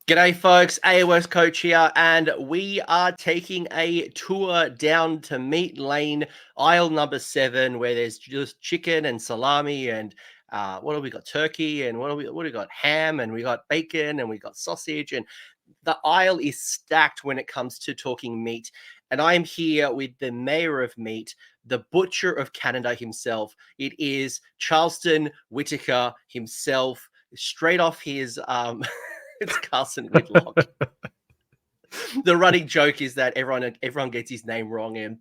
G'day folks, AoS Coach here, and we are taking a tour down to Meat Lane, aisle number 7, where there's just chicken and salami and what have we got? Turkey, and what do we got? Ham, and we got bacon, and we got sausage, and the aisle is stacked when it comes to talking meat. And I am here with the mayor of meat, the butcher of Canada himself. It is Charleston Whitaker himself, straight off his it's Carson Whitlock. The running joke is that everyone gets his name wrong, and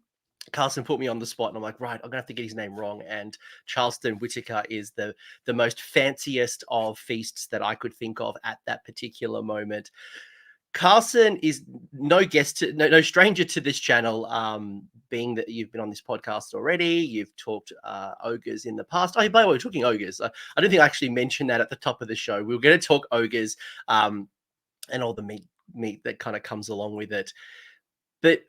Carson put me on the spot, and I'm like, right, I'm gonna have to get his name wrong. And Charleston Whitaker is the most fanciest of feasts that I could think of at that particular moment. Carson is no stranger to this channel, being that you've been on this podcast already. You've talked ogres in the past. Oh, by the way, we're talking ogres. I don't think I actually mentioned that at the top of the show. We were going to talk ogres and all the meat that kind of comes along with it. But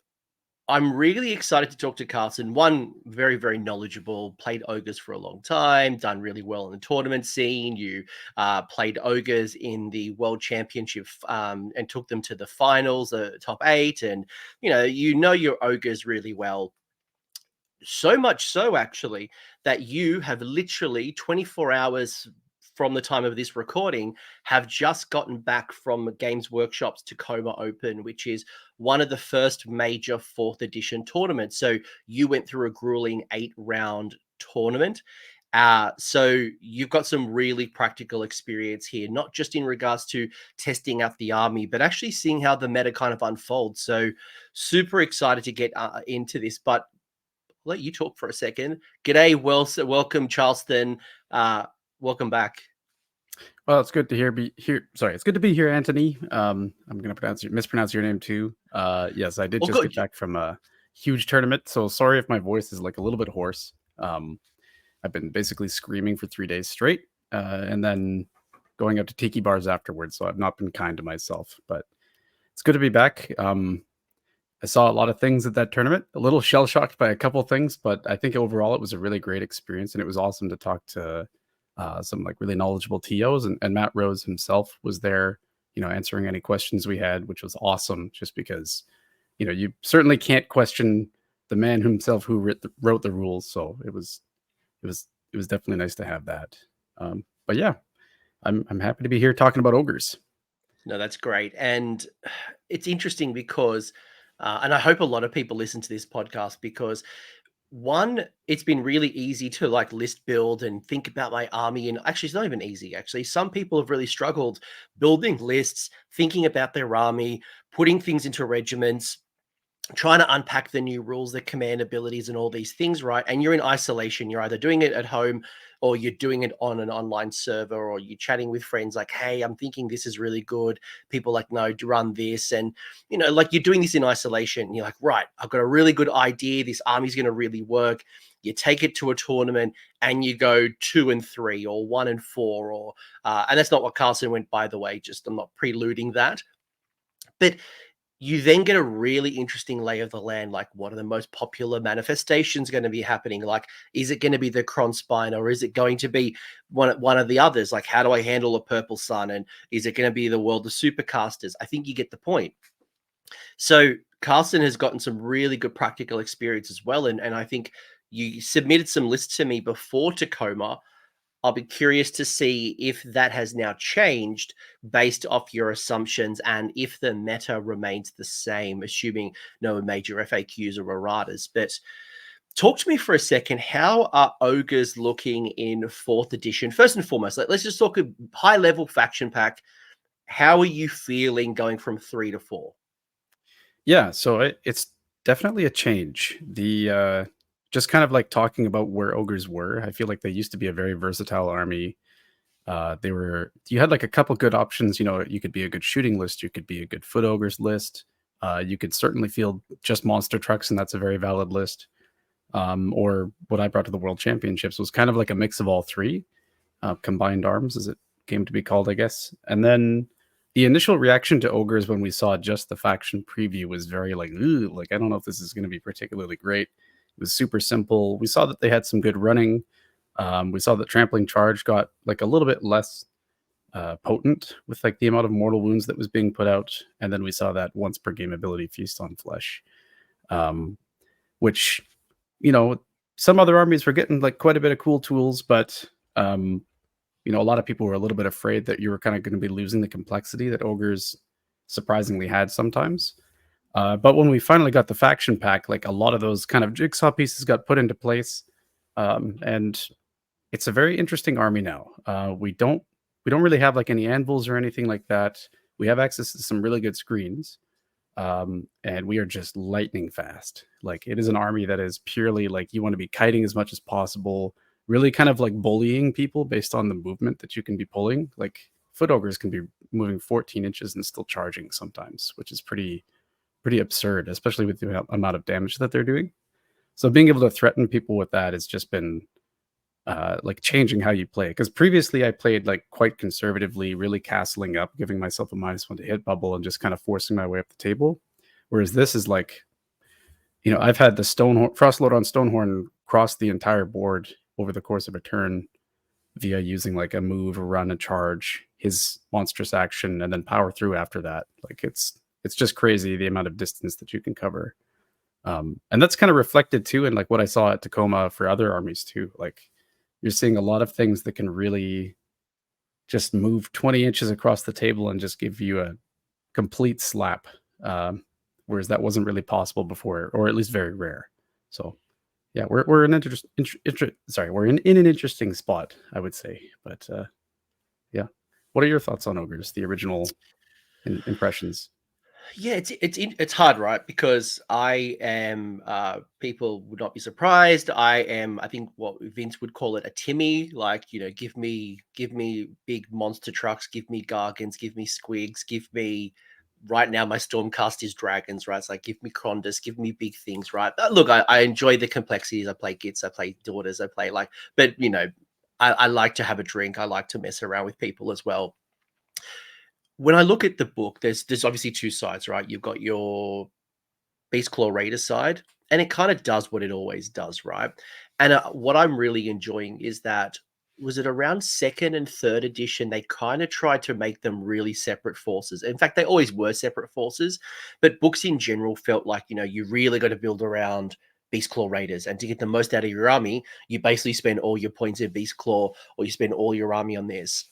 I'm really excited to talk to Carson. One, very, very knowledgeable, played ogres for a long time, done really well in the tournament scene. You played ogres in the World Championship and took them to the finals, the top 8. And, you know your ogres really well. So much so, actually, that you have literally 24 hours from the time of this recording, have just gotten back from Games Workshop's Tacoma Open, which is one of the first major 4th edition tournaments. So you went through a grueling 8-round tournament. So you've got some really practical experience here, not just in regards to testing out the army, but actually seeing how the meta kind of unfolds. So super excited to get into this, but I'll let you talk for a second. G'day, welcome, Charleston. Welcome back. Well, it's good to it's good to be here, Anthony. I'm going to mispronounce your name too. Yes, I did get back from a huge tournament, so sorry if my voice is like a little bit hoarse. I've been basically screaming for 3 days straight, and then going out to tiki bars afterwards, so I've not been kind to myself, but it's good to be back. I saw a lot of things at that tournament, a little shell-shocked by a couple of things, but I think overall it was a really great experience, and it was awesome to talk to some like really knowledgeable TOs, and Matt Rose himself was there, answering any questions we had, which was awesome, just because, you certainly can't question the man himself who wrote the rules. So it was definitely nice to have that. But yeah, I'm happy to be here talking about ogres. No, that's great. And it's interesting because, and I hope a lot of people listen to this podcast, because one, it's been really easy to like list build and think about my army. And actually, it's not even easy. Actually, some people have really struggled building lists, thinking about their army, putting things into regiments, trying to unpack the new rules, the command abilities, and all these things, right? And you're in isolation. You're either doing it at home, or you're doing it on an online server, or you're chatting with friends like, hey, I'm thinking this is really good. People like, no, run this. And, like you're doing this in isolation. And you're like, right, I've got a really good idea. This army's going to really work. You take it to a tournament and you go 2 and 3 or 1 and 4, or, and that's not what Carson went, by the way, just I'm not preluding that. But you then get a really interesting lay of the land. Like, what are the most popular manifestations going to be happening? Like, is it going to be the Kronspine, or is it going to be one of the others? Like, how do I handle a Purple Sun? And is it going to be the World of Supercasters? I think you get the point. So Carson has gotten some really good practical experience as well. And I think you submitted some lists to me before Tacoma. I'll be curious to see if that has now changed based off your assumptions, and if the meta remains the same, assuming no major FAQs or erratas. But talk to me for a second. How are ogres looking in 4th edition? First and foremost, let's just talk a high-level faction pack. How are you feeling going from 3 to 4? Yeah, so it's definitely a change. Just kind of like talking about where ogres were, I feel like they used to be a very versatile army. You had like a couple good options. You could be a good shooting list, you could be a good foot ogres list. You could certainly field just monster trucks, and that's a very valid list. Or what I brought to the World Championships was kind of like a mix of all three, combined arms, as it came to be called, I guess. And then the initial reaction to ogres when we saw just the faction preview was very like, ooh, like I don't know if this is going to be particularly great. It was super simple. We saw that they had some good running. We saw that trampling charge got like a little bit less potent with like the amount of mortal wounds that was being put out, and then we saw that once per game ability, Feast on Flesh, which, you know, some other armies were getting like quite a bit of cool tools, but you know, a lot of people were a little bit afraid that you were kind of going to be losing the complexity that ogres surprisingly had sometimes. But when we finally got the faction pack, like a lot of those kind of jigsaw pieces got put into place, and it's a very interesting army now. We don't really have like any anvils or anything like that. We have access to some really good screens, and we are just lightning fast. Like, it is an army that is purely like, you want to be kiting as much as possible, really kind of like bullying people based on the movement that you can be pulling. Like, foot ogres can be moving 14 inches and still charging sometimes, which is pretty absurd, especially with the amount of damage that they're doing. So being able to threaten people with that has just been like changing how you play. Because previously I played like quite conservatively, really castling up, giving myself a -1 to hit bubble and just kind of forcing my way up the table. Whereas this is like, you know, I've had the Frostlord on Stonehorn cross the entire board over the course of a turn via using like a move, a run, a charge, his monstrous action, and then power through after that. Like, it's just crazy the amount of distance that you can cover. And that's kind of reflected too in like what I saw at Tacoma for other armies too. Like, you're seeing a lot of things that can really just move 20 inches across the table and just give you a complete slap. Whereas that wasn't really possible before, or at least very rare. So yeah, we're in we're in an interesting spot, I would say. But yeah, what are your thoughts on ogres, the original impressions? Yeah, it's hard, right? Because I am, people would not be surprised, I am, I think what Vince would call it, a Timmy. Like, you know, give me big monster trucks, give me Gargans, give me Squigs, give me, right now my Stormcast is dragons, right? It's like, give me Crondus, give me big things, right? But look, I enjoy the complexities. I play Gits, I play Daughters, I play like, but you know, I like to have a drink. I like to mess around with people as well. When I look at the book, there's obviously two sides, right? You've got your Beast Claw Raider side, and it kind of does what it always does, right? And what I'm really enjoying is that, was it around second and third edition, they kind of tried to make them really separate forces. In fact, they always were separate forces, but books in general felt like, you know, you really got to build around Beast Claw Raiders, and to get the most out of your army, you basically spend all your points in Beast Claw, or you spend all your army on this.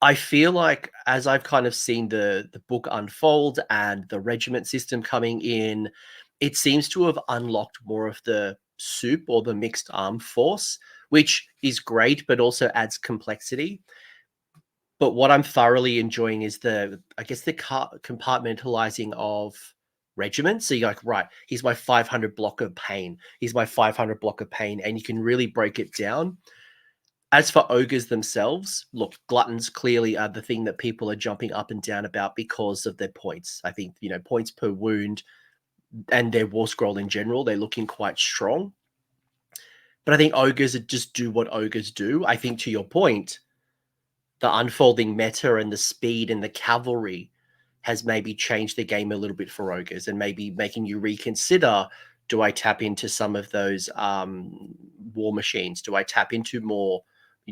I feel like, as I've kind of seen the book unfold and the regiment system coming in, it seems to have unlocked more of the soup or the mixed arm force, which is great, but also adds complexity. But what I'm thoroughly enjoying is I guess the compartmentalizing of regiments. So you're like, right, here's my 500 block of pain. Here's my 500 block of pain. And you can really break it down. As for ogres themselves, look, gluttons clearly are the thing that people are jumping up and down about because of their points. I think, you know, points per wound and their war scroll in general, they're looking quite strong. But I think ogres just do what ogres do. I think, to your point, the unfolding meta and the speed and the cavalry has maybe changed the game a little bit for ogres, and maybe making you reconsider, do I tap into some of those war machines? Do I tap into more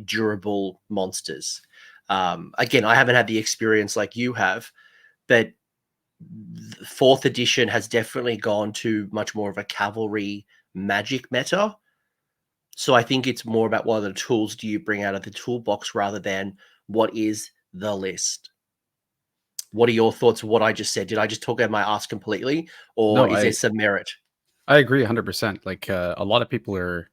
durable monsters? Again, I haven't had the experience like you have, but fourth edition has definitely gone to much more of a cavalry magic meta. So I think it's more about what other tools do you bring out of the toolbox rather than what is the list. What are your thoughts of what I just said? Did I just talk out my ass completely, or No, is there some merit? I agree 100%. Like, a lot of people are,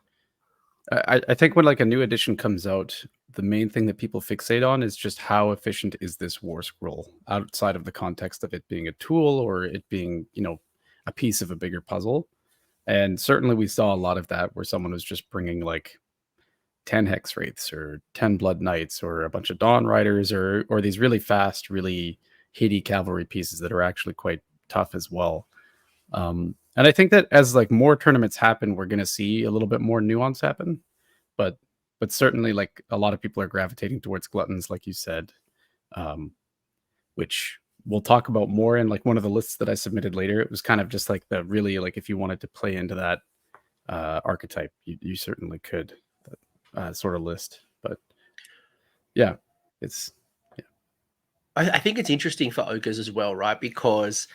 I think when like a new edition comes out, the main thing that people fixate on is just how efficient is this war scroll outside of the context of it being a tool or it being, you know, a piece of a bigger puzzle. And certainly we saw a lot of that where someone was just bringing like 10 Hex Wraiths or 10 Blood Knights or a bunch of Dawn Riders or these really fast, really hitty cavalry pieces that are actually quite tough as well. And I think that as like more tournaments happen, we're going to see a little bit more nuance happen. But certainly like a lot of people are gravitating towards gluttons, like you said, which we'll talk about more in like one of the lists that I submitted later. It was kind of just like the really, like, if you wanted to play into that archetype, you certainly could, that sort of list. But yeah, It's I think it's interesting for ogres as well, right? Because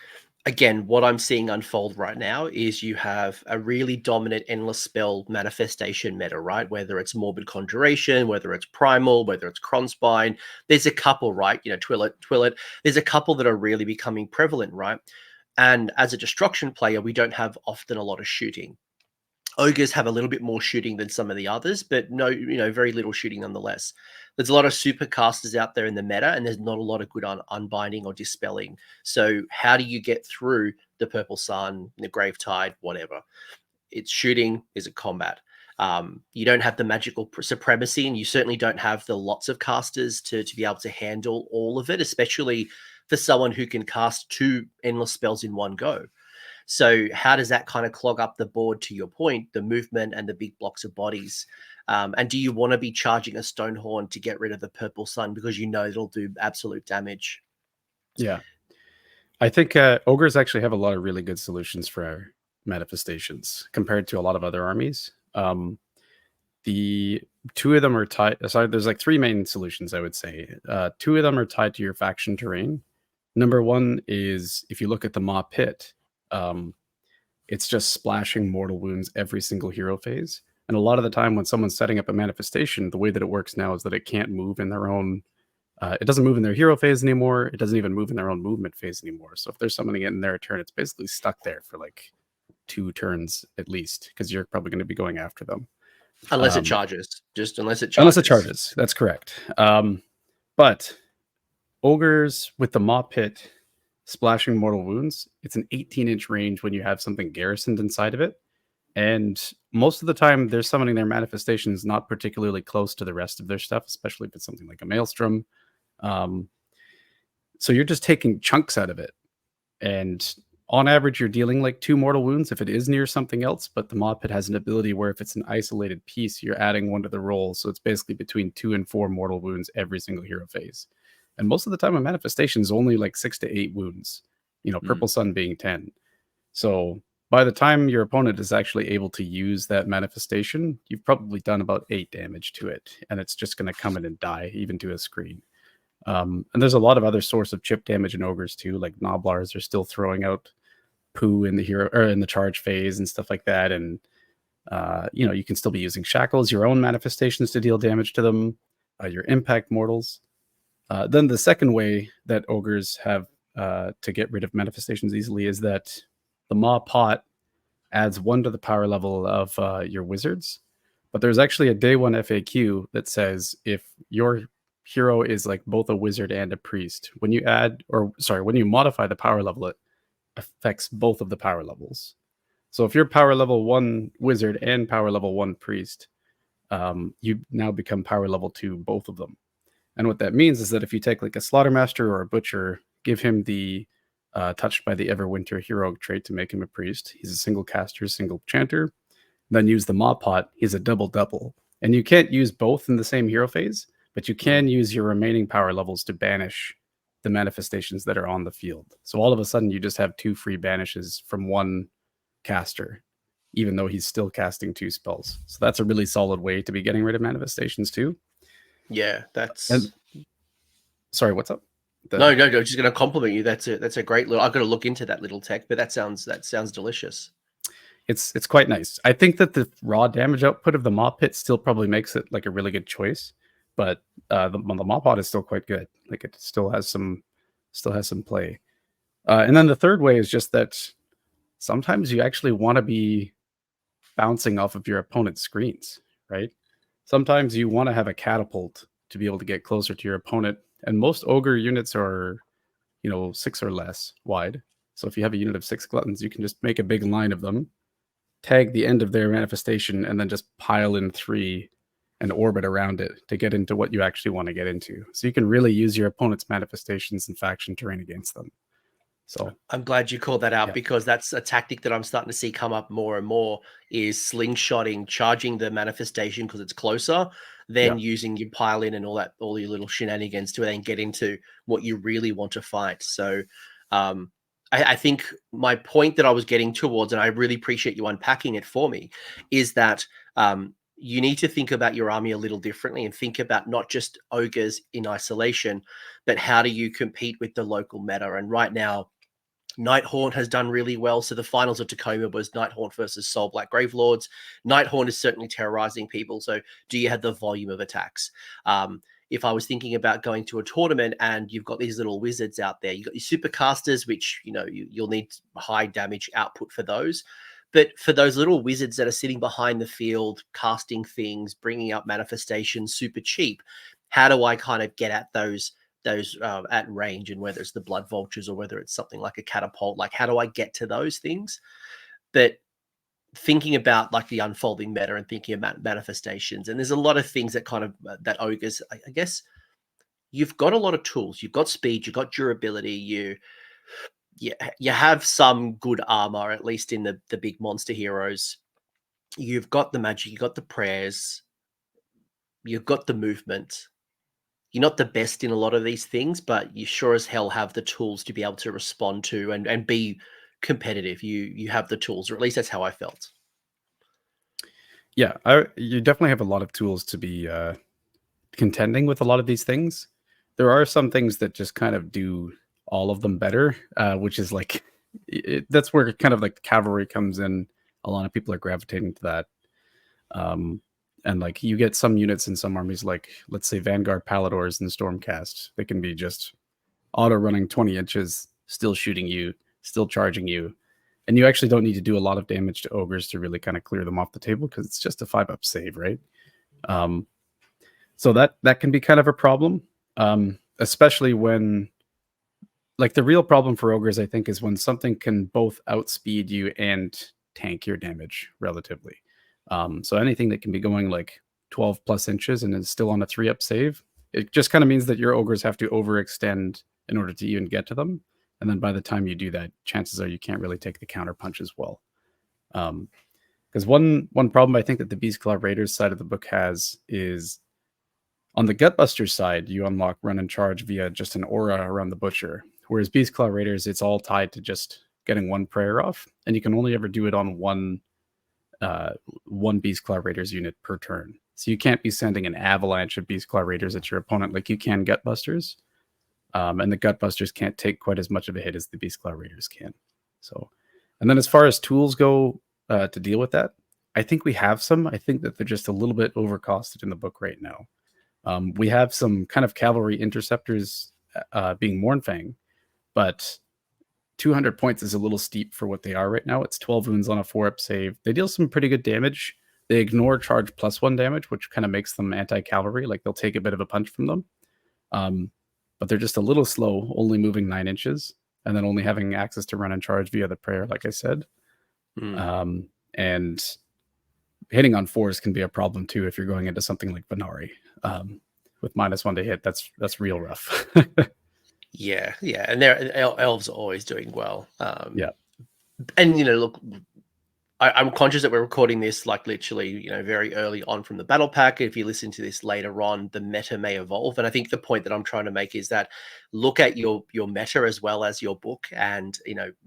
again, what I'm seeing unfold right now is you have a really dominant endless spell manifestation meta, right? Whether it's Morbid Conjuration, whether it's Primal, whether it's Cronspine, there's a couple, right? You know, Twillet. There's a couple that are really becoming prevalent, right? And as a destruction player, we don't have often a lot of shooting. Ogres have a little bit more shooting than some of the others, but no, very little shooting nonetheless. There's a lot of super casters out there in the meta, and there's not a lot of good unbinding or dispelling. So how do you get through the Purple Sun, the Gravetide, whatever? It's shooting, is it combat? You don't have the magical supremacy, and you certainly don't have the lots of casters to be able to handle all of it, especially for someone who can cast 2 endless spells in one go. So how does that kind of clog up the board, to your point, the movement and the big blocks of bodies? And do you want to be charging a Stonehorn to get rid of the Purple Sun because you know it'll do absolute damage? Yeah. I think ogres actually have a lot of really good solutions for our manifestations compared to a lot of other armies. The 2 of them are tied. Sorry, there's like 3 main solutions, I would say. 2 of them are tied to your faction terrain. Number 1 is if you look at the Mawpit, it's just splashing mortal wounds every single hero phase. And a lot of the time when someone's setting up a manifestation, the way that it works now is that it can't move in their own it doesn't move in their hero phase anymore. It doesn't even move in their own movement phase anymore. So if there's summoning it in their turn, it's basically stuck there for like 2 turns at least, because you're probably going to be going after them. Unless it charges. Just unless it charges. Unless it charges. That's correct. But ogres with the Mawpit splashing mortal wounds, it's an 18-inch range when you have something garrisoned inside of it. And most of the time, they're summoning their manifestations not particularly close to the rest of their stuff, especially if it's something like a Maelstrom. So you're just taking chunks out of it. And on average, you're dealing like 2 mortal wounds if it is near something else. But the Mawpit has an ability where if it's an isolated piece, you're adding 1 to the roll. So it's basically between 2 and 4 mortal wounds every single hero phase. And most of the time, a manifestation is only like 6 to 8 wounds, Purple Sun being 10. So by the time your opponent is actually able to use that manifestation, you've probably done about 8 damage to it. And it's just going to come in and die, even to a screen. And there's a lot of other source of chip damage in ogres too, like Noblars are still throwing out poo in the hero or in the charge phase and stuff like that. And you can still be using shackles, your own manifestations to deal damage to them, your impact mortals. Then the second way that ogres have to get rid of manifestations easily is that the Mawpot adds 1 to the power level of your wizards. But there's actually a day 1 FAQ that says if your hero is like both a wizard and a priest, when you modify the power level, it affects both of the power levels. So if you're power level 1 wizard and power level 1 priest, you now become power level 2, both of them. And what that means is that if you take like a Slaughtermaster or a Butcher, give him the Touched by the EVERWINTER heroic trait to make him a priest, he's a single caster, single chanter, then use the Mawpot, he's a double. And you can't use both in the same hero phase, but you can use your remaining power levels to banish the manifestations that are on the field. So all of a sudden you just have 2 free banishes from 1 caster, even though he's still casting 2 spells. So that's a really solid way to be getting rid of manifestations too. Yeah, that's... Sorry, what's up? No, just going to compliment you. That's a great little... I've got to look into that little tech, but that sounds delicious. It's quite nice. I think that the raw damage output of the Mawpit still probably makes it like a really good choice, but the Mawpot is still quite good. Like it still has some play. And then the third way is just that sometimes you actually want to be bouncing off of your opponent's screens, right? Sometimes you want to have a catapult to be able to get closer to your opponent. And most ogre units are, 6 or less wide. So if you have a unit of 6 gluttons, you can just make a big line of them, tag the end of their manifestation, and then just pile in 3 and orbit around it to get into what you actually want to get into. So you can really use your opponent's manifestations and faction terrain against them. So I'm glad you called that out, because that's a tactic that I'm starting to see come up more and more, is slingshotting, charging the manifestation because it's closer, then using your pile in and all your little shenanigans to then get into what you really want to fight. So I think my point that I was getting towards, and I really appreciate you unpacking it for me, is that you need to think about your army a little differently and think about not just ogres in isolation, but how do you compete with the local meta? And right now, Nighthaunt has done really well. So the finals of Tacoma was Nighthaunt versus Soul Black Gravelords. Nighthaunt is certainly terrorizing people. So do you have the volume of attacks? If I was thinking about going to a tournament and you've got these little wizards out there, you've got your supercasters, which, you know, you'll need high damage output for those. But for those little wizards that are sitting behind the field, casting things, bringing up manifestations super cheap, how do I kind of get at those at range, and whether it's the blood vultures or whether it's something like a catapult, like how do I get to those things? But thinking about like the unfolding meta and thinking about manifestations, and there's a lot of things that kind of that ogres, I guess you've got a lot of tools. You've got speed, you've got durability, you have some good armor, at least in the big monster heroes. You've got the magic, you've got the prayers, you've got the movement. You're not the best in a lot of these things, but you sure as hell have the tools to be able to respond to and be competitive. You have the tools, or at least that's how I felt. Yeah, you definitely have a lot of tools to be contending with a lot of these things. There are some things that just kind of do all of them better, which is like that's where kind of like the cavalry comes in. A lot of people are gravitating to that. And like you get some units in some armies, like let's say Vanguard Paladors and Stormcast, they can be just auto running 20 inches, still shooting you, still charging you. And you actually don't need to do a lot of damage to ogres to really kind of clear them off the table, because it's just a 5-up save, right? So that can be kind of a problem, especially when, like, the real problem for ogres, I think, is when something can both outspeed you and tank your damage relatively. So anything that can be going like 12 plus inches and is still on a 3-up save, it just kind of means that your ogres have to overextend in order to even get to them. And then by the time you do that, chances are you can't really take the counter punch as well. Because one problem I think that the Beastclaw Raiders side of the book has is, on the Gutbusters side, you unlock run and charge via just an aura around the Butcher. Whereas Beastclaw Raiders, it's all tied to just getting one prayer off, and you can only ever do it on one Beastclaw Raiders unit per turn. So you can't be sending an avalanche of Beastclaw Raiders at your opponent like you can Gutbusters. And the Gutbusters can't take quite as much of a hit as the Beastclaw Raiders can. So, and then as far as tools go to deal with that, I think we have some. I think that they're just a little bit overcosted in the book right now. We have some kind of cavalry interceptors being Mournfang, but 200 points is a little steep for what they are right now. It's 12 wounds on a 4-up save. They deal some pretty good damage. They ignore charge +1 damage, which kind of makes them anti-cavalry. Like, they'll take a bit of a punch from them. But they're just a little slow, only moving 9 inches, and then only having access to run and charge via the prayer, like I said. And hitting on 4s can be a problem too if you're going into something like Venari. With -1 to hit, that's real rough. Yeah, and their elves are always doing well. Yeah, and look, I'm conscious that we're recording this like literally, very early on from the battle pack. If you listen to this later on, the meta may evolve. And I think the point that I'm trying to make is that look at your meta as well as your book, and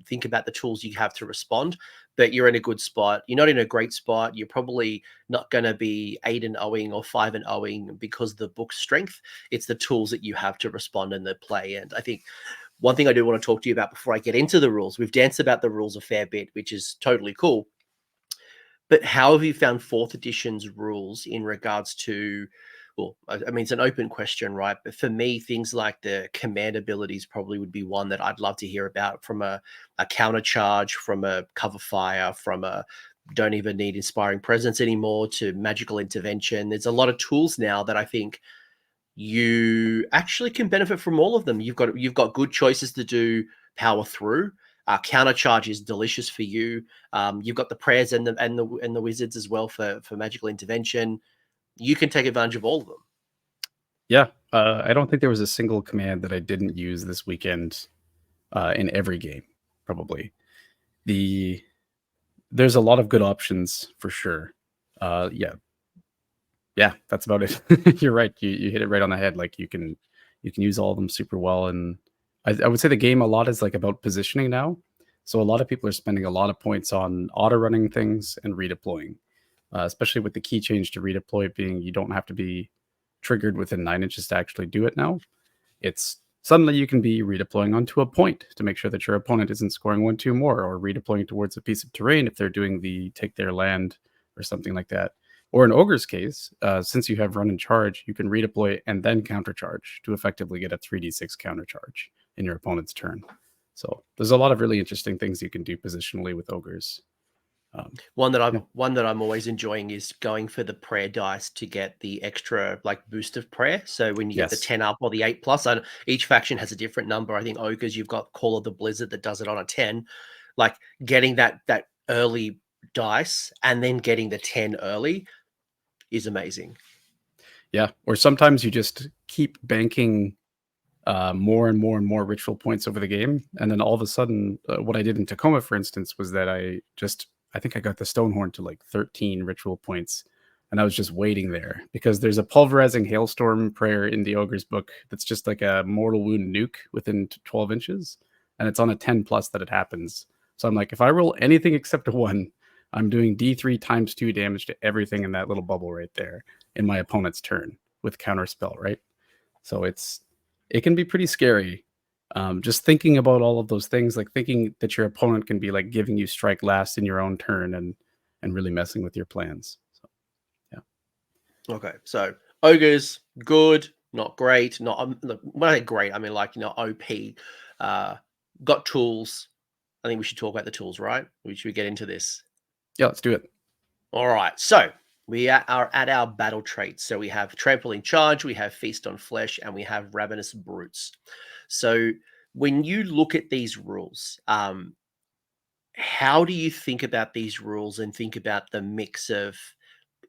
think about the tools you have to respond. But you're in a good spot. You're not in a great spot. You're probably not going to be 8-0 or 5-0 because of the book's strength. It's the tools that you have to respond in the play. And I think one thing I do want to talk to you about before I get into the rules, we've danced about the rules a fair bit, which is totally cool. But how have you found 4th edition's rules in regards to, well, I mean, it's an open question, right? But for me, things like the command abilities probably would be one that I'd love to hear about, from a counter charge, from a cover fire, from a don't even need inspiring presence anymore, to magical intervention. There's a lot of tools now that I think you actually can benefit from all of them. You've got good choices to do power through. Counter charge is delicious for you. You've got the prayers and the wizards as well for magical intervention. You can take advantage of all of them. Yeah, I don't think there was a single command that I didn't use this weekend in every game. Probably there's a lot of good options for sure. Yeah, that's about it. You're right. You hit it right on the head. Like, you can use all of them super well, and I would say the game a lot is like about positioning now. So a lot of people are spending a lot of points on auto running things and redeploying. especially with the key change to redeploy being you don't have to be triggered within 9 inches to actually do it now. It's suddenly you can be redeploying onto a point to make sure that your opponent isn't scoring 1-2 more, or redeploying towards a piece of terrain if they're doing the take their land or something like that. Or in Ogre's case, since you have run and charge, you can redeploy and then countercharge to effectively get a 3d6 countercharge in your opponent's turn. So there's a lot of really interesting things you can do positionally with Ogres. One that I'm always enjoying is going for the prayer dice to get the extra like boost of prayer. So when you get the 10 up or the 8+, and each faction has a different number. I think Ogres, you've got Call of the Blizzard that does it on a 10. Like getting that early dice and then getting the 10 early is amazing. Yeah, or sometimes you just keep banking more and more and more ritual points over the game, and then all of a sudden, what I did in Tacoma, for instance, was that I think I got the Stonehorn to like 13 ritual points, and I was just waiting there because there's a pulverizing hailstorm prayer in the Ogre's book that's just like a mortal wound nuke within 12 inches, and it's on a 10+ that it happens. So I'm like, if I roll anything except a 1, I'm doing D3 times 2 damage to everything in that little bubble right there in my opponent's turn with counterspell, right? So it can be pretty scary. Just thinking about all of those things, like thinking that your opponent can be like giving you strike last in your own turn and really messing with your plans. So, yeah. Okay, so Ogres, good, not great. Not when I say great, I mean like OP. Got tools. I think we should talk about the tools, right? Should we get into this? Yeah, let's do it. All right, so we are at our battle traits. So we have Trampling Charge, we have Feast on Flesh, and we have Ravenous Brutes. So when you look at these rules, how do you think about these rules and think about the mix of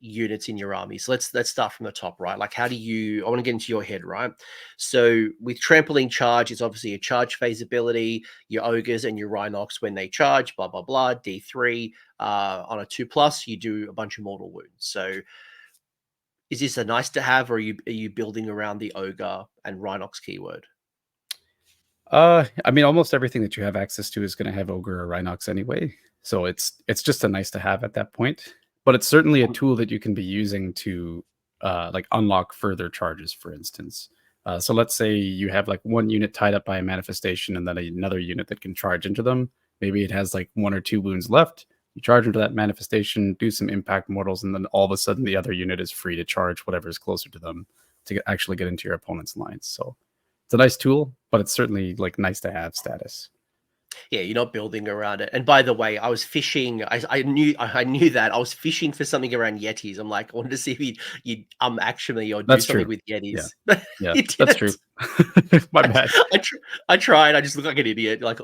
units in your army? So let's start from the top, right? Like how do you, I want to get into your head, right? So with Trampling Charge, it's obviously a charge phase ability, your Ogres and your Rhinox when they charge, blah, blah, blah, D3. On a 2+, you do a bunch of mortal wounds. So is this a nice to have, or are you building around the Ogre and Rhinox keyword? I mean, almost everything that you have access to is going to have Ogre or Rhinox anyway. So it's just a nice to have at that point. But it's certainly a tool that you can be using to like unlock further charges, for instance. So let's say you have like one unit tied up by a manifestation and then another unit that can charge into them. Maybe it has like 1 or 2 wounds left. You charge into that manifestation, do some impact mortals, and then all of a sudden the other unit is free to charge whatever is closer to them to actually get into your opponent's lines. So it's a nice tool, but it's certainly like nice to have status. Yeah, you're not building around it. And by the way, I was fishing. I knew that I was fishing for something around Yetis. I'm like, I wanted to see if you'd actually or do That's something true. with Yetis. Yeah, that's true. My bad. I tried. I just look like an idiot. Like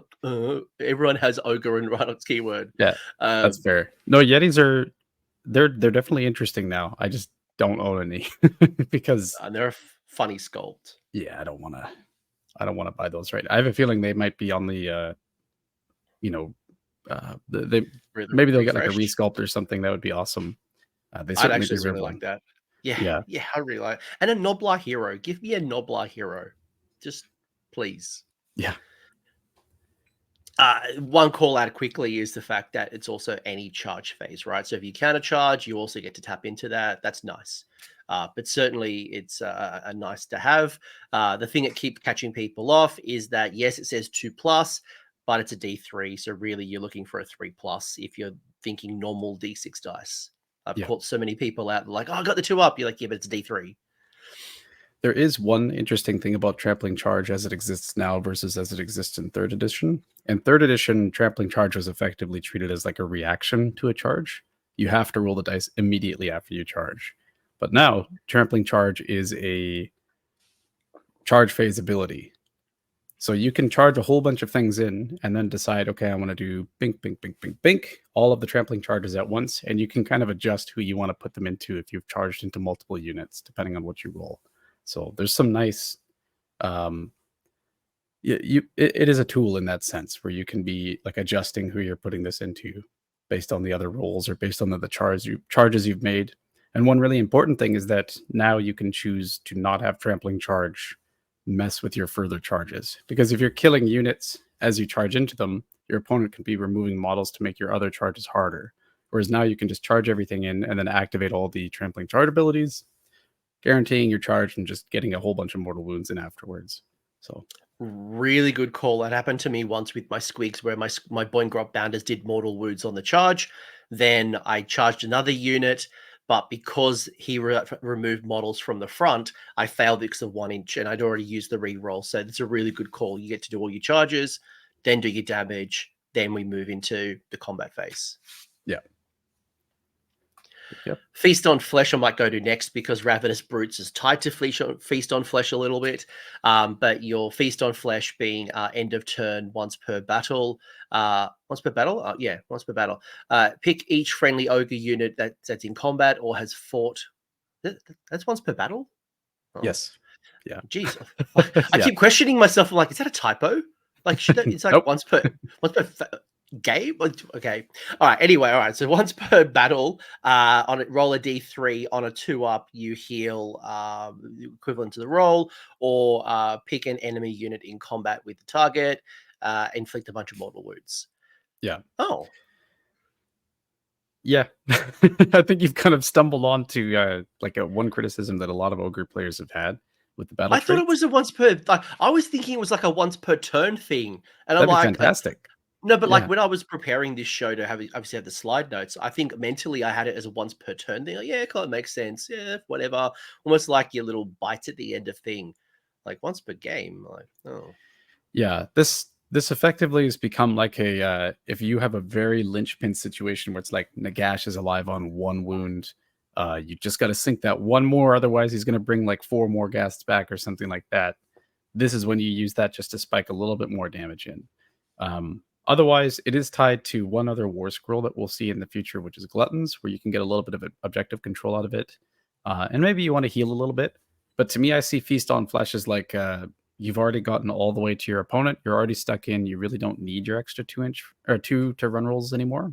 everyone has Ogre and Rhinox keyword. Yeah, that's fair. No, Yetis they're definitely interesting now. I just don't own any because they're a funny sculpt. Yeah, I don't want to buy those right. I have a feeling they might be on the maybe they'll get like a resculpt or something. That would be awesome. They certainly I'd actually deserve really one. like that. Yeah, I really like. And a Noblar hero. Give me a Noblar hero, just please. Yeah. One call out quickly is the fact that it's also any charge phase, right? So if you counter charge, you also get to tap into that. That's nice. But certainly it's a nice to have. The thing that keeps catching people off is that, yes, it says 2+, but it's a D3. So really you're looking for a 3+ if you're thinking normal D6 dice. I've caught so many people out like, oh, I got the 2 up. You're like, yeah, but it's a D3. There is one interesting thing about Trampling Charge as it exists now versus as it exists in 3rd edition. In 3rd edition, Trampling Charge was effectively treated as like a reaction to a charge. You have to roll the dice immediately after you charge. But now, Trampling Charge is a charge phase ability. So you can charge a whole bunch of things in and then decide, okay, I want to do bink, bink, bink, bink, bink, all of the trampling charges at once. And you can kind of adjust who you want to put them into if you've charged into multiple units, depending on what you roll. So there's some nice, it is a tool in that sense where you can be like adjusting who you're putting this into based on the other rolls or based on the charges you've made. And one really important thing is that now you can choose to not have trampling charge mess with your further charges, because if you're killing units as you charge into them, your opponent can be removing models to make your other charges harder. Whereas now you can just charge everything in and then activate all the trampling charge abilities, guaranteeing your charge and just getting a whole bunch of mortal wounds in afterwards. So really good call. That happened to me once with my squigs, where my Boingrop bounders did mortal wounds on the charge. Then I charged another unit, but because he removed models from the front, I failed because of 1 inch, and I'd already used the re-roll. So it's a really good call. You get to do all your charges, then do your damage, then we move into the combat phase. Yeah. Yep. Feast on Flesh I might go to next, because Ravenous Brutes is tied to Feast on Flesh a little bit. But your Feast on Flesh being end of turn, once per battle. Once per battle? Yeah, once per battle. Pick each friendly ogre unit that's in combat or has fought. That's once per battle? Oh. Yes. Yeah. Jeez. I keep questioning myself. I'm like, is that a typo? Like, it's like once per game. Okay. All right. Anyway. All right. So once per battle, on it, roll a d3. On a 2-up, you heal equivalent to the roll, or pick an enemy unit in combat with the target, inflict a bunch of mortal wounds. Yeah. Oh. Yeah. I think you've kind of stumbled onto like one criticism that a lot of ogre players have had with the battle. I thought it was a once per. Like, I was thinking it was like a once per turn thing, and That'd I'm like, fantastic. No, but like when I was preparing this show to obviously have the slide notes, I think mentally I had it as a once per turn thing. Like, yeah, kind of makes sense. Yeah, whatever. Almost like your little bites at the end of thing, like once per game. Like, oh, yeah. This effectively has become like a if you have a very linchpin situation where it's like Nagash is alive on 1 wound, you just got to sink that 1 more, otherwise he's going to bring like 4 more ghasts back or something like that. This is when you use that just to spike a little bit more damage in. Otherwise, it is tied to one other war scroll that we'll see in the future, which is Gluttons, where you can get a little bit of objective control out of it. And maybe you want to heal a little bit. But to me, I see Feast on Flesh as like you've already gotten all the way to your opponent. You're already stuck in. You really don't need your extra 2 inch or 2 to run rolls anymore.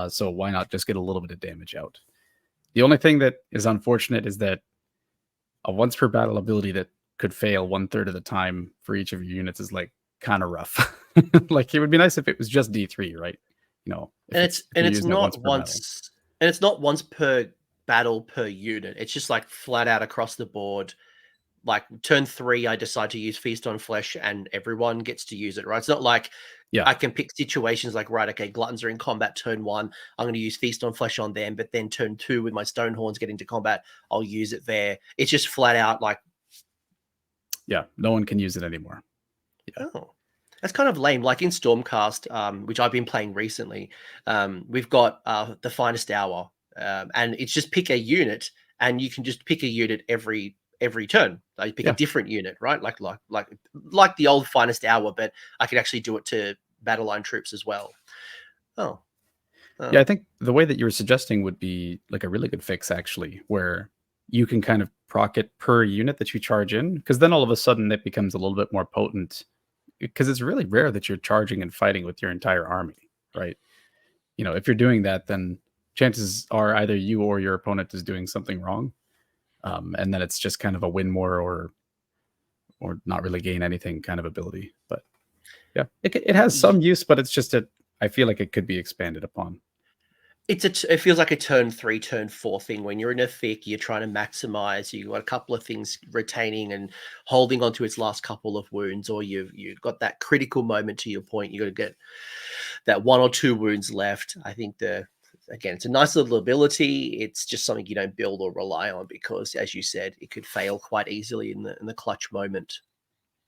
So why not just get a little bit of damage out? The only thing that is unfortunate is that a once per battle ability that could fail 1/3 of the time for each of your units is like kind of rough. Like, it would be nice if it was just D3, right? You know, and it's not once per battle per unit. It's just like flat out across the board. Like turn 3, I decide to use Feast on Flesh, and everyone gets to use it, right? It's not like I can pick situations like, right, okay, Gluttons are in combat turn 1. I'm going to use Feast on Flesh on them, but then turn 2 with my Stonehorns get into combat, I'll use it there. It's just flat out like, yeah, no one can use it anymore. Yeah. Oh, that's kind of lame. Like in Stormcast, which I've been playing recently, we've got the Finest Hour, and it's just pick a unit, and you can just pick a unit every turn. You pick a different unit, right? Like the old Finest Hour, but I could actually do it to battle line troops as well. Oh. Yeah, I think the way that you were suggesting would be like a really good fix, actually, where you can kind of proc it per unit that you charge in, because then all of a sudden it becomes a little bit more potent, because it's really rare that you're charging and fighting with your entire army, right? You know, if you're doing that, then chances are either you or your opponent is doing something wrong, and then it's just kind of a win more or not really gain anything kind of ability. But yeah, it has some use, but it's just I feel like it could be expanded upon. It feels like a turn 3, turn 4 thing. When you're in a thick, you're trying to maximize. You've got a couple of things retaining and holding onto its last couple of wounds, or you've got that critical moment to your point. You got to get that 1 or 2 wounds left. I think again, it's a nice little ability. It's just something you don't build or rely on, because, as you said, it could fail quite easily in the clutch moment.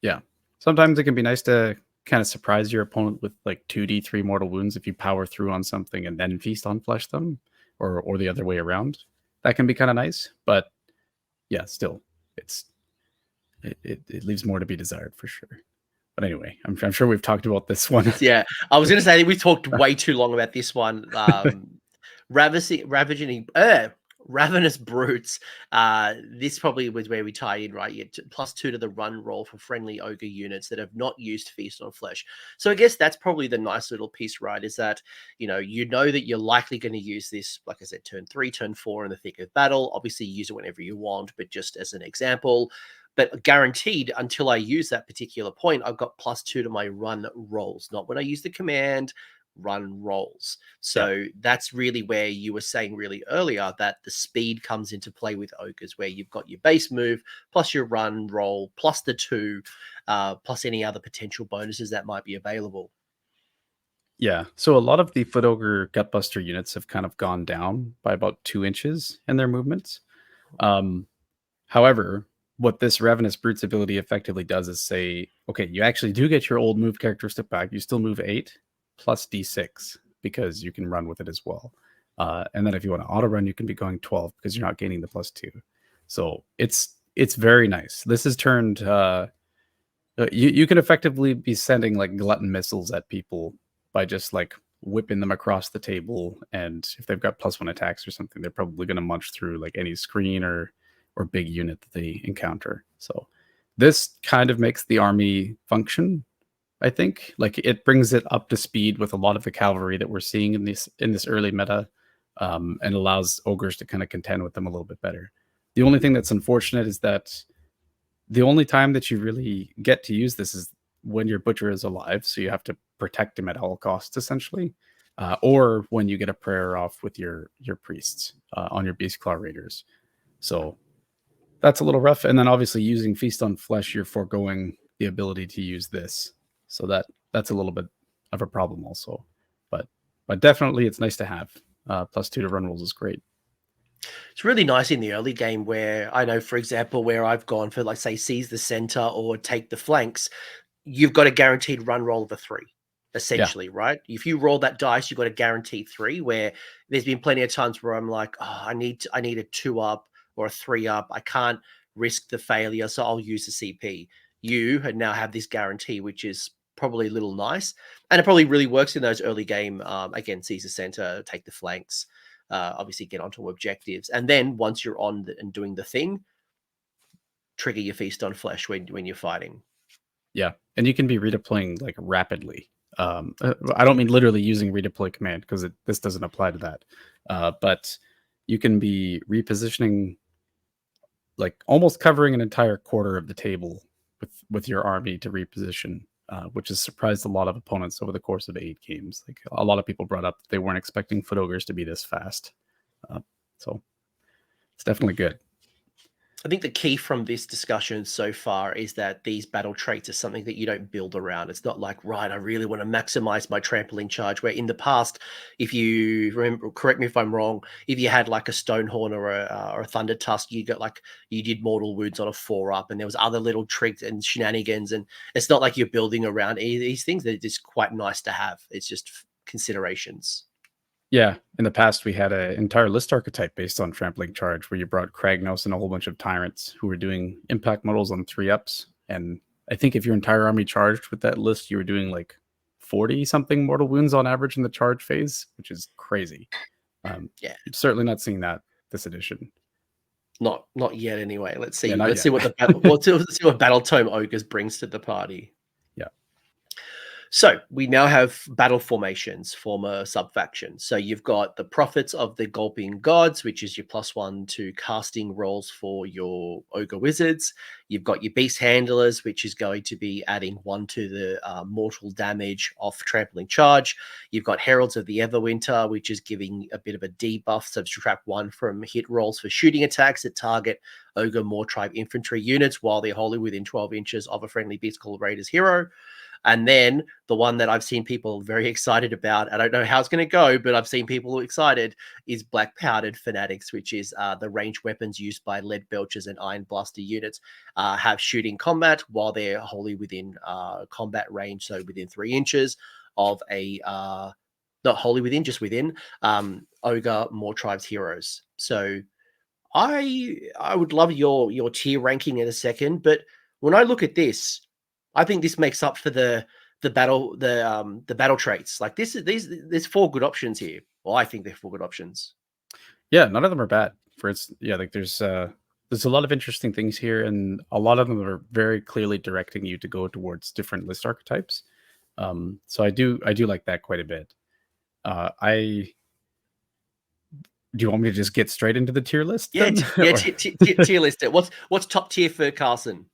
Yeah, sometimes it can be nice to kind of surprise your opponent with like 2d3 mortal wounds if you power through on something and then Feast on Flesh them, or the other way around. That can be kind of nice, but yeah, still it leaves more to be desired for sure. But anyway, I'm sure we've talked about this one. Yeah, I was going to say that we talked way too long about this one. Ravenous Brutes. This probably was where we tie in, right? You get +2 to the run roll for friendly ogre units that have not used Feast on Flesh. So I guess that's probably the nice little piece, right? Is that, you know that you're likely going to use this, like I said, turn 3, turn 4 in the thick of battle. Obviously, use it whenever you want, but just as an example. But guaranteed, until I use that particular point, I've got +2 to my run rolls. Not when I use the command, run rolls. So that's really where you were saying really earlier that the speed comes into play with ogres, where you've got your base move plus your run roll plus the 2 plus any other potential bonuses that might be available. Yeah, so a lot of the Foot Ogre Gutbuster units have kind of gone down by about 2 inches in their movements. However, what this Ravenous Brute's ability effectively does is say, okay, you actually do get your old move characteristic back. You still move 8 plus D6 because you can run with it as well. And then if you want to auto run, you can be going 12 because you're not gaining the +2. So it's very nice. This has turned you can effectively be sending like glutton missiles at people by just like whipping them across the table, and if they've got +1 attacks or something, they're probably going to munch through like any screen or big unit that they encounter. So this kind of makes the army function, I think. Like it brings it up to speed with a lot of the cavalry that we're seeing in this early meta, and allows ogres to kind of contend with them a little bit better. The only thing that's unfortunate is that the only time that you really get to use this is when your butcher is alive, so you have to protect him at all costs, essentially, or when you get a prayer off with your priests on your Beast Claw Raiders. So that's a little rough. And then obviously using Feast on Flesh, you're foregoing the ability to use this. So that's a little bit of a problem also. But definitely it's nice to have. +2 to run rolls is great. It's really nice in the early game where I know, for example, where I've gone for, like, say, seize the center or take the flanks, you've got a guaranteed run roll of a 3, essentially, right? If you roll that dice, you've got a guaranteed 3, where there's been plenty of times where I'm like, oh, I need a 2 up or a 3 up. I can't risk the failure, so I'll use the CP. You now have this guarantee, which is probably a little nice. And it probably really works in those early game, again, seize the center, take the flanks, obviously get onto objectives. And then once you're on and doing the thing, trigger your Feast on Flesh when you're fighting. Yeah, and you can be redeploying like rapidly. I don't mean literally using redeploy command because this doesn't apply to that. But you can be repositioning, like almost covering an entire quarter of the table with your army to reposition, which has surprised a lot of opponents over the course of 8 games. Like a lot of people brought up that they weren't expecting Foot Ogres to be this fast. So it's definitely good. I think the key from this discussion so far is that these battle traits are something that you don't build around. It's not like, right, I really want to maximize my trampoline charge, where in the past, if you remember, correct me if I'm wrong, if you had like a Stonehorn or a Thunder Tusk, you did mortal wounds on a 4-up, and there was other little tricks and shenanigans, and it's not like you're building around any of these things. They're just quite nice to have. It's just considerations. Yeah, in the past we had an entire list archetype based on trampling charge, where you brought Kragnos and a whole bunch of tyrants who were doing impact models on 3-ups. And I think if your entire army charged with that list, you were doing like 40 something mortal wounds on average in the charge phase, which is crazy. Yeah, certainly not seeing that this edition. Not yet, anyway. Let's see. Let's see what let's see what Battle Tome Ogres brings to the party. So we now have battle formations, former sub-factions. So you've got the Prophets of the Gulping Gods, which is your +1 to casting rolls for your Ogre Wizards. You've got your Beast Handlers, which is going to be adding 1 to the mortal damage off trampling charge. You've got Heralds of the Everwinter, which is giving a bit of a debuff, so subtract 1 from hit rolls for shooting attacks that target Ogor Mawtribes infantry units while they're wholly within 12 inches of a friendly Beast Claw Raiders hero. And then the one that I've seen people very excited about, I don't know how it's going to go, but I've seen people excited, is Black Powdered Fanatics, which is the ranged weapons used by Lead Belchers and Iron Blaster units have shooting combat while they're wholly within combat range, so within 3 inches of a, not wholly within, just within Ogre Mawtribes heroes. So I would love your tier ranking in a second, but when I look at this, I think this makes up for the battle traits. Like there's 4 good options here. Well, I think they're 4 good options. Yeah, none of them are bad. Like there's a lot of interesting things here, and a lot of them are very clearly directing you to go towards different list archetypes. So I do like that quite a bit. Do you want me to just get straight into the tier list? Yeah, tier list. What's top tier for Carson?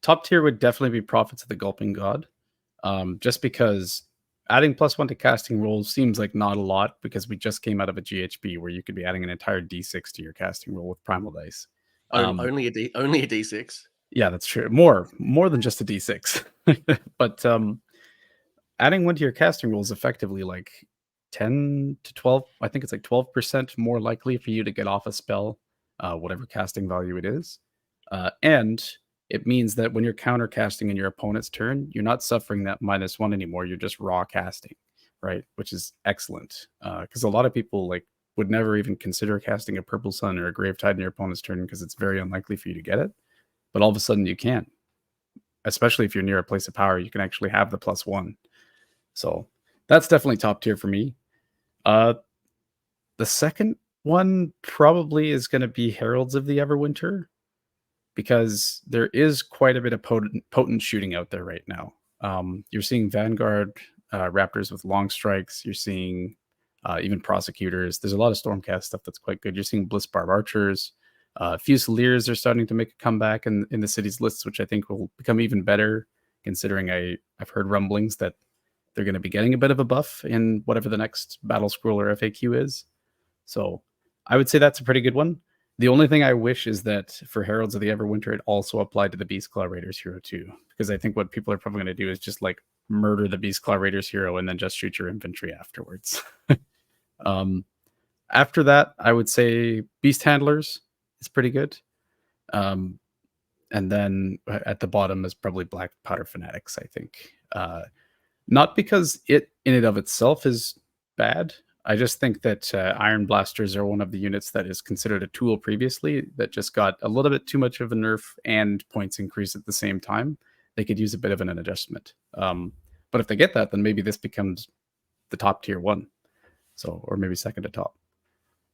Top tier would definitely be Prophets of the Gulping God, just because adding +1 to casting rolls seems like not a lot because we just came out of a GHB where you could be adding an entire D6 to your casting roll with primal dice. Only a D6. Yeah, that's true. More than just a D6. But adding 1 to your casting roll is effectively like 10 to 12. I think it's like 12% more likely for you to get off a spell, whatever casting value it is. And it means that when you're counter casting in your opponent's turn, you're not suffering that -1 anymore. You're just raw casting, right? Which is excellent. Because a lot of people like would never even consider casting a Purple Sun or a Gravetide in your opponent's turn because it's very unlikely for you to get it. But all of a sudden you can. Especially if you're near a place of power, you can actually have the +1. So that's definitely top tier for me. The second one probably is going to be Heralds of the Everwinter, because there is quite a bit of potent shooting out there right now. You're seeing Vanguard Raptors with long strikes. You're seeing even Prosecutors. There's a lot of Stormcast stuff that's quite good. You're seeing Blissbarb Archers. Fusiliers are starting to make a comeback in the city's lists, which I think will become even better, considering I've heard rumblings that they're going to be getting a bit of a buff in whatever the next Battle Scroll or FAQ is. So I would say that's a pretty good one. The only thing I wish is that for Heralds of the Everwinter, it also applied to the Beastclaw Raiders hero too, because I think what people are probably going to do is just like murder the Beastclaw Raiders hero and then just shoot your infantry afterwards. After that, I would say Beast Handlers is pretty good. And then at the bottom is probably Black Powder Fanatics, I think. Not because it in and of itself is bad. I just think that Iron Blasters are one of the units that is considered a tool previously that just got a little bit too much of a nerf and points increase at the same time. They could use a bit of an adjustment. But if they get that, then maybe this becomes the top tier one. So, or maybe second to top.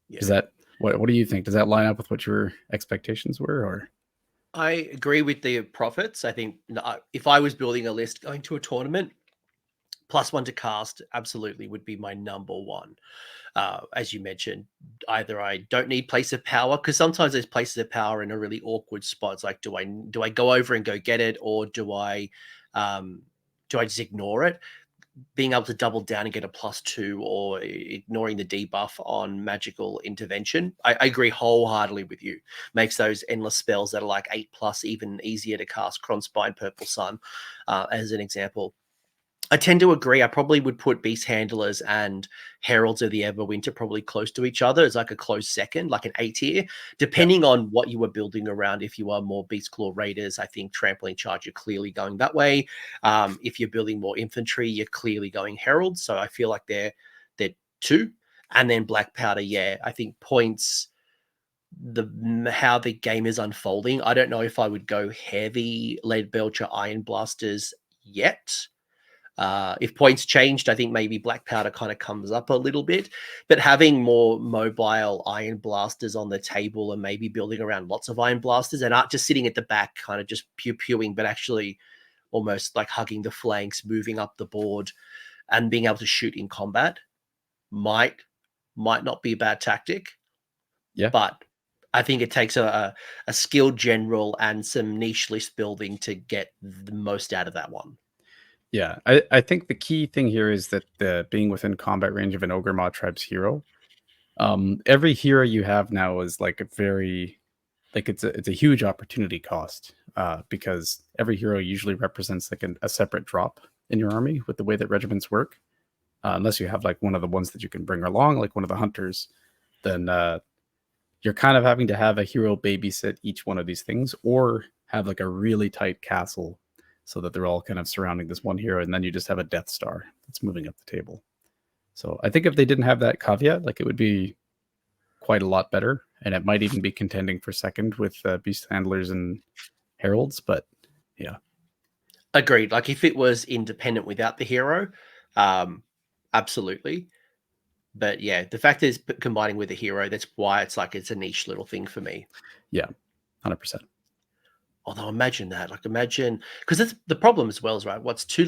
Yeah. Is that what do you think? Does that line up with what your expectations were? Or I agree with the profits. I think if I was building a list going to a tournament, +1 to cast absolutely would be my number one. As you mentioned, either I don't need place of power, because sometimes there's places of power in a really awkward spot. It's like, do I go over and go get it, or do I just ignore it? Being able to double down and get a +2, or ignoring the debuff on magical intervention, I agree wholeheartedly with you. Makes those endless spells that are like 8+ even easier to cast. Cronspine, Purple Sun, as an example. I tend to agree. I probably would put Beast Handlers and Heralds of the Everwinter probably close to each other as like a close second, like an A tier, depending on what you were building around. If you are more Beastclaw Raiders, I think Trampling Charge, you're clearly going that way. If you're building more infantry, you're clearly going Heralds. So I feel like they're two. And then Black Powder, yeah, I think points how the game is unfolding. I don't know if I would go heavy Lead Belcher Iron Blasters yet. If points changed, I think maybe Black Powder kind of comes up a little bit, but having more mobile Iron Blasters on the table and maybe building around lots of Iron Blasters and not just sitting at the back, kind of just pew-pewing, but actually almost like hugging the flanks, moving up the board and being able to shoot in combat might not be a bad tactic. Yeah. But I think it takes a skilled general and some niche list building to get the most out of that one. Yeah, I think the key thing here is that being within combat range of an Ogor Mawtribes hero, every hero you have now is like a very, like it's a huge opportunity cost, because every hero usually represents like a separate drop in your army with the way that regiments work. Unless you have like one of the ones that you can bring along, like one of the hunters, then you're kind of having to have a hero babysit each one of these things, or have like a really tight castle so that they're all kind of surrounding this one hero, and then you just have a Death Star that's moving up the table. So I think if they didn't have that caveat, like it would be quite a lot better, and it might even be contending for second with Beast Handlers and Heralds, but yeah. Agreed. Like if it was independent without the hero, absolutely. But yeah, the fact is combining with a hero, that's why it's a niche little thing for me. Yeah, 100%. Although imagine because that's the problem as well, is right. What's two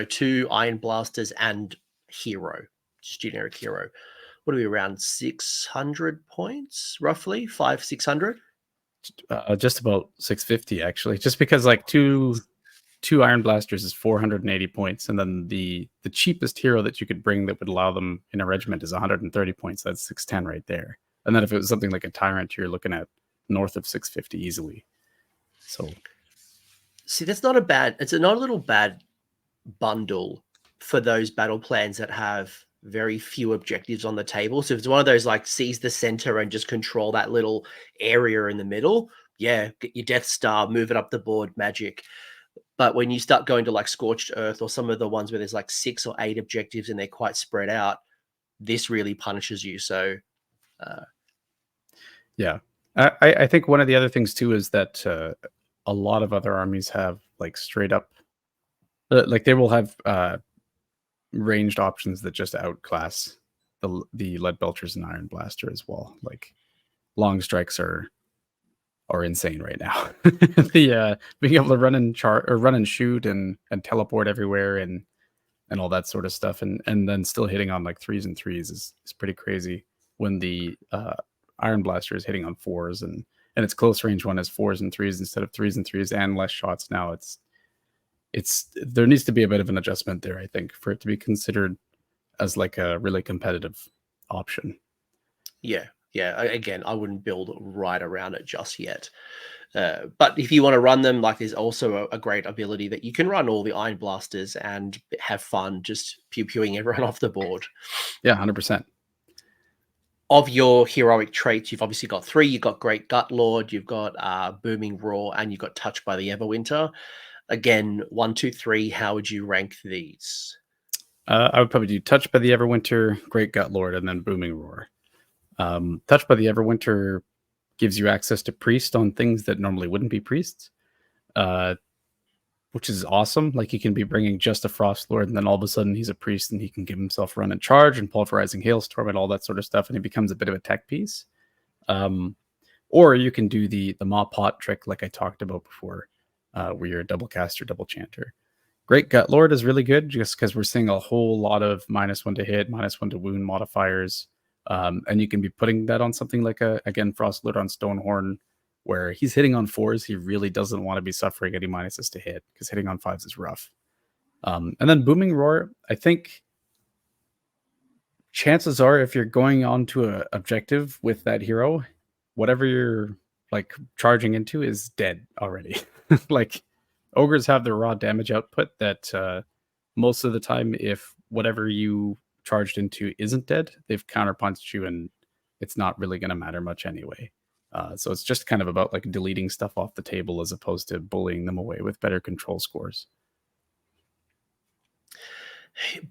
two Iron Blasters and hero, just generic hero. What are we, around 600 points, roughly 500-600? Just about 650 actually, just because like two 2 Iron Blasters is 480 points, and then the cheapest hero that you could bring that would allow them in a regiment is 130 points. That's 610 right there. And then if it was something like a Tyrant, you're looking at north of 650 easily. So, see, that's not a bad. It's not a little bad bundle for those battle plans that have very few objectives on the table. So if it's one of those like seize the center and just control that little area in the middle, yeah, get your Death Star, move it up the board, magic. But when you start going to like Scorched Earth or some of the ones where there's like 6 or 8 objectives and they're quite spread out, this really punishes you. So, yeah, I think one of the other things too is that a lot of other armies have like straight up, like they will have ranged options that just outclass the Lead Belchers and Iron Blaster as well. Like long strikes are insane right now. The being able to run and shoot and teleport everywhere and all that sort of stuff, and then still hitting on like 3s and 3s is pretty crazy. When the Iron Blaster is hitting on 4s and its close range one is 4s and 3s instead of 3s and 3s and less shots now, it's there needs to be a bit of an adjustment there, I think, for it to be considered as like a really competitive option. Yeah. Again, I wouldn't build right around it just yet. But if you want to run them, like there's also a great ability that you can run all the Iron Blasters and have fun just pew-pewing everyone off the board. Yeah, 100%. Of your heroic traits, you've obviously got 3. You've got Great Gut Lord, you've got Booming Roar, and you've got Touched by the Everwinter. Again, 1, 2, 3. How would you rank these? I would probably do Touched by the Everwinter, Great Gut Lord, and then Booming Roar. Touched by the Everwinter gives you access to Priest on things that normally wouldn't be Priests, which is awesome. Like you can be bringing just a Frost Lord, and then all of a sudden he's a Priest, and he can give himself Run and Charge and Pulverizing Hailstorm and all that sort of stuff, and he becomes a bit of a tech piece. Or you can do the Mawpot trick like I talked about before, where you're a double caster, double chanter. Great Gut Lord is really good just because we're seeing a whole lot of -1 to hit, -1 to wound modifiers. And you can be putting that on something like again, Frost Lord on Stonehorn, where he's hitting on 4s. He really doesn't want to be suffering any minuses to hit because hitting on 5s is rough. And then Booming Roar, I think chances are if you're going on to an objective with that hero, whatever you're like charging into is dead already. Like ogres have their raw damage output that most of the time, if whatever you charged into isn't dead, they've counterpunched you and it's not really going to matter much anyway. So it's just kind of about like deleting stuff off the table as opposed to bullying them away with better control scores.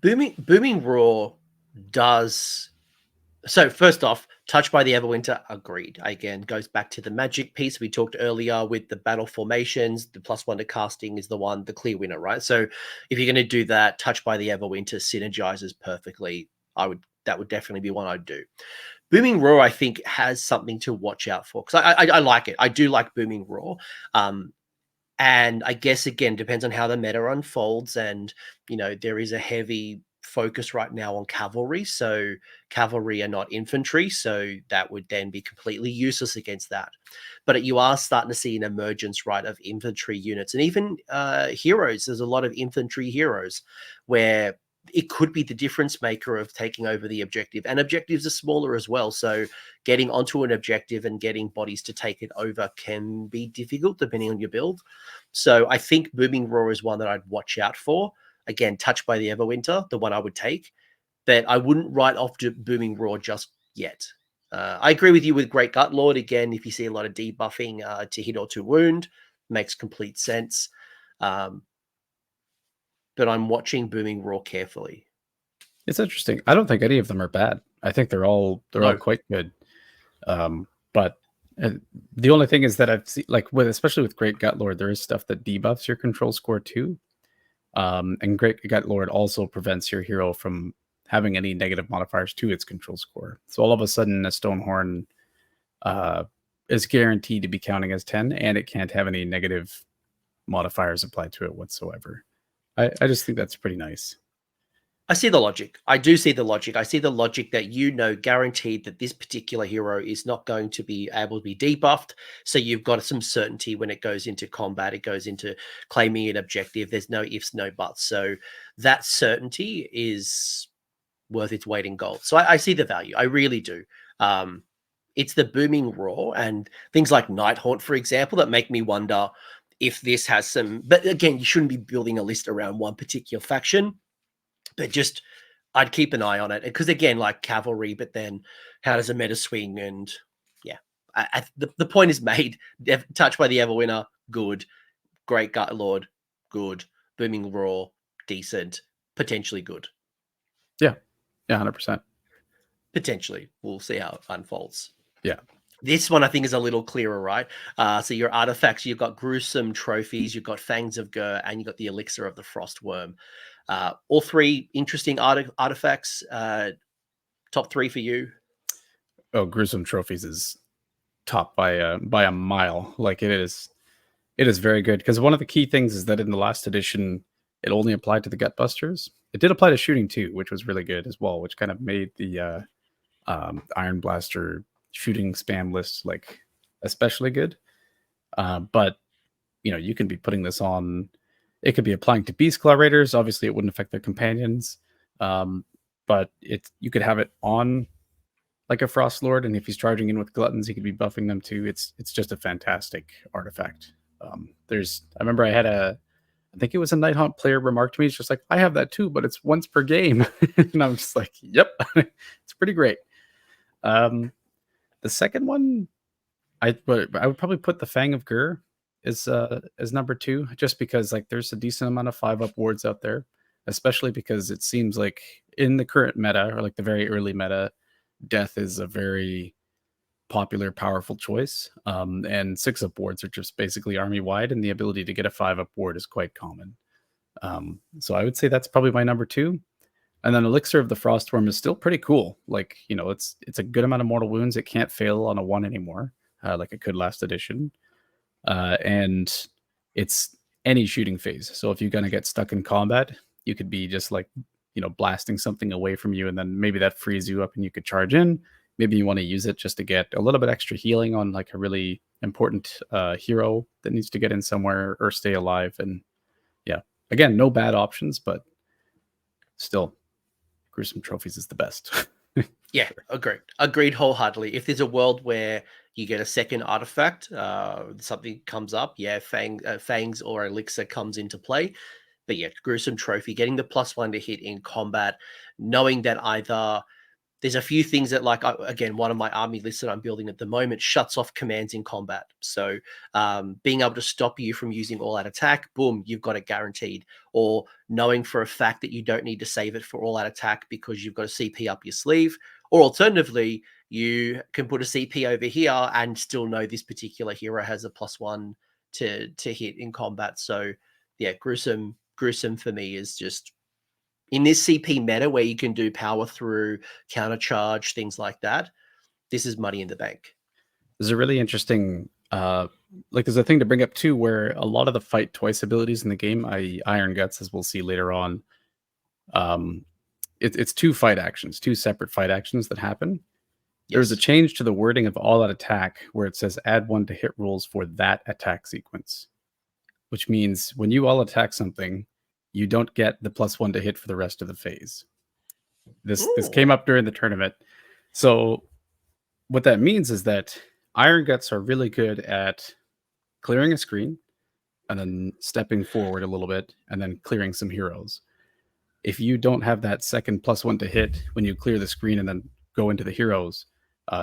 Booming Roar does. So first off, Touched by the Everwinter, agreed. Again, goes back to the magic piece we talked earlier with the battle formations. The +1 to casting is the clear winner, right? So if you're going to do that, Touched by the Everwinter synergizes perfectly. That would definitely be one I'd do. Booming Roar, I think, has something to watch out for because I like it. I do like Booming Roar. And I guess, again, depends on how the meta unfolds. And, there is a heavy focus right now on cavalry. So cavalry are not infantry. So that would then be completely useless against that. But you are starting to see an emergence, right, of infantry units and even heroes. There's a lot of infantry heroes where it could be the difference maker of taking over the objective, and objectives are smaller as well. So getting onto an objective and getting bodies to take it over can be difficult depending on your build. So I think Booming Roar is one that I'd watch out for. Again, Touched by the Everwinter, the one I would take, but I wouldn't write off to Booming Roar just yet. I agree with you with Great Gut Lord. Again, if you see a lot of debuffing to hit or to wound, makes complete sense. But I'm watching Booming Roar carefully. It's interesting. I don't think any of them are bad. I think they're all quite good. But the only thing is that I've seen, like especially with Great Gut Lord, there is stuff that debuffs your control score too. And Great Gut Lord also prevents your hero from having any negative modifiers to its control score. So all of a sudden, a Stonehorn is guaranteed to be counting as 10, and it can't have any negative modifiers applied to it whatsoever. I just think that's pretty nice. I see the logic. I do see the logic. I see the logic that guaranteed that this particular hero is not going to be able to be debuffed. So you've got some certainty when it goes into combat, it goes into claiming an objective. There's no ifs, no buts. So that certainty is worth its weight in gold. So I see the value. I really do. It's the booming roar and things like Nighthaunt, for example, that make me wonder if this has some. But again, you shouldn't be building a list around one particular faction. But just, I'd keep an eye on it because again, like cavalry. But then, how does a meta swing? And yeah, the point is made. Touched by the Everwinter, good. Great Gut Lord, good. Booming Roar, decent. Potentially good. Yeah, 100%. Potentially, we'll see how it unfolds. Yeah. This one I think is a little clearer, right? So your artifacts, you've got gruesome trophies, you've got Fangs of Gur, and you've got the Elixir of the Frostworm. All three interesting artifacts. Top three for you? Oh, gruesome trophies is top by a mile. Like it is very good because one of the key things is that in the last edition it only applied to the Gutbusters. It did apply to shooting too, which was really good as well, which kind of made the Iron Blaster shooting spam list like especially good. But you can be putting this on. It could be applying to Beast Claw Raiders. Obviously, it wouldn't affect their companions, but you could have it on like a Frost Lord, and if he's charging in with Gluttons, he could be buffing them too. It's just a fantastic artifact. I remember I think it was a Nighthaunt player remarked to me, it's just like, I have that too, but it's once per game. And I'm just like, yep, it's pretty great. The second one, I would probably put the Fang of Gur as number 2, just because like there's a decent amount of 5-up wards out there, especially because it seems like in the current meta or like the very early meta, death is a very popular, powerful choice. And 6-up wards are just basically army wide, and the ability to get a 5-up ward is quite common. So I would say that's probably my number 2. And then Elixir of the Frostworm is still pretty cool. Like, it's a good amount of mortal wounds. It can't fail on a 1 anymore, like it could last edition. And it's any shooting phase. So if you're going to get stuck in combat, you could be just like, blasting something away from you, and then maybe that frees you up and you could charge in. Maybe you want to use it just to get a little bit extra healing on like a really important hero that needs to get in somewhere or stay alive. And yeah, again, no bad options, but still, gruesome trophies is the best. Yeah, agreed wholeheartedly. If there's a world where you get a second artifact, something comes up, yeah, Fangs or Elixir comes into play. But yeah, gruesome trophy, getting the +1 to hit in combat, knowing that either there's a few things that, like, again, one of my army lists that I'm building at the moment shuts off commands in combat. So being able to stop you from using all-out attack, boom, you've got it guaranteed. Or knowing for a fact that you don't need to save it for all-out attack because you've got a CP up your sleeve. Or alternatively, you can put a CP over here and still know this particular hero has a +1 to hit in combat. So yeah, gruesome for me is just in this CP meta where you can do power through, counter charge, things like that. This is money in the bank. There's a really interesting, there's a thing to bring up too, where a lot of the fight twice abilities in the game, i.e. Iron Guts, as we'll see later on, it's 2 fight actions, 2 separate fight actions that happen. Yes. There's a change to the wording of all-out attack where it says add 1 to hit rolls for that attack sequence, which means when you all attack something, you don't get the +1 to hit for the rest of the phase. This came up during the tournament. So what that means is that Iron Guts are really good at clearing a screen and then stepping forward a little bit and then clearing some heroes. If you don't have that second +1 to hit when you clear the screen and then go into the heroes,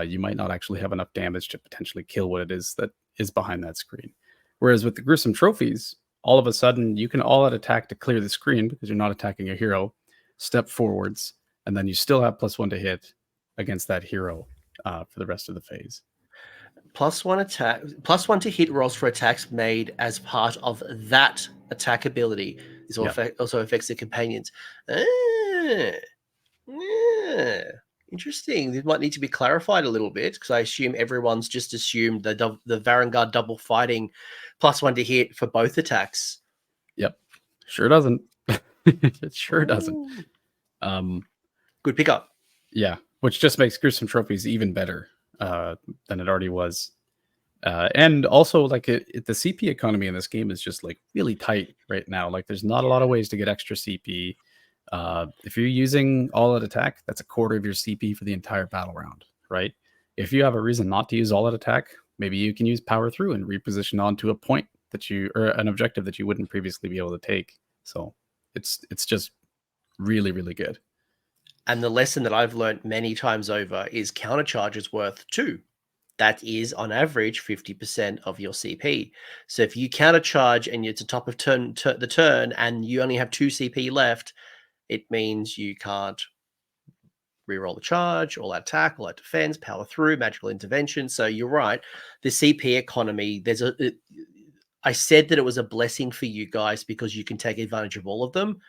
you might not actually have enough damage to potentially kill what it is that is behind that screen. Whereas with the gruesome trophies, all of a sudden you can all out attack to clear the screen because you're not attacking a hero, step forwards, and then you still have +1 to hit against that hero for the rest of the phase. +1 to hit rolls for attacks made as part of that attack ability. This also affects the companions. Interesting. This might need to be clarified a little bit because I assume everyone's just assumed the Varangard double fighting +1 to hit for both attacks. Yep. Sure doesn't. It sure doesn't. Good pickup. Yeah, which just makes gruesome trophies even better than it already was. And also, like, the CP economy in this game is just like really tight right now. Like, there's not a lot of ways to get extra CP. If you're using all out attack, that's a quarter of your CP for the entire battle round, right? If you have a reason not to use all out attack, maybe you can use power through and reposition onto a point that you, or an objective that you wouldn't previously be able to take. So it's just really, really good. And the lesson that I've learned many times over is countercharge is worth 2. That is on average 50% of your CP. So if you countercharge and it's a top of the turn and you only have 2 CP left, it means you can't reroll the charge, all that attack, all that defense, power through, magical intervention. So you're right. The CP economy, I said that it was a blessing for you guys because you can take advantage of all of them,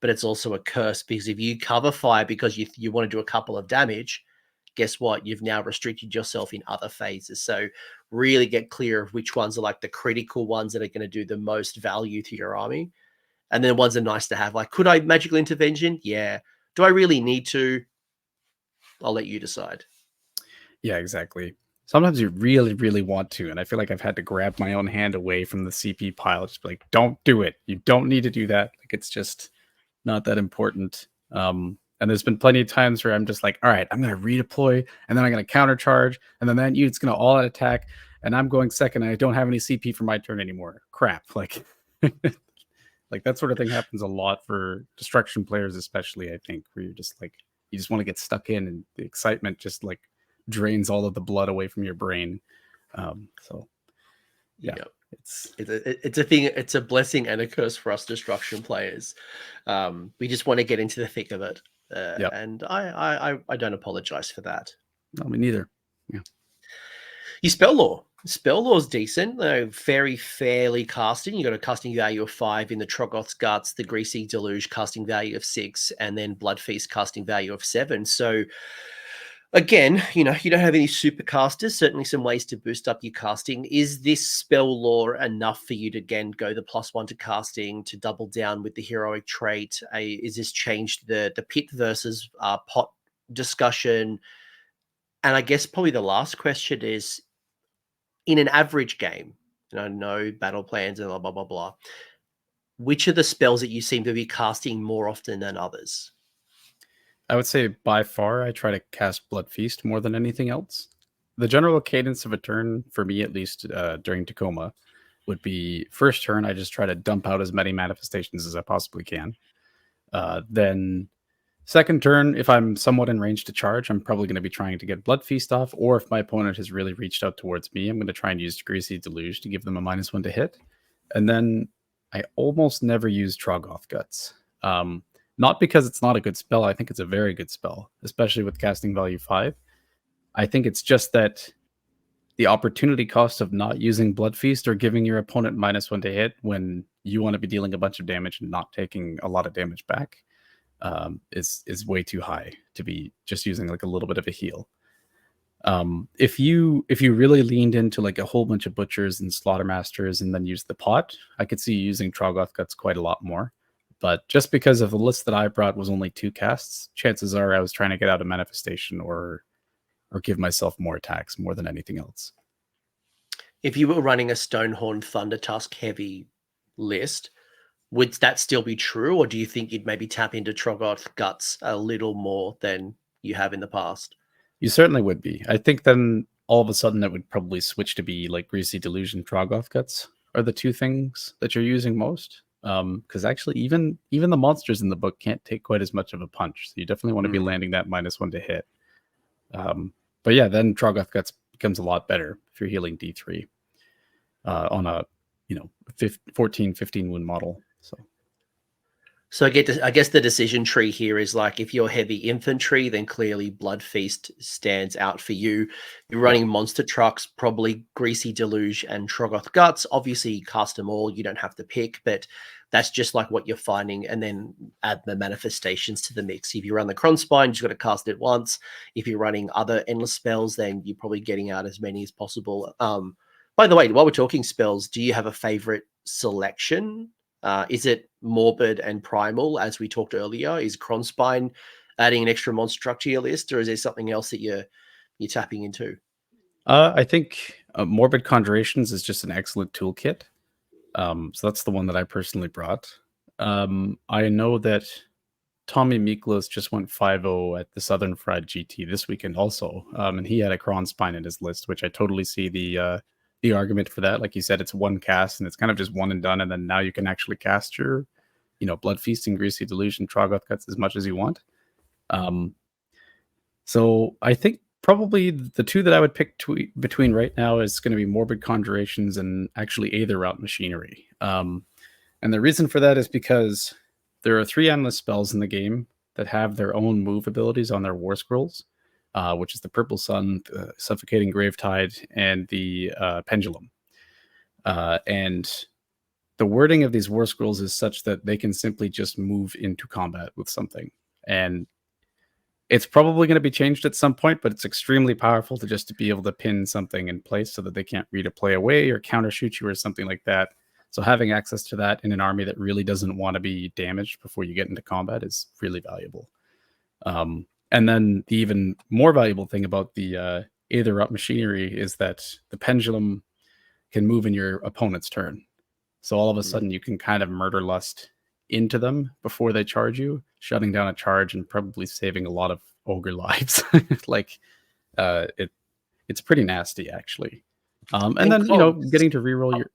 but it's also a curse because if you cover fire because you want to do a couple of damage, guess what? You've now restricted yourself in other phases. So really get clear of which ones are like the critical ones that are going to do the most value to your army. And then ones are nice to have. Like, could I magical intervention? Yeah. Do I really need to? I'll let you decide. Yeah, exactly. Sometimes you really, really want to. And I feel like I've had to grab my own hand away from the CP pile. Just be like, don't do it. You don't need to do that. Like, it's just not that important. And there's been plenty of times where I'm just like, all right, I'm going to redeploy, and then I'm going to countercharge, and then that unit's going to all out attack, and I'm going second, and I don't have any CP for my turn anymore. Crap. Like, like that sort of thing happens a lot for destruction players, especially, I think, where you're just like, you just want to get stuck in, and the excitement just like drains all of the blood away from your brain. So, yeah. Yep. It's a thing. It's a blessing and a curse for us destruction players. We just want to get into the thick of it. Yep. And I don't apologize for that. No, me neither. Yeah. Your spell law. Spell law is decent, though fairly casting. You got a casting value of 5 in the Troggoth's Guts, the Greasy Deluge casting value of 6, and then Blood Feast casting value of 7. So again, you don't have any super casters, certainly some ways to boost up your casting. Is this spell lore enough for you to, again, go the +1 to casting, to double down with the heroic trait? Is this changed the pit versus pot discussion? And I guess probably the last question is, in an average game, no battle plans and blah, blah, blah, which are the spells that you seem to be casting more often than others? I would say by far I try to cast Blood Feast more than anything else. The general cadence of a turn, for me at least, during Tacoma, would be first turn, I just try to dump out as many manifestations as I possibly can. Then second turn, if I'm somewhat in range to charge, I'm probably going to be trying to get Blood Feast off, or if my opponent has really reached out towards me, I'm going to try and use Greasy Deluge to give them a -1 to hit. And then I almost never use Troggoth Guts. Not because it's not a good spell. I think it's a very good spell, especially with casting value 5. I think it's just that the opportunity cost of not using Blood Feast or giving your opponent -1 to hit when you want to be dealing a bunch of damage and not taking a lot of damage back is way too high to be just using like a little bit of a heal. If you really leaned into like a whole bunch of butchers and slaughtermasters and then use the pot, I could see you using Troggoth Guts quite a lot more. But just because of the list that I brought was only 2 casts, chances are I was trying to get out a manifestation or give myself more attacks more than anything else. If you were running a Stonehorn Thunder Tusk heavy list, would that still be true, or do you think you'd maybe tap into Troggoth Guts a little more than you have in the past? You certainly would be. I think then all of a sudden it would probably switch to be like Greasy Deluge and Troggoth Guts are the 2 things that you're using most. Because actually even the monsters in the book can't take quite as much of a punch. So you definitely want to be landing that -1 to hit. But yeah, then Troggoth Guts becomes a lot better if you're healing D3 on a 14-15 wound model. So I guess the decision tree here is like, if you're heavy infantry, then clearly Blood Feast stands out for you. You're running monster trucks, probably Greasy Deluge and Troggoth Guts. Obviously, you cast them all. You don't have to pick, but that's just like what you're finding. And then add the manifestations to the mix. If you run the Kronspine, you just got to cast it once. If you're running other endless spells, then you're probably getting out as many as possible. By the way, while we're talking spells, do you have a favorite selection? Is it Morbid and Primal, as we talked earlier? Is Kronspine adding an extra monster to your list, or is there something else that you're tapping into? I think Morbid Conjurations is just an excellent toolkit. So that's the one that I personally brought. I know that Tommy Miklos just went 5-0 at the Southern Fried GT this weekend also, and he had a Kronspine in his list, which I totally see the argument for that. Like you said, it's one cast, and it's kind of just one and done, and then now you can actually cast your, Blood Feasting, Greasy Delusion, Troggoth Guts as much as you want. So I think probably the two that I would pick between right now is going to be Morbid Conjurations and actually Aether Route Machinery. And the reason for that is because there are 3 endless spells in the game that have their own move abilities on their War Scrolls, which is the Purple Sun, Suffocating Gravetide, and the Pendulum. And the wording of these War Scrolls is such that they can simply just move into combat with something. And it's probably going to be changed at some point, but it's extremely powerful to be able to pin something in place so that they can't read a play away or counter shoot you or something like that. So having access to that in an army that really doesn't want to be damaged before you get into combat is really valuable. And then the even more valuable thing about the Aether Route Machinery is that the Pendulum can move in your opponent's turn. So all of a sudden you can kind of Murder Lust into them before they charge you, shutting down a charge and probably saving a lot of ogre lives. It's pretty nasty actually. And then Cogs, getting to reroll your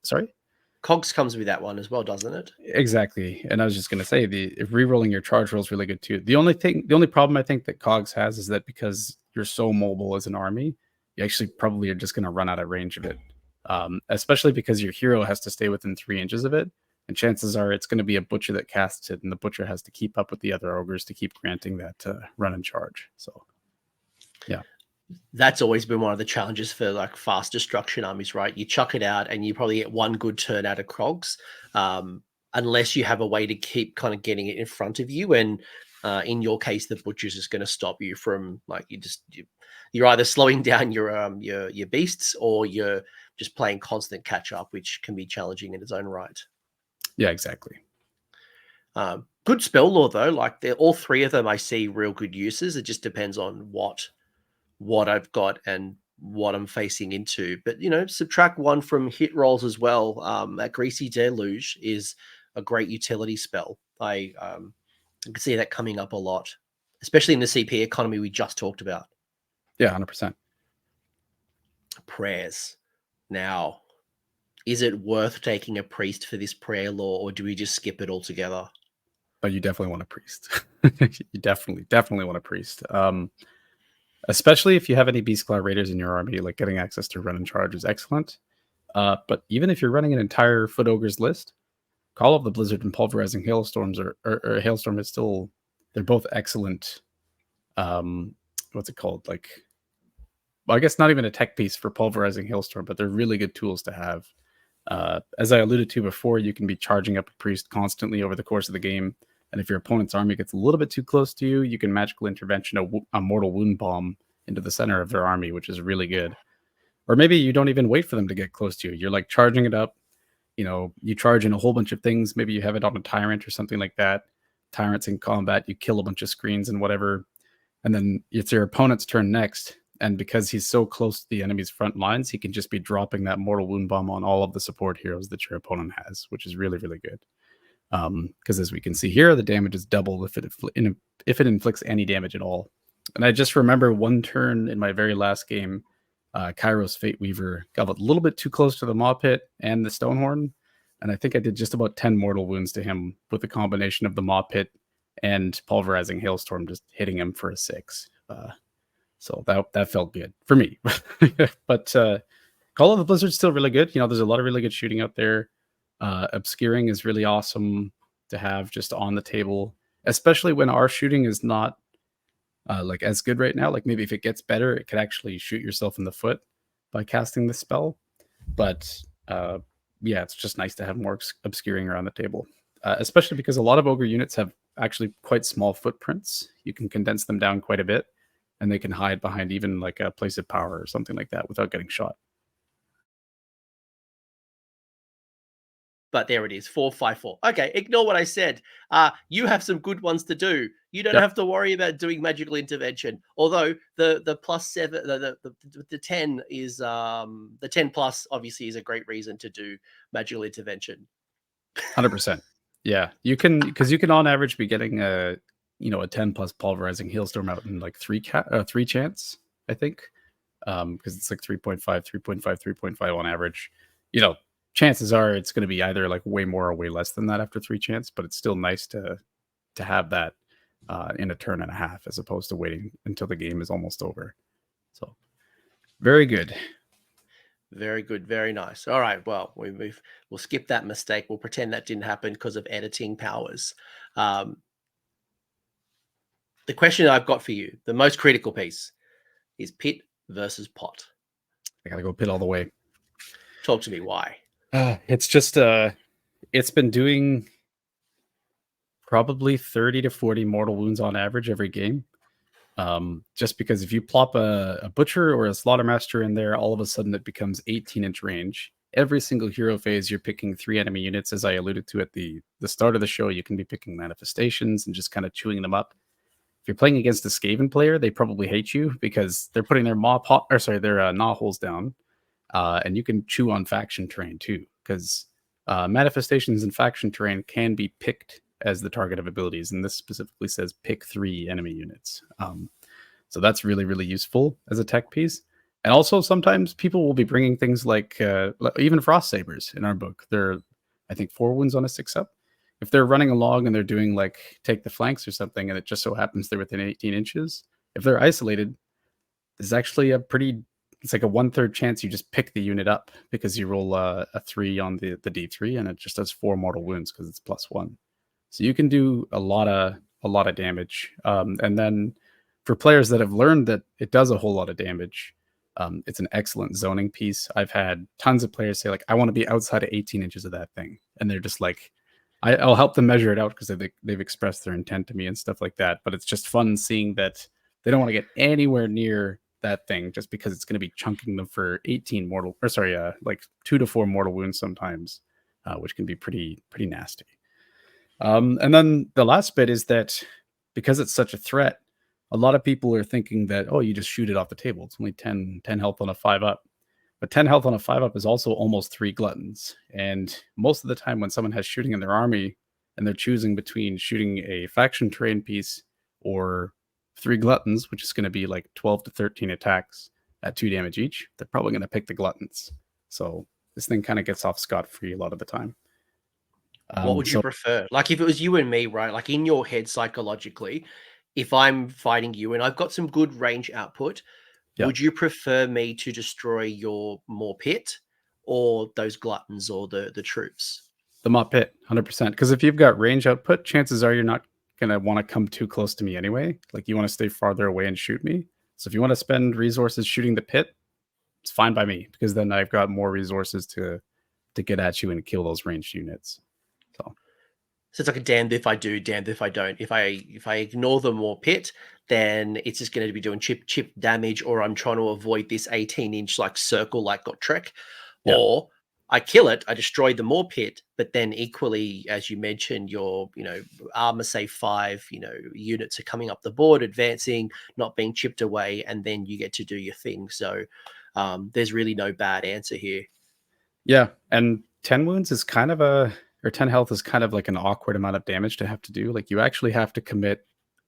Cogs comes with that one as well, doesn't it? Exactly. And I was just going to say re-rolling your charge roll is really good too. The only problem I think that Cogs has is that because you're so mobile as an army, you actually probably are just going to run out of range of it. Especially because your hero has to stay within 3 inches of it. And chances are it's going to be a butcher that casts it, and the butcher has to keep up with the other ogres to keep granting that run and charge. So, yeah. That's always been one of the challenges for like fast destruction armies, right? You chuck it out and you probably get one good turn out of Cogs, unless you have a way to keep kind of getting it in front of you. And in your case, the butcher's is going to stop you from like you're either slowing down your beasts or you're just playing constant catch up, which can be challenging in its own right. Yeah, exactly. Good spell lore though. Like all 3 of them, I see real good uses. It just depends on what I've got and what I'm facing into. But subtract 1 from hit rolls as well. That Greasy Deluge is a great utility spell. I can see that coming up a lot, especially in the CP economy we just talked about. Yeah, 100%. Prayers. Now, is it worth taking a priest for this prayer lore, or do we just skip it altogether? But you definitely want a priest. You definitely want a priest. Especially if you have any Beastclaw Raiders in your army, like getting access to run and charge is excellent. But even if you're running an entire Foot Ogres list, Call of the Blizzard and Pulverizing Hailstorms or Hailstorm is still, they're both excellent. What's it called? I guess not even a tech piece for Pulverizing Hailstorm, but they're really good tools to have. As I alluded to before, you can be charging up a priest constantly over the course of the game. And if your opponent's army gets a little bit too close to you, you can magical intervention a mortal wound bomb into the center of their army, which is really good. Or maybe you don't even wait for them to get close to you. You're like charging it up. You charge in a whole bunch of things. Maybe you have it on a tyrant or something like that. Tyrant's in combat. You kill a bunch of screens and whatever. And then it's your opponent's turn next. And because he's so close to the enemy's front lines, he can just be dropping that mortal wound bomb on all of the support heroes that your opponent has, which is really, really good. Because as we can see here, the damage is double if it inflicts any damage at all. And I just remember one turn in my very last game, Kairos Fate Weaver got a little bit too close to the Mawpit and the Stonehorn, and I think I did just about 10 mortal wounds to him with a combination of the Mawpit and Pulverizing Hailstorm just hitting him for a 6. So that felt good for me. But Call of the Blizzard's still really good. There's a lot of really good shooting out there. Obscuring is really awesome to have just on the table, especially when our shooting is not as good right now. Like maybe if it gets better, it could actually shoot yourself in the foot by casting the spell. But yeah, it's just nice to have more obscuring around the table, especially because a lot of ogre units have actually quite small footprints. You can condense them down quite a bit, and they can hide behind even like a place of power or something like that without getting shot. But there it is, 454. Okay, ignore what I said. You have some good ones to do. You don't Yep. have to worry about doing magical intervention. Although the +7, the 10 is the 10 plus obviously is a great reason to do magical intervention. 100%. Yeah, you can, because you can on average be getting a 10 plus pulverizing hailstorm out in like 3 chance, I think, because it's like 3.5, 3.5, 3.5 on average. Chances are it's going to be either like way more or way less than that after 3 chance, but it's still nice to have that in a turn and a half as opposed to waiting until the game is almost over. So very good. Very good. Very nice. All right. Well, we'll skip that mistake. We'll pretend that didn't happen because of editing powers. The question I've got for you, the most critical piece, is pit versus pot. I got to go pit all the way. Talk to me. Why? It's just it's been doing probably 30 to 40 mortal wounds on average every game. Just because if you plop a butcher or a slaughtermaster in there, all of a sudden it becomes 18-inch range. Every single hero phase, you're picking 3 enemy units. As I alluded to at the start of the show, you can be picking manifestations and just kind of chewing them up. If you're playing against a Skaven player, they probably hate you because they're putting their gnaw holes down, and you can chew on faction terrain too, because manifestations and faction terrain can be picked as the target of abilities, and this specifically says pick 3 enemy units. So that's really, really useful as a tech piece. And also sometimes people will be bringing things like even Frost Sabers in our book. They're, I think, 4 wounds on a 6-up. If they're running along and they're doing like take the flanks or something, and it just so happens they're within 18 inches, if they're isolated, there's actually it's like a 1/3 chance you just pick the unit up because you roll a 3 on the D3 and it just does 4 mortal wounds because it's +1. So you can do a lot of damage. And then for players that have learned that it does a whole lot of damage, it's an excellent zoning piece. I've had tons of players say like, I want to be outside of 18 inches of that thing. And they're just like, I'll help them measure it out because they've expressed their intent to me and stuff like that. But it's just fun seeing that they don't want to get anywhere near that thing just because it's going to be chunking them for 18 mortal, like 2 to 4 mortal wounds sometimes, which can be pretty nasty. And then the last bit is that because it's such a threat, a lot of people are thinking that, oh, you just shoot it off the table. It's only 10 health on a 5-up. But 10 health on a 5-up is also almost 3 gluttons. And most of the time when someone has shooting in their army and they're choosing between shooting a faction terrain piece or 3 gluttons, which is going to be like 12 to 13 attacks at 2 damage each, they're probably going to pick the gluttons. So this thing kind of gets off scot-free a lot of the time. What would you prefer? Like if it was you and me, right? Like in your head psychologically, if I'm fighting you and I've got some good range output, would you prefer me to destroy your Mawpit or those gluttons or the troops? The Mawpit, 100%. Because if you've got range output, chances are you're not going to want to come too close to me anyway. Like you want to stay farther away and shoot me. So if you want to spend resources shooting the pit, it's fine by me because then I've got more resources to get at you and kill those ranged units. So it's like a damned if I do, damned if I don't. If I ignore the Mawpit, then it's just going to be doing chip damage, or I'm trying to avoid this 18-inch like circle like got Trek, or I kill it, I destroy the Mawpit, but then equally, as you mentioned, your armor say 5 units are coming up the board, advancing, not being chipped away, and then you get to do your thing. So there's really no bad answer here. Yeah, and 10 wounds is kind of or 10 health is kind of like an awkward amount of damage to have to do. Like you actually have to commit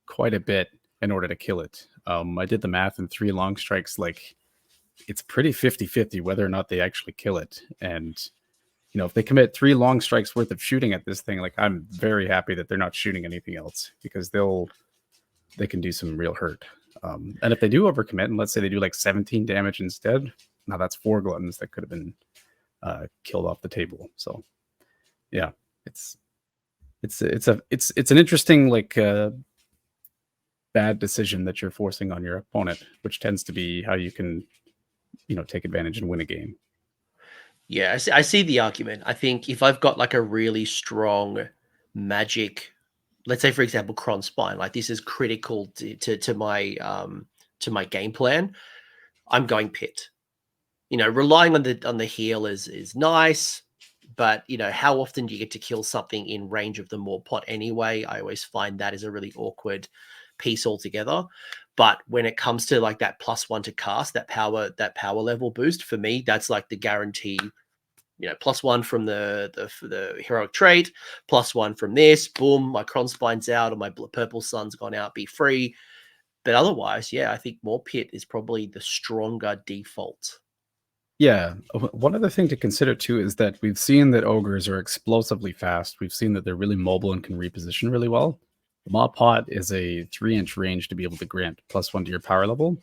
quite a bit in order to kill it. I did the math, and 3 long strikes, like it's pretty 50-50 whether or not they actually kill it. And if they commit 3 long strikes worth of shooting at this thing, like I'm very happy that they're not shooting anything else because they can do some real hurt. And if they do overcommit, and let's say they do like 17 damage instead, now that's 4 gluttons that could have been killed off the table. So yeah, it's an interesting like bad decision that you're forcing on your opponent, which tends to be how you can take advantage and win a game. Yeah, I see the argument. I think if I've got like a really strong magic, let's say for example Cron Spine, like this is critical to my game plan, I'm going pit. Relying on the heal is nice, but you know, how often do you get to kill something in range of the Mawpot anyway? I always find that is a really awkward piece altogether. But when it comes to like that +1 to cast, that power level boost, for me, that's like the guarantee. You know, +1 from the heroic trait, +1 from this, boom, my Cronspine's out or my purple sun's gone out, be free. But otherwise, yeah, I think Mawpit is probably the stronger default. Yeah. One other thing to consider too is that we've seen that ogres are explosively fast. We've seen that they're really mobile and can reposition really well. The Mawpot is a 3-inch range to be able to grant +1 to your power level.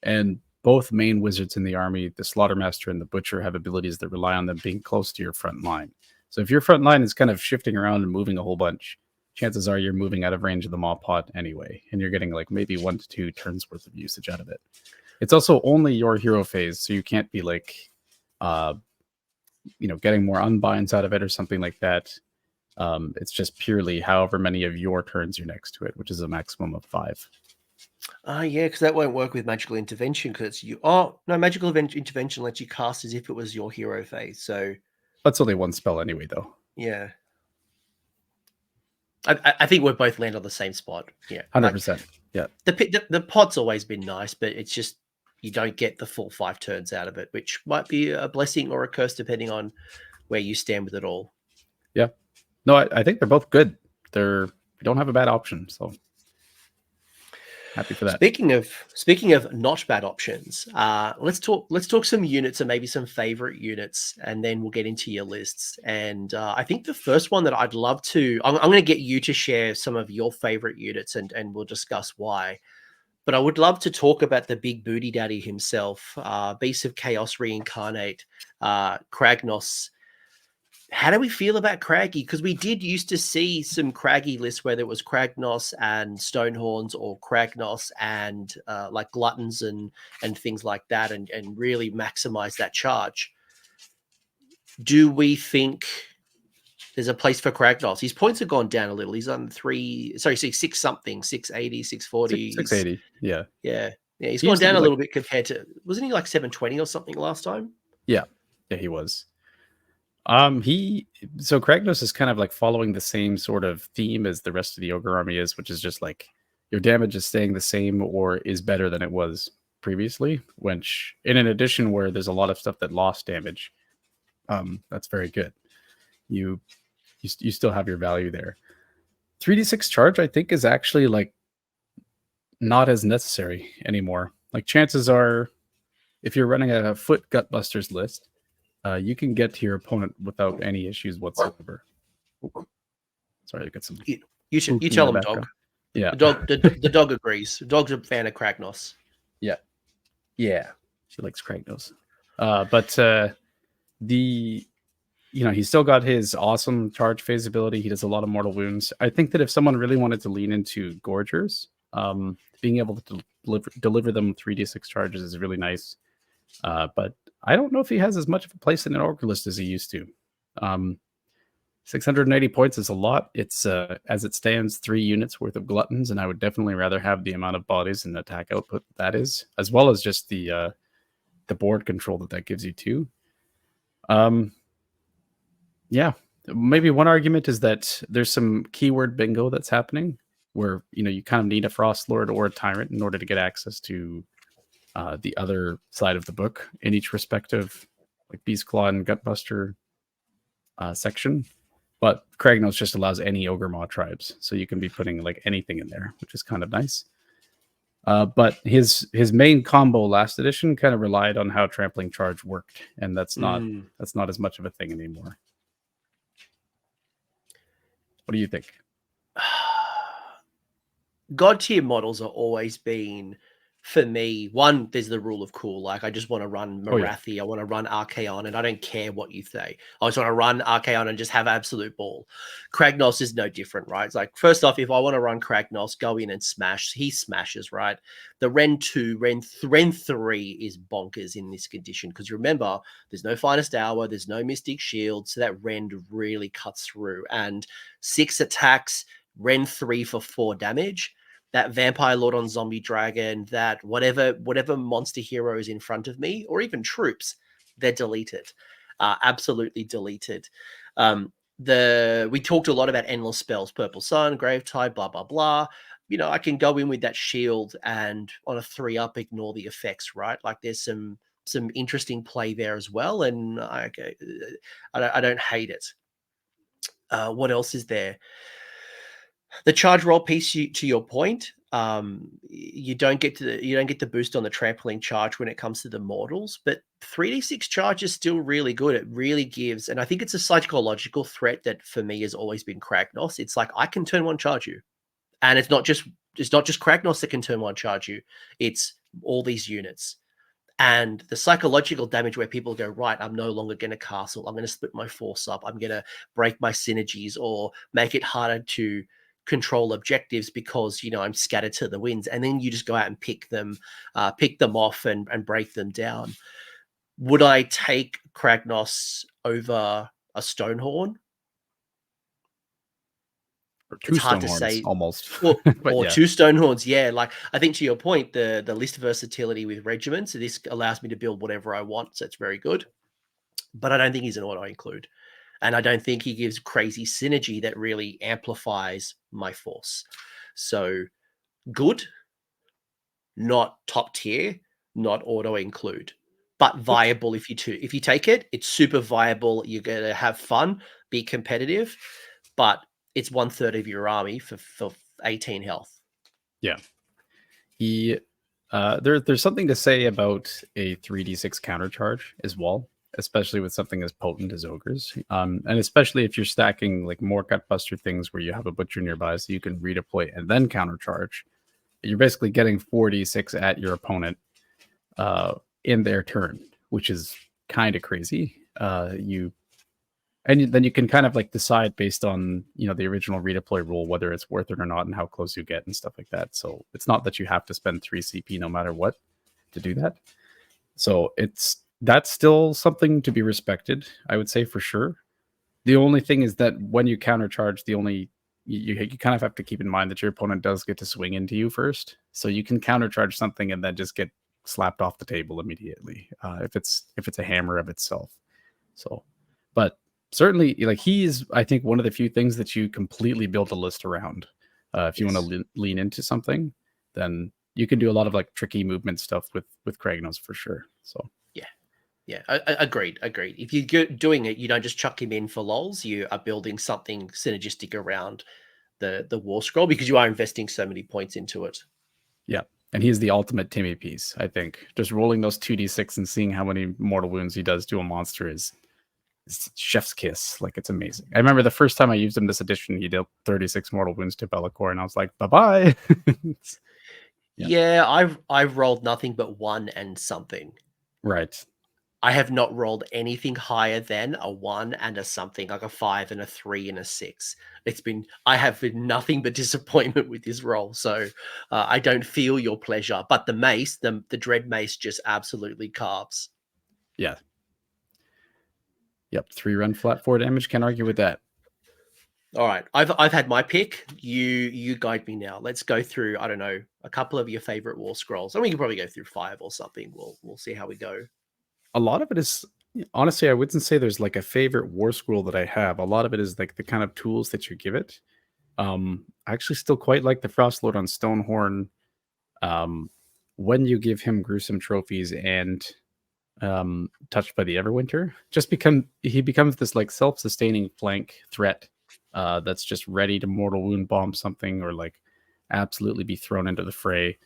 And both main wizards in the army, the Slaughtermaster and the Butcher, have abilities that rely on them being close to your front line. So if your front line is kind of shifting around and moving a whole bunch, chances are you're moving out of range of the Mawpot anyway, and you're getting like maybe 1 to 2 turns worth of usage out of it. It's also only your hero phase, so you can't be like, getting more unbinds out of it or something like that. It's just purely however many of your turns you're next to it, which is a maximum of 5. Yeah, because that won't work with magical intervention because it's you. Oh no, magical intervention lets you cast as if it was your hero phase. So that's only 1 spell anyway, though. Yeah, I think we'll both land on the same spot. Yeah, 100%. Yeah, the pot's always been nice, but it's just you don't get the full 5 turns out of it, which might be a blessing or a curse depending on where you stand with it all. Yeah, no, I think they're both good. We don't have a bad option, so happy for that. Speaking of not bad options, let's talk some units and maybe some favorite units, and then we'll get into your lists. And I think the first one that I'd love to, I'm going to get you to share some of your favorite units, and we'll discuss why. But I would love to talk about the big booty daddy himself, Beast of Chaos Reincarnate, Kragnos. How do we feel about Craggy? Because we did used to see some Craggy lists where there was Kragnos and Stonehorns, or Kragnos and like Gluttons and things like that, and really maximize that charge. Do we think there's a place for Kragnos? His points have gone down a little. He's on 6 something, 680, 640. 680, yeah. Yeah. He's gone down a little bit compared to, wasn't he like 720 or something last time? Yeah, he was. So Kragnos is kind of like following the same sort of theme as the rest of the Ogre army is, which is just like your damage is staying the same or is better than it was previously, which in an edition where there's a lot of stuff that lost damage, that's very good. You still have your value there. 3d6 charge, I think, is actually like not as necessary anymore. Like chances are, if you're running a foot Gutbusters list, you can get to your opponent without any issues whatsoever. Sorry, I got some. You tell him, dog. Yeah, the dog agrees. The dog's a fan of Kragnos. Yeah, she likes Kragnos. But he's still got his awesome charge phase ability. He does a lot of mortal wounds. I think that if someone really wanted to lean into Gorgers, being able to deliver them 3d6 charges is really nice. But I don't know if he has as much of a place in an Ogre list as he used to. 680 points is a lot. It's, as it stands, 3 units worth of Gluttons, and I would definitely rather have the amount of bodies and attack output that is, as well as just the board control that gives you too. Yeah, maybe one argument is that there's some keyword bingo that's happening where, you kind of need a Frost Lord or a Tyrant in order to get access to the other side of the book in each respective like Beast Claw and Gutbuster section. But Kragnos just allows any Ogor Mawtribes, so you can be putting like anything in there, which is kind of nice. But his main combo last edition kind of relied on how Trampling Charge worked, and that's not as much of a thing anymore. What do you think? God tier models are always been, for me, one, there's the rule of cool. Like, I just want to run Marathi. I want to run Archaon, and I don't care what you say. I just want to run Archaon and just have absolute ball. Kragnos is no different, right? It's like, first off, if I want to run Kragnos, go in and smash. He smashes, right? The Ren 2, Ren 3 is bonkers in this condition because remember, there's no Finest Hour, there's no Mystic Shield, so that Ren really cuts through. And 6 attacks, Ren 3 for 4 damage. That Vampire Lord on Zombie Dragon, that whatever monster hero is in front of me, or even troops, they're deleted. absolutely deleted. We talked a lot about endless spells, Purple Sun, Grave Tide, blah blah blah. You know, I can go in with that shield and on a 3-up ignore the effects, right? Like there's some interesting play there as well, and I don't hate it. What else is there? The charge roll piece, to your point, you don't get the boost on the trampoline charge when it comes to the mortals, but 3d6 charge is still really good. It really gives, and I think it's a psychological threat that for me has always been Kragnos. It's like I can turn one charge you, and it's not just Kragnos that can turn one charge you. It's all these units. And the psychological damage where people go, right, I'm no longer going to castle. I'm going to split my force up. I'm going to break my synergies or make it harder to control objectives because, you know, I'm scattered to the winds. And then you just go out and pick them off and break them down. Would I take Kragnos over a Stonehorn? It's hard to say, almost. Or yeah. 2 Stonehorns, yeah. Like I think to your point, the list versatility with regiments, so this allows me to build whatever I want, so it's very good. But I don't think he's an auto include, and I don't think he gives crazy synergy that really amplifies my force. So good, not top tier, not auto include, but viable if you take it. It's super viable. You're gonna have fun, be competitive, but it's 1/3 of your army for 18 health. Yeah. There's something to say about a 3d6 counter charge as well, especially with something as potent as ogres. And especially if you're stacking like more Gutbuster things where you have a butcher nearby so you can redeploy and then counter charge. You're basically getting 4d6 at your opponent in their turn, which is kind of crazy. And then you can kind of like decide based on, you know, the original redeploy rule, whether it's worth it or not and how close you get and stuff like that. So it's not that you have to spend 3 CP no matter what to do that. So that's still something to be respected, I would say, for sure. The only thing is that when you countercharge, you kind of have to keep in mind that your opponent does get to swing into you first. So you can countercharge something and then just get slapped off the table immediately if it's a hammer of itself. So, but certainly, like, he's, I think, one of the few things that you completely build a list around. If you want to lean into something, then you can do a lot of like tricky movement stuff with Kragnos for sure. So yeah, agreed. If you're doing it, you don't just chuck him in for lols. You are building something synergistic around the war scroll because you are investing so many points into it. Yeah. And he's the ultimate Timmy piece, I think. Just rolling those 2d6 and seeing how many mortal wounds he does to a monster is chef's kiss. Like, it's amazing. I remember the first time I used him this edition, he dealt 36 mortal wounds to Be'lakor, and I was like, bye-bye. Yeah, I've rolled nothing but 1 and something. Right. I have not rolled anything higher than a 1 and a something, like a 5 and a 3 and a 6. I have been nothing but disappointment with this roll. So I don't feel your pleasure. But the mace, the dread mace, just absolutely carves. Yeah. Yep. 3 run flat 4 damage. Can't argue with that. All right. I've had my pick. You guide me now. Let's go through, I don't know, a couple of your favorite war scrolls. And we can probably go through 5 or something. We'll see how we go. A lot of it is, honestly, I wouldn't say there's like a favorite war scroll that I have. A lot of it is like the kind of tools that you give it. I actually still quite like the Frostlord on Stonehorn. When you give him gruesome trophies and touched by the Everwinter, he becomes this like self-sustaining flank threat that's just ready to mortal wound bomb something or like absolutely be thrown into the fray.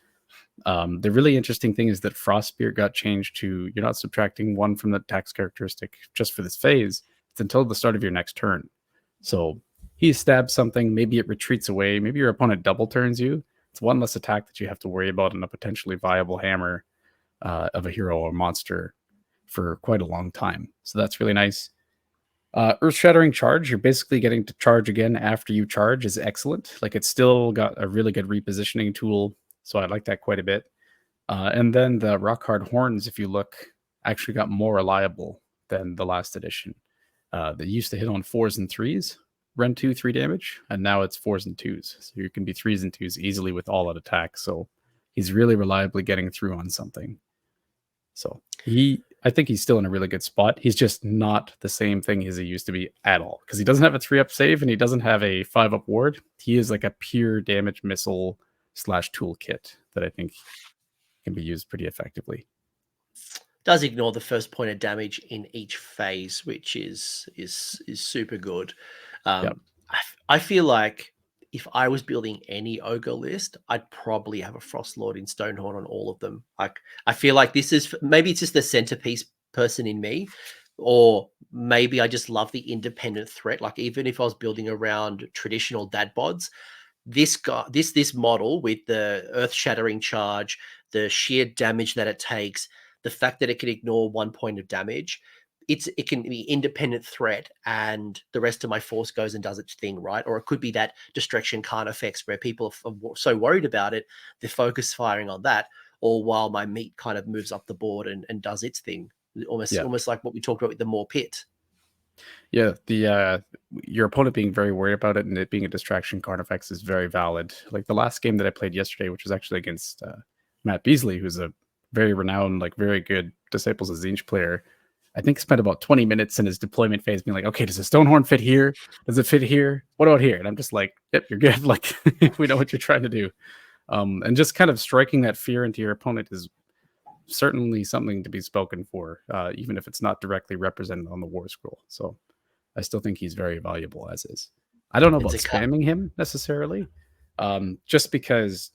The really interesting thing is that Frostbeard got changed to, you're not subtracting 1 from the tax characteristic just for this phase. It's until the start of your next turn. So he stabs something, maybe it retreats away, maybe your opponent double turns you. It's 1 less attack that you have to worry about in a potentially viable hammer of a hero or monster for quite a long time. So that's really nice. Earth-Shattering Charge, you're basically getting to charge again after you charge, is excellent. Like, it's still got a really good repositioning tool. So I like that quite a bit. And then the Rock Hard Horns, if you look, actually got more reliable than the last edition. They used to hit on 4s and 3s, run 2-3 damage, and now it's 4s and 2s. So you can be 3s and 2s easily with all out attack. So he's really reliably getting through on something. So I think he's still in a really good spot. He's just not the same thing as he used to be at all, because he doesn't have a 3-up save and he doesn't have a 5-up ward. He is like a pure damage missile / toolkit that I think can be used pretty effectively. Does ignore the first point of damage in each phase, which is super good. I feel like if I was building any ogre list, I'd probably have a Frostlord in Stonehorn on all of them. Like, I feel like this is, maybe it's just the centerpiece person in me, or maybe I just love the independent threat. Like, even if I was building around traditional dad bods, this model with the earth-shattering charge, the sheer damage that it takes, the fact that it can ignore 1 point of damage, it can be independent threat, and the rest of my force goes and does its thing, right? Or it could be that distraction can't effects where people are so worried about it, they're focus firing on that, or while my meat kind of moves up the board and does its thing, almost like what we talked about with the Mawpit. Yeah, the your opponent being very worried about it and it being a distraction Carnifex is very valid. Like the last game that I played yesterday, which was actually against Matt Beasley, who's a very renowned, like very good Disciples of Tzeentch player, I think spent about 20 minutes in his deployment phase being like, okay, does a Stonehorn fit here? Does it fit here? What about here? And I'm just like, yep, you're good. Like, we know what you're trying to do. And just kind of striking that fear into your opponent is certainly something to be spoken for, even if it's not directly represented on the War Scroll. So I still think he's very valuable as is. I don't know about spamming him necessarily, just because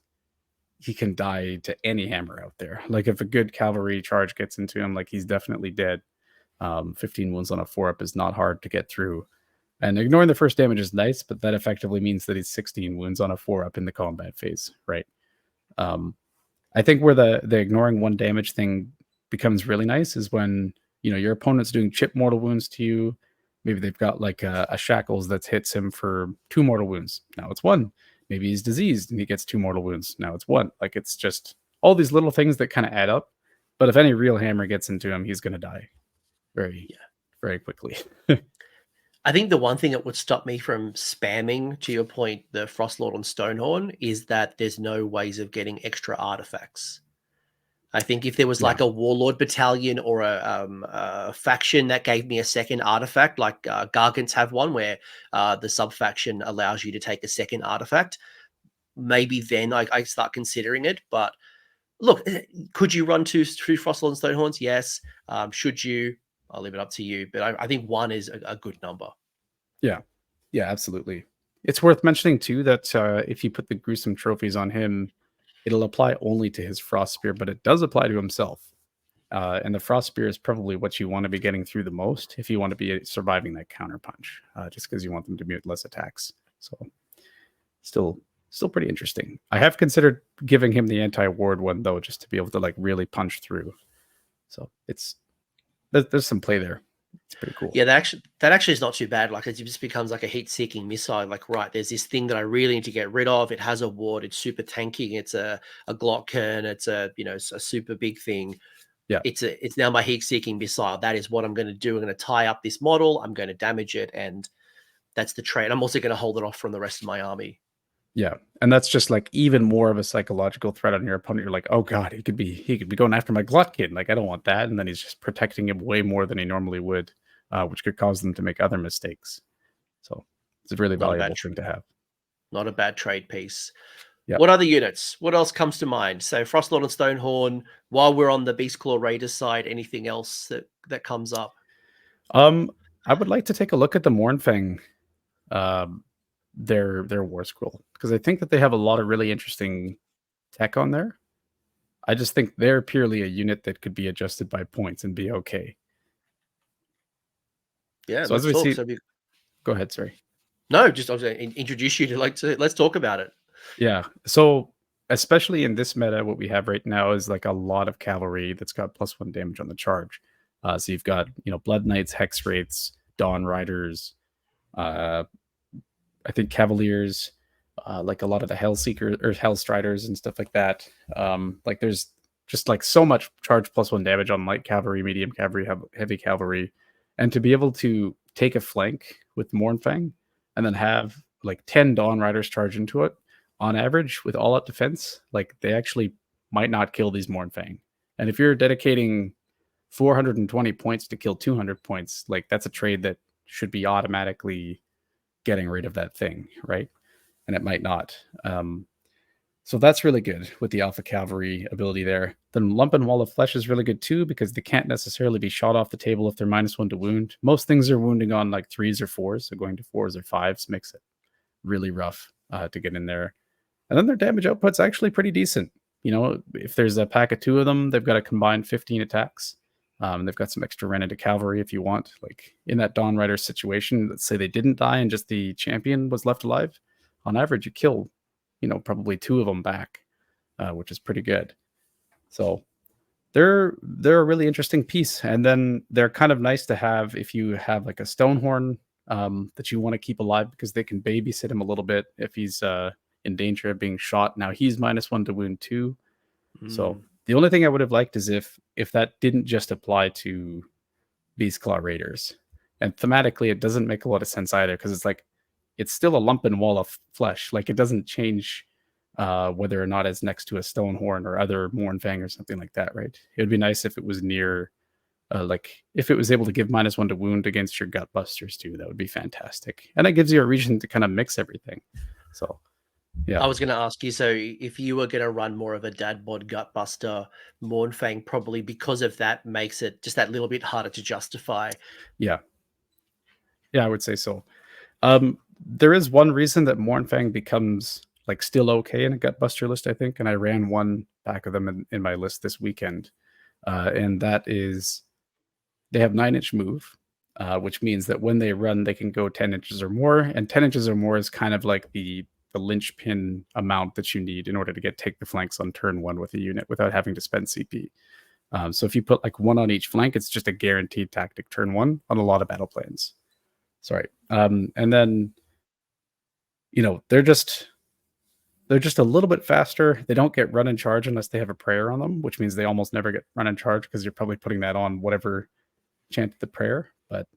he can die to any hammer out there. Like if a good cavalry charge gets into him, like he's definitely dead. 15 wounds on a 4-up is not hard to get through. And ignoring the first damage is nice, but that effectively means that he's 16 wounds on a 4-up in the combat phase, right? I think where the ignoring 1 damage thing becomes really nice is when, you know, your opponent's doing chip mortal wounds to you. Maybe they've got like a shackles that hits him for 2 mortal wounds. Now it's 1. Maybe he's diseased and he gets 2 mortal wounds. Now it's 1. Like, it's just all these little things that kind of add up. But if any real hammer gets into him, he's going to die very quickly. I think the one thing that would stop me from spamming, to your point, the Frostlord on Stonehorn, is that there's no ways of getting extra artifacts. I think if there was like a Warlord battalion or a faction that gave me a second artifact, like Gargants have one where the sub-faction allows you to take a second artifact, maybe then I start considering it. But look, could you run two Frostlord and Stonehorns? Yes. Should you? I'll leave it up to you. But I think 1 is a good number. Yeah, absolutely. It's worth mentioning too that if you put the gruesome trophies on him, it'll apply only to his Frost Spear, but it does apply to himself. And the Frost Spear is probably what you want to be getting through the most if you want to be surviving that counter punch, just because you want them to be less attacks. So still pretty interesting. I have considered giving him the anti-ward one though, just to be able to like really punch through. So there's some play there. It's pretty cool. Yeah, that actually is not too bad. Like, it just becomes like a heat-seeking missile. Like, right, there's this thing that I really need to get rid of. It has a ward. It's super tanky. It's a Glocken. It's a super big thing. Yeah, it's now my heat-seeking missile. That is what I'm going to do. I'm going to tie up this model. I'm going to damage it, and that's the trade. I'm also going to hold it off from the rest of my army. Yeah, and that's just like even more of a psychological threat on your opponent. You're like, oh god, he could be going after my Glutkin. Like, I don't want that. And then he's just protecting him way more than he normally would, which could cause them to make other mistakes. So it's a really valuable thing to have. Not a bad trade piece. Yep. What other units? What else comes to mind? So Frostlord and Stonehorn. While we're on the Beastclaw Raiders side, anything else that comes up? I would like to take a look at the Mournfang. Their War Scroll, because I think that they have a lot of really interesting tech on there. I just think they're purely a unit that could be adjusted by points and be okay. Yeah. So as we see, go ahead. Sorry. No, just I was going to introduce you to let's talk about it. Yeah. So especially in this meta, what we have right now is like a lot of cavalry that's got +1 damage on the charge. So you've got Blood Knights, Hex Wraiths, Dawn Riders, I think Cavaliers, like a lot of the Hellseekers or Hellstriders and stuff like that. Like there's just like so much charge +1 damage on light cavalry, medium cavalry, heavy cavalry, and to be able to take a flank with Mournfang and then have like 10 Dawn Riders charge into it on average with all out defense, like they actually might not kill these Mournfang. And if you're dedicating 420 points to kill 200 points. Like, that's a trade that should be automatically getting rid of that thing, right? And it might not. So that's really good with the Alpha Cavalry ability there. Then Lump and Wall of Flesh is really good too, because they can't necessarily be shot off the table if they're -1 to wound. Most things are wounding on like 3s or 4s, so going to 4s or 5s makes it really rough to get in there. And then their damage output's actually pretty decent. You know, if there's a pack of 2 of them, they've got a combined 15 attacks. They've got some extra run into cavalry if you want. Like in that Dawn Rider situation, let's say they didn't die and just the champion was left alive. On average, you kill, you know, probably 2 of them back, which is pretty good. So they're a really interesting piece. And then they're kind of nice to have if you have like a Stonehorn that you want to keep alive, because they can babysit him a little bit if he's in danger of being shot. Now he's -1 to wound too. So the only thing I would have liked is if that didn't just apply to Beastclaw Raiders. And thematically, it doesn't make a lot of sense either, because it's like, it's still a Lump and Wall of Flesh. Like, it doesn't change whether or not it's next to a Stonehorn or other Mournfang or something like that, right? It would be nice if it was near, like, if it was able to give -1 to wound against your Gutbusters too. That would be fantastic. And that gives you a reason to kind of mix everything. So, yeah. I was going to ask you, so if you were going to run more of a Dad Bod Gutbuster Mournfang, probably because of that makes it just that little bit harder to justify. Yeah. Yeah, I would say so. There is one reason that Mournfang becomes like still okay in a Gutbuster list, I think, and I ran one pack of them in my list this weekend, and that is they have 9-inch move, which means that when they run, they can go 10 inches or more, and 10 inches or more is kind of like the linchpin amount that you need in order to take the flanks on turn 1 with a unit without having to spend CP. So if you put like 1 on each flank, it's just a guaranteed tactic turn 1 on a lot of battle plans. Sorry. And then, you know, they're just a little bit faster. They don't get run and charge unless they have a prayer on them, which means they almost never get run and charge, because you're probably putting that on whatever chanted the prayer. But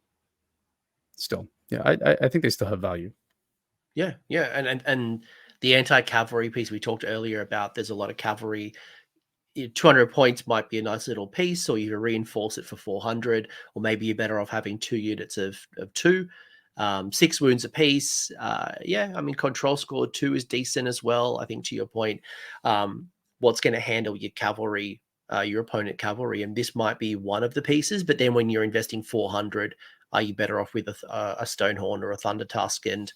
still, yeah, I think they still have value. Yeah, and the anti-cavalry piece we talked earlier about, there's a lot of cavalry. 200 points might be a nice little piece, or you can reinforce it for 400, or maybe you're better off having 2 units of 2. 6 wounds apiece. Yeah, I mean, control score 2 is decent as well. I think, to your point, what's going to handle your cavalry, your opponent cavalry, and this might be one of the pieces. But then when you're investing 400, are you better off with a Stonehorn or a Thunder Tusk? And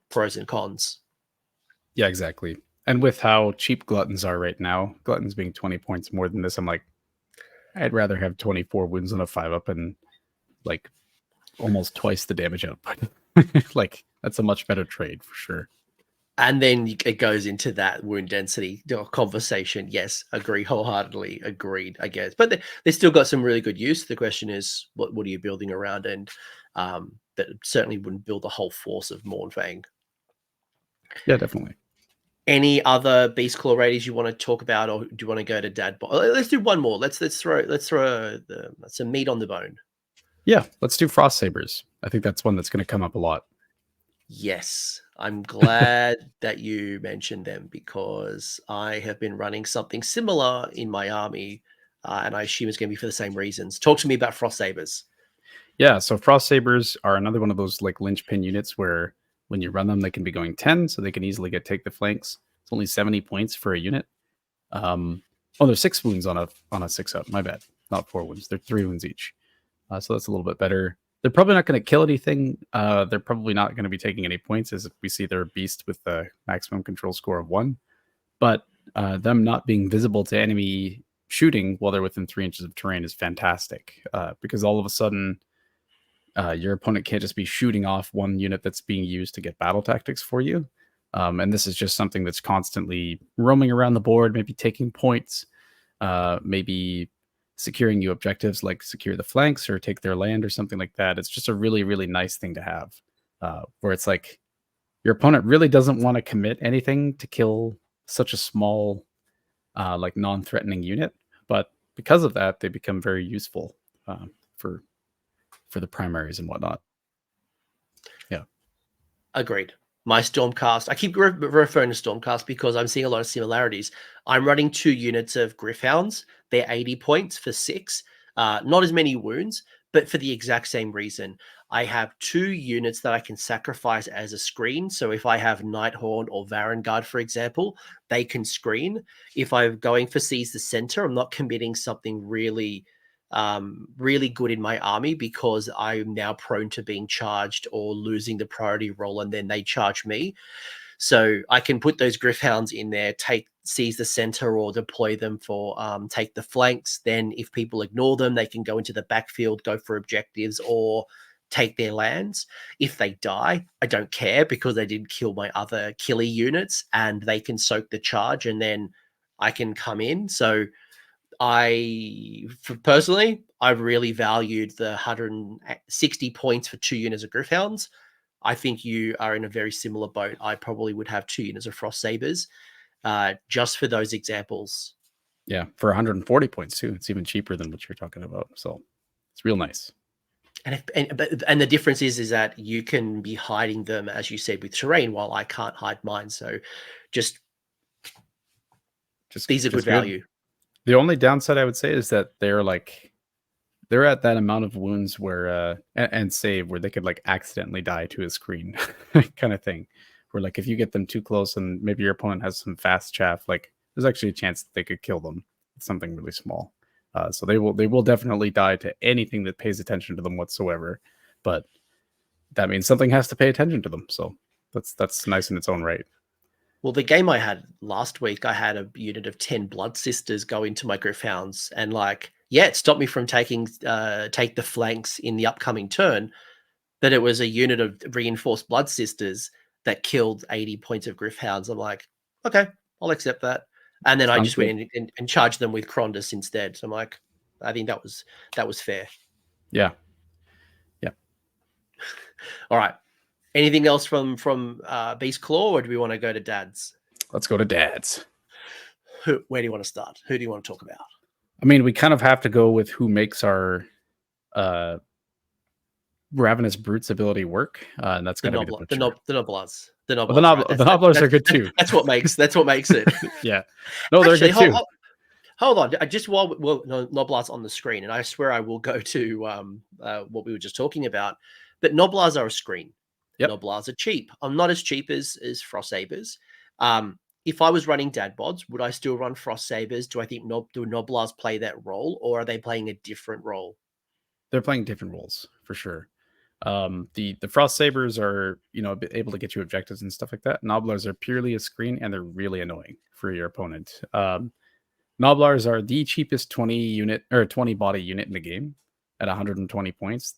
pros and cons. Yeah, exactly. And with how cheap Gluttons are right now, Gluttons being 20 points more than this, I'm like, I'd rather have 24 wounds on a 5-up and like almost twice the damage output. Like, that's a much better trade for sure. And then it goes into that wound density conversation. Yes, agree wholeheartedly. Agreed, I guess. But they still got some really good use. The question is, what are you building around? And that certainly wouldn't build the whole force of Mournfang. Yeah, definitely. Any other Beast Claw Raiders you want to talk about, or do you want to go to Dad Bod? Let's do one more. Let's throw some meat on the bone. Yeah, let's do Frost Sabers. I think that's one that's going to come up a lot. Yes, I'm glad that you mentioned them, because I have been running something similar in my army, and I assume it's going to be for the same reasons. Talk to me about Frost Sabers. Yeah, so Frost Sabers are another one of those like linchpin units where when you run them, they can be going 10, so they can easily take the flanks. It's only 70 points for a unit. There's 6 wounds on a 6-up. My bad, not 4 wounds. They're 3 wounds each. So that's a little bit better. They're probably not going to kill anything. They're probably not going to be taking any points, as we see they're a beast with the maximum control score of 1. But them not being visible to enemy shooting while they're within 3 inches of terrain is fantastic, because all of a sudden your opponent can't just be shooting off one unit that's being used to get battle tactics for you. And this is just something that's constantly roaming around the board, maybe taking points, maybe securing new objectives like secure the flanks or take their land or something like that. It's just a really, really nice thing to have, where it's like your opponent really doesn't want to commit anything to kill such a small, like non-threatening unit. But because of that, they become very useful for the primaries and whatnot. Yeah. Agreed. My Stormcast, I keep referring to Stormcast because I'm seeing a lot of similarities. I'm running 2 units of Gryph-hounds. They're 80 points for 6. Not as many wounds, but for the exact same reason. I have 2 units that I can sacrifice as a screen. So if I have Nighthorn or Varangard, for example, they can screen. If I'm going for Seize the Center, I'm not committing something really good in my army because I'm now prone to being charged or losing the priority roll, and then they charge me. So I can put those Gryph-hounds in there, seize the center, or deploy them for take the flanks. Then if people ignore them, they can go into the backfield, go for objectives, or take their lands. If they die, I don't care because they didn't kill my other killy units, and they can soak the charge, and then I can come in. So personally, I've really valued the 160 points for 2 units of Gryph-hounds. I think you are in a very similar boat. I probably would have 2 units of Frost Sabers just for those examples. Yeah, for 140 points too. It's even cheaper than what you're talking about. So it's real nice. And the difference is that you can be hiding them, as you said, with terrain, while I can't hide mine. So just these are good value. The only downside I would say is that they're at that amount of wounds where and save where they could like accidentally die to a screen kind of thing. Where like if you get them too close and maybe your opponent has some fast chaff, like there's actually a chance that they could kill them. It's something really small. So they will definitely die to anything that pays attention to them whatsoever. But that means something has to pay attention to them. So that's nice in its own right. Well, the game I had last week, I had a unit of 10 Blood Sisters go into my Gryph-hounds, and it stopped me from take the flanks in the upcoming turn. But it was a unit of reinforced Blood Sisters that killed 80 points of Gryph-hounds. I'm like, okay, I'll accept that. And then I just went in and charged them with Krondus instead. So I'm like, I think that was fair. Yeah. All right. Anything else from Beast Claw, or do we want to go to Dad's? Let's go to Dad's. Where do you want to start? Who do you want to talk about? I mean, we kind of have to go with who makes our Ravenous Brute's ability work, and that's going to be the Nobblers. The Nobblers are good too. That's what makes it. Yeah. No, they're good too. Hold on, just while Nobblers on the screen, and I swear I will go to what we were just talking about. But Nobblers are a screen. Yep. Nobblers are cheap. I'm not as cheap as Frost Sabers. If I was running Dad Bods, would I still run Frost Sabers? Do I think do Nobblers play that role, or are they playing a different role? They're playing different roles for sure. The Frost Sabers are able to get you objectives and stuff like that. Nobblers are purely a screen, and they're really annoying for your opponent. Nobblers are the cheapest 20 body unit in the game at 120 points.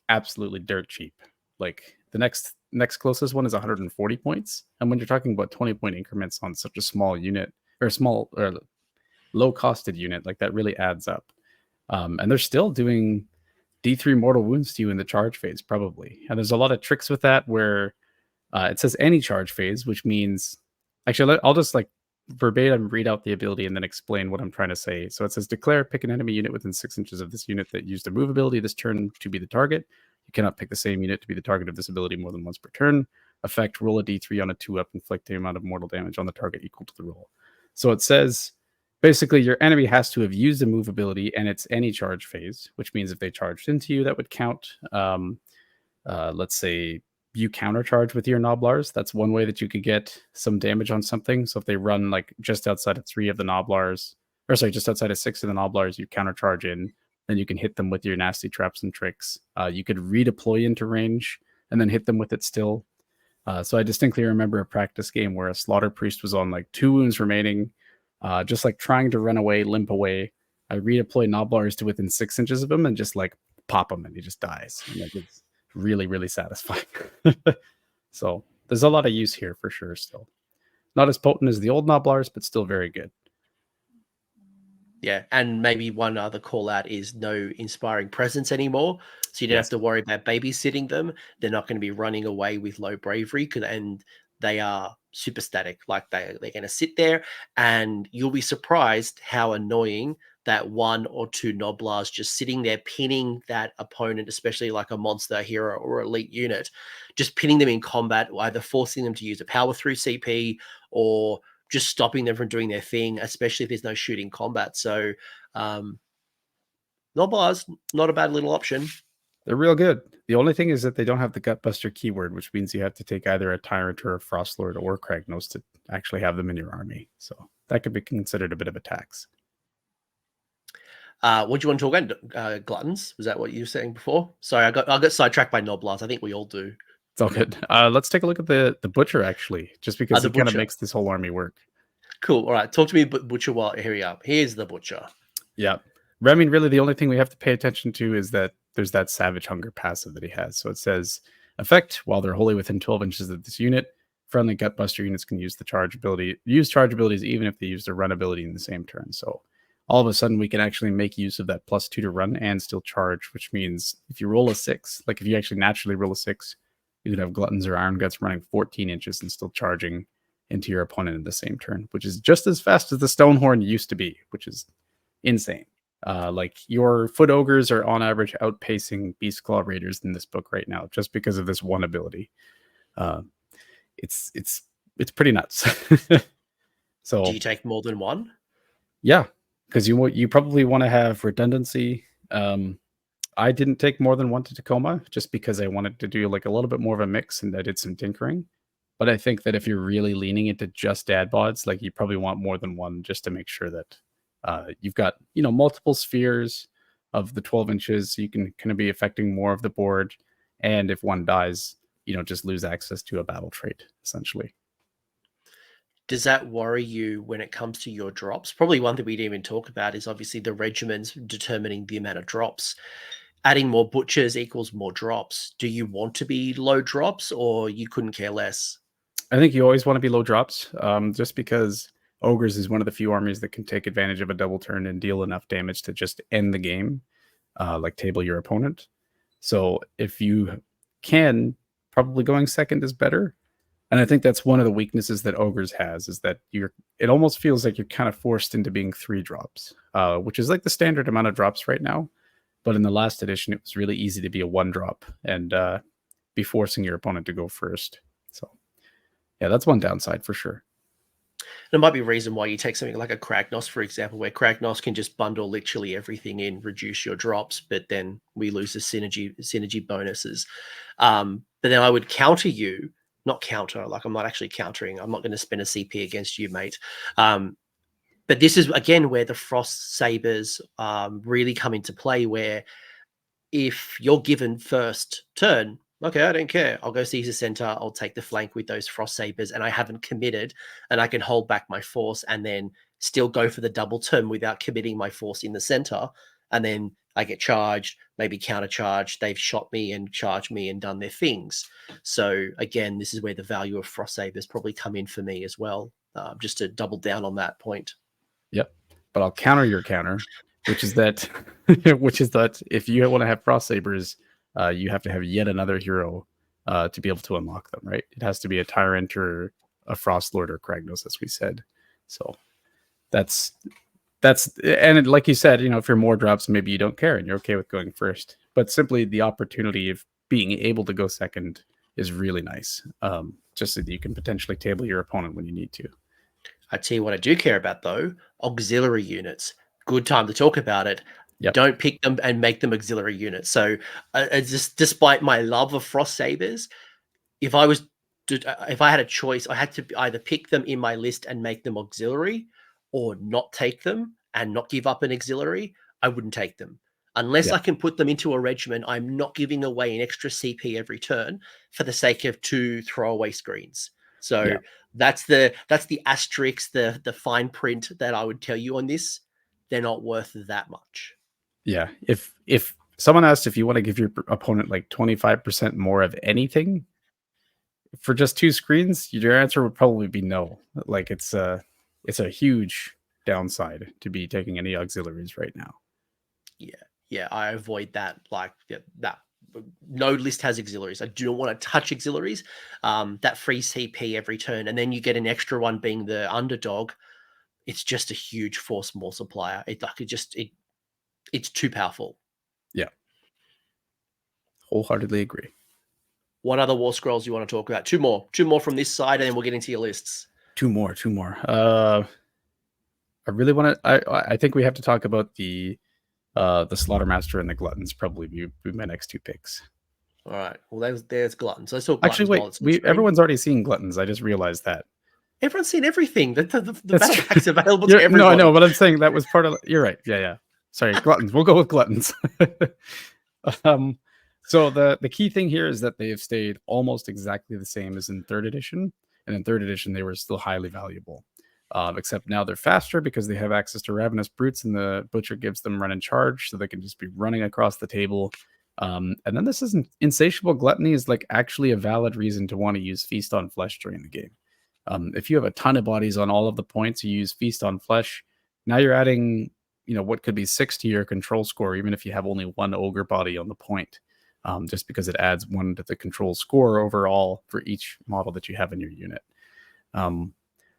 Absolutely dirt cheap. Like the next closest one is 140 points. And when you're talking about 20-point increments on such a small unit or low costed unit, like that really adds up. And they're still doing D3 mortal wounds to you in the charge phase, probably. And there's a lot of tricks with that where it says any charge phase, which means actually I'll just verbatim read out the ability and then explain what I'm trying to say. So it says pick an enemy unit within 6 inches of this unit that used a move ability this turn to be the target. You cannot pick the same unit to be the target of this ability more than once per turn. Effect, roll a d3 on a 2-up, inflict the amount of mortal damage on the target equal to the roll. So it says basically your enemy has to have used a move ability and it's any charge phase, which means if they charged into you, that would count. Let's say you countercharge with your Nobblers. That's one way that you could get some damage on something. So if they run just outside of 3 of the Nobblers, just outside of 6 of the Nobblers, you countercharge in. Then you can hit them with your nasty traps and tricks. You could redeploy into range and then hit them with it still. So I distinctly remember a practice game where a Slaughter Priest was on 2 wounds remaining, just trying to run away, limp away. I redeploy Nobblers to within 6 inches of him and just pop him and he just dies. And it's really, really satisfying. So there's a lot of use here for sure still. Not as potent as the old Nobblers, but still very good. Yeah, and maybe one other call out is no inspiring presence anymore. So you don't have to worry about babysitting them. They're not going to be running away with low bravery, and they are super static. They're going to sit there, and you'll be surprised how annoying that 1 or 2 Nobblers just sitting there pinning that opponent, especially like a monster, hero, or elite unit, just pinning them in combat, either forcing them to use a power through CP or just stopping them from doing their thing, especially if there's no shooting combat. So Noblars, not a bad little option. They're real good. The only thing is that they don't have the Gutbuster keyword, which means you have to take either a Tyrant or a Frostlord or Kragnos to actually have them in your army. So that could be considered a bit of a tax. What do you want to talk about? Gluttons? Was that what you were saying before? Sorry, I got sidetracked by Noblars. I think we all do. It's all good. Let's take a look at the Butcher, actually, just because he kind of makes this whole army work. Cool. All right. Talk to me, Butcher. Here we are. Here's the Butcher. Yeah. I mean, really, the only thing we have to pay attention to is that there's that Savage Hunger passive that he has. So it says, effect, while they're wholly within 12 inches of this unit, friendly Gutbuster units can use charge abilities even if they use their run ability in the same turn. So all of a sudden, we can actually make use of that +2 to run and still charge, which means if you roll a 6, like if you actually naturally roll a 6, you could have Gluttons or Iron Guts running 14 inches and still charging into your opponent in the same turn, which is just as fast as the Stonehorn used to be, which is insane. Like your Foot Ogres are on average outpacing Beastclaw Raiders in this book right now, just because of this one ability. It's pretty nuts. So do you take more than one? Yeah, because you probably want to have redundancy. I didn't take more than one to Tacoma just because I wanted to do like a little bit more of a mix, and I did some tinkering. But I think that if you're really leaning into just dad bods, like you probably want more than one just to make sure that you've got, multiple spheres of the 12 inches. So you can kind of be affecting more of the board. And if one dies, just lose access to a battle trait, essentially. Does that worry you when it comes to your drops? Probably one thing we didn't even talk about is obviously the regiments determining the amount of drops. Adding more butchers equals more drops. Do you want to be low drops, or you couldn't care less? I think you always want to be low drops, just because Ogres is one of the few armies that can take advantage of a double turn and deal enough damage to just end the game, like table your opponent. So if you can, probably going second is better. And I think that's one of the weaknesses that Ogres has, is that it almost feels like you're kind of forced into being 3 drops, which is like the standard amount of drops right now. But in the last edition, it was really easy to be a 1 drop and be forcing your opponent to go first. So yeah, that's one downside for sure. There might be a reason why you take something like a Kragnos, for example, where Kragnos can just bundle literally everything in, reduce your drops, but then we lose the synergy bonuses. But then I would counter you, not counter, like I'm not actually countering. I'm not going to spend a CP against you, mate. But this is, again, where the Frost Sabers really come into play, where if you're given first turn, okay, I don't care. I'll go Caesar Center. I'll take the flank with those Frost Sabers, and I haven't committed, and I can hold back my force and then still go for the double turn without committing my force in the center. And then I get charged, maybe countercharged. They've shot me and charged me and done their things. So again, this is where the value of Frost Sabers probably come in for me as well, just to double down on that point. Yep. But I'll counter your counter, which is that if you want to have Frost Sabers, you have to have yet another hero to be able to unlock them, right? It has to be a Tyrant or a Frost Lord or Kragnos, as we said. So that's and like you said, if you're more drops, maybe you don't care and you're okay with going first. But simply the opportunity of being able to go second is really nice, just so that you can potentially table your opponent when you need to. I tell you what I do care about, though, auxiliary units. Good time to talk about it. Yep. Don't pick them and make them auxiliary units. So despite my love of Frost Sabers, if I had a choice, I had to either pick them in my list and make them auxiliary, or not take them and not give up an auxiliary. I wouldn't take them. Unless I can put them into a regiment, I'm not giving away an extra CP every turn for the sake of 2 throwaway screens. So that's the asterisk, the fine print that I would tell you on this. They're not worth that much. Yeah. If someone asked if you want to give your opponent like 25% more of anything for just 2 screens, your answer would probably be no. Like it's a huge downside to be taking any auxiliaries right now. Yeah, I avoid that. Like that. No list has auxiliaries. I do not want to touch auxiliaries. That free CP every turn, and then you get an extra one being the underdog. It's just a huge force multiplier. It's too powerful. Yeah, wholeheartedly agree. What other War Scrolls do you want to talk about? Two more from this side, and then we'll get into your lists. Two more. I really want to. I think we have to talk about the The Slaughtermaster and the Glutton's probably be my next two picks. All right. Well, there's Gluttons. So I saw Actually, Gluttons wait. Everyone's already seen Gluttons. I just realized that. Everyone's seen everything. The battle pack's available to everyone. No, I know, but I'm saying that was part of. You're right. Yeah. Sorry, Gluttons. We'll go with Gluttons. So the key thing here is that they have stayed almost exactly the same as in 3rd edition, and in 3rd edition they were still highly valuable. Except now they're faster because they have access to Ravenous Brutes, and the Butcher gives them run and charge, so they can just be running across the table. And then this isn't insatiable gluttony is like actually a valid reason to want to use Feast on Flesh during the game. If you have a ton of bodies on all of the points, you use Feast on Flesh. Now you're adding, what could be 6 to your control score, even if you have only one ogre body on the point, just because it adds 1 to the control score overall for each model that you have in your unit.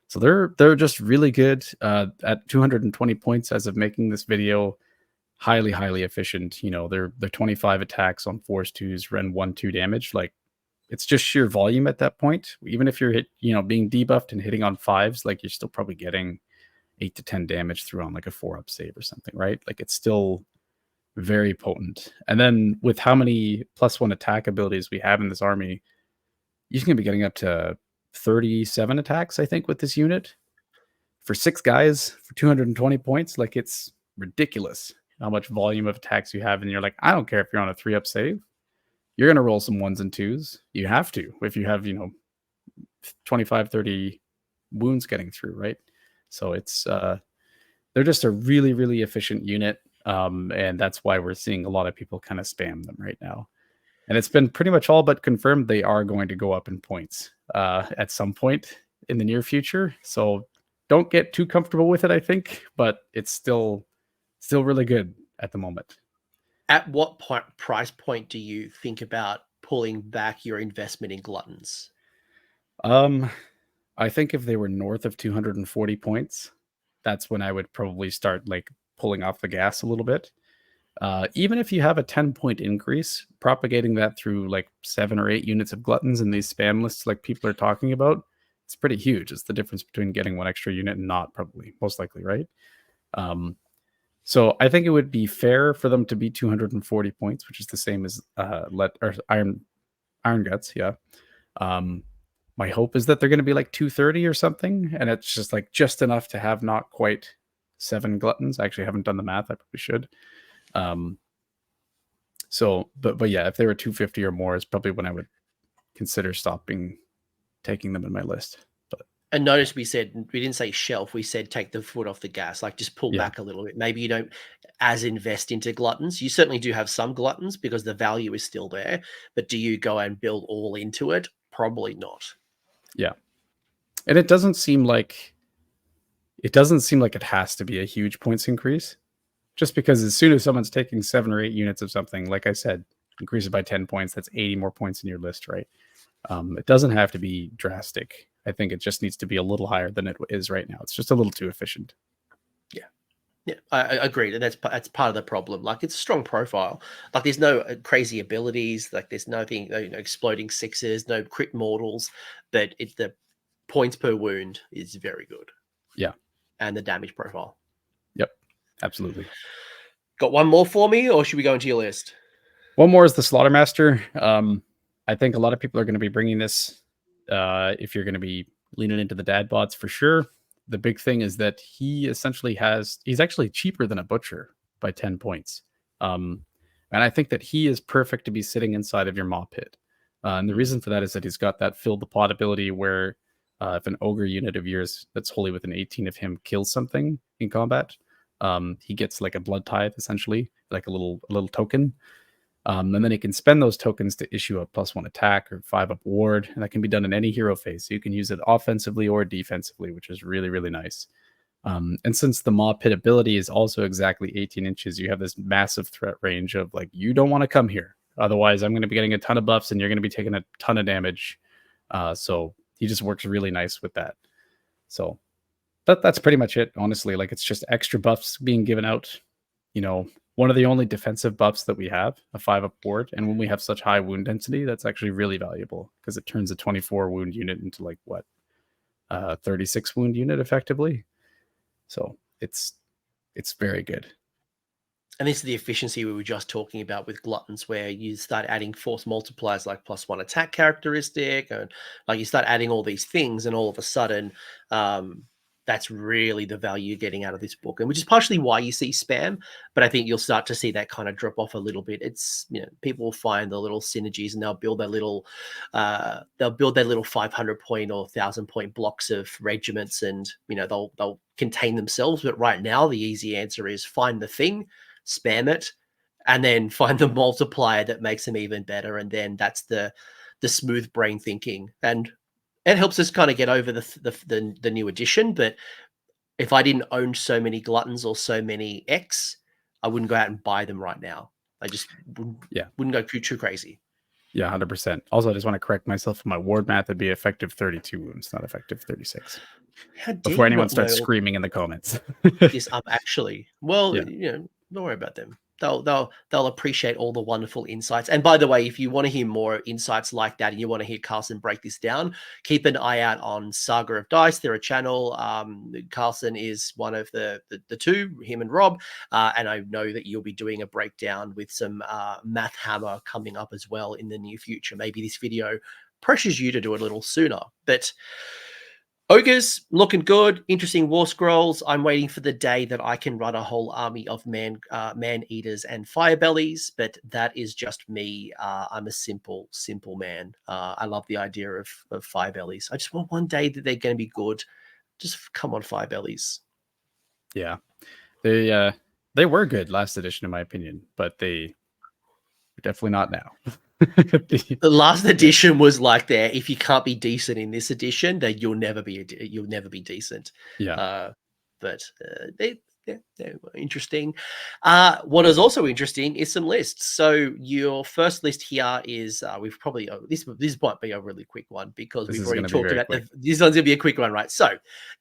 So they're just really good at 220 points as of making this video. Highly, highly efficient. They're 25 attacks on force 2s, Ren 1/2 damage. Like, it's just sheer volume at that point. Even if you're being debuffed and hitting on 5s, like you're still probably getting 8 to 10 damage through on like a 4-up save or something, right? Like, it's still very potent. And then with how many +1 attack abilities we have in this army, you can be getting up to 37 attacks, I think, with this unit. For 6 guys, for 220 points, like, it's ridiculous how much volume of attacks you have. And you're like, I don't care if you're on a 3-up save. You're going to roll some 1s and 2s. You have to, if you have, 25, 30 wounds getting through, right? So it's, they're just a really, really efficient unit. And that's why we're seeing a lot of people kind of spam them right now. And it's been pretty much all but confirmed they are going to go up in points at some point in the near future. So don't get too comfortable with it, I think, but it's still really good at the moment. At what price point do you think about pulling back your investment in Gluttons? I think if they were north of 240 points, that's when I would probably start like pulling off the gas a little bit. Even if you have a 10-point increase, propagating that through like 7 or 8 units of Gluttons in these spam lists like people are talking about, it's pretty huge. It's the difference between getting 1 extra unit and not, probably, most likely, right? So I think it would be fair for them to be 240 points, which is the same as Iron Guts, yeah. My hope is that they're going to be like 230 or something, and it's just enough to have not quite 7 Gluttons. I actually haven't done the math. I probably should. But yeah, if they were 250 or more is probably when I would consider taking them in my list. And notice we didn't say shelf, we said take the foot off the gas, like just pull back a little bit. Maybe you don't as invest into Gluttons. You certainly do have some Gluttons because the value is still there, but do you go and build all into it? Probably not. Yeah. And it doesn't seem like it has to be a huge points increase, just because as soon as someone's taking 7 or 8 units of something, like I said, increase it by 10 points, that's 80 more points in your list, right? It doesn't have to be drastic. I think it just needs to be a little higher than it is right now. It's just a little too efficient. Yeah, I agreed, and that's part of the problem. Like, it's a strong profile. Like, there's no crazy abilities. Like, there's nothing, exploding 6s, no crit mortals, but the points per wound is very good. Yeah, and the damage profile. Yep, absolutely. Got one more for me, or should we go into your list? One more is the Slaughtermaster. I think a lot of people are going to be bringing this. If you're going to be leaning into the dad bots for sure. The big thing is that he's actually cheaper than a Butcher by 10 points. And I think that he is perfect to be sitting inside of your Mawpit. And the reason for that is that he's got that fill the pot ability where if an ogre unit of yours that's wholly within 18 of him kills something in combat, he gets like a blood tithe, essentially, like a little token. And then he can spend those tokens to issue a +1 attack or 5-up ward, and that can be done in any hero phase. So you can use it offensively or defensively, which is really, really nice. And since the Mawpit ability is also exactly 18 inches, you have this massive threat range of like, you don't want to come here. Otherwise, I'm going to be getting a ton of buffs and you're going to be taking a ton of damage. So he just works really nice with that. So that's pretty much it, honestly. Like, it's just extra buffs being given out. One of the only defensive buffs that we have, a 5-up ward. And when we have such high wound density, that's actually really valuable because it turns a 24 wound unit into like 36 wound unit effectively. So it's very good. And this is the efficiency we were just talking about with gluttons, where you start adding force multipliers like +1 attack characteristic, and like you start adding all these things, and all of a sudden, that's really the value you're getting out of this book, and which is partially why you see spam. But I think you'll start to see that kind of drop off a little bit. It's, you know, people will find the little synergies, and they'll build their little 500 point or 1,000 point blocks of regiments, and you know they'll contain themselves. But right now, the easy answer is find the thing, spam it, and then find the multiplier that makes them even better. And then that's the smooth brain thinking, and it helps us kind of get over the new edition. But if I didn't own so many gluttons or so many X, I wouldn't go out and buy them right now. I just wouldn't go too crazy. Yeah, 100%. Also, I just want to correct myself. My ward math would be effective 32 wounds, not effective 36. How dare Before you anyone not starts know screaming in the comments. this up actually? Well, Yeah. you know, don't worry about them. They'll appreciate all the wonderful insights. And by the way, if you want to hear more insights like that, and you want to hear Carson break this down, keep an eye out on Saga of Dice. They're a channel. Carson is one of the two, him and Rob. And I know that you'll be doing a breakdown with some Math Hammer coming up as well in the near future. Maybe this video pressures you to do it a little sooner. But Ogres, looking good. Interesting war scrolls. I'm waiting for the day that I can run a whole army of man-eaters and firebellies, but that is just me. I'm a simple man. I love the idea of firebellies. I just want one day that they're going to be good. Just come on, firebellies. Yeah. They were good last edition, in my opinion, but they're definitely not now. The last edition was like that. If you can't be decent in this edition, then you'll never be decent. Yeah. But they were interesting. What is also interesting is some lists. So your first list here is we've probably this might be a really quick one because we've already talked about this one's gonna be a quick one, right? So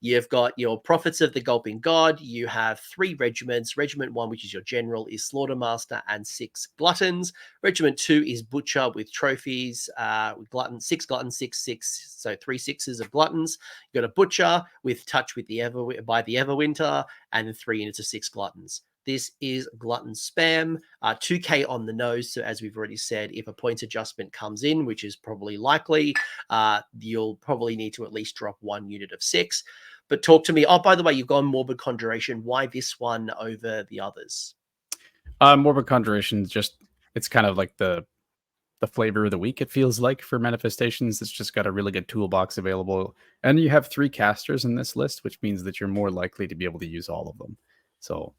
you've got your Prophets of the Gulping God. You have 3 regiments. Regiment 1, which is your general, is Slaughtermaster and 6 gluttons. Regiment 2 is Butcher with trophies, with gluttons, 6 gluttons, 6, so 3 6s of gluttons. You got a Butcher with Touch with the Everwinter, and 3 units of 6 gluttons. This is glutton spam, 2k on the nose. So as we've already said, if a points adjustment comes in, which is probably likely, you'll probably need to at least drop 1 unit of 6. But talk to me. Oh, by the way, you've gone Morbid Conjuration. Why this one over the others? Morbid Conjuration, just it's kind of like the flavor of the week, it feels like, for manifestations. It's just got a really good toolbox available, and you have 3 casters in this list, which means that you're more likely to be able to use all of them. So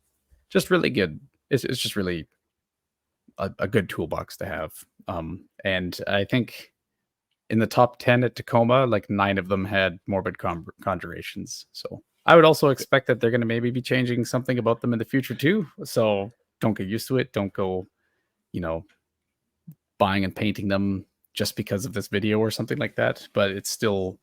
just really good. It's just really a good toolbox to have. And I think in the top 10 at Tacoma, like 9 of them had Morbid Conjurations. So I would also expect that they're going to maybe be changing something about them in the future too. So don't get used to it. Don't go, buying and painting them just because of this video or something like that. But it's still,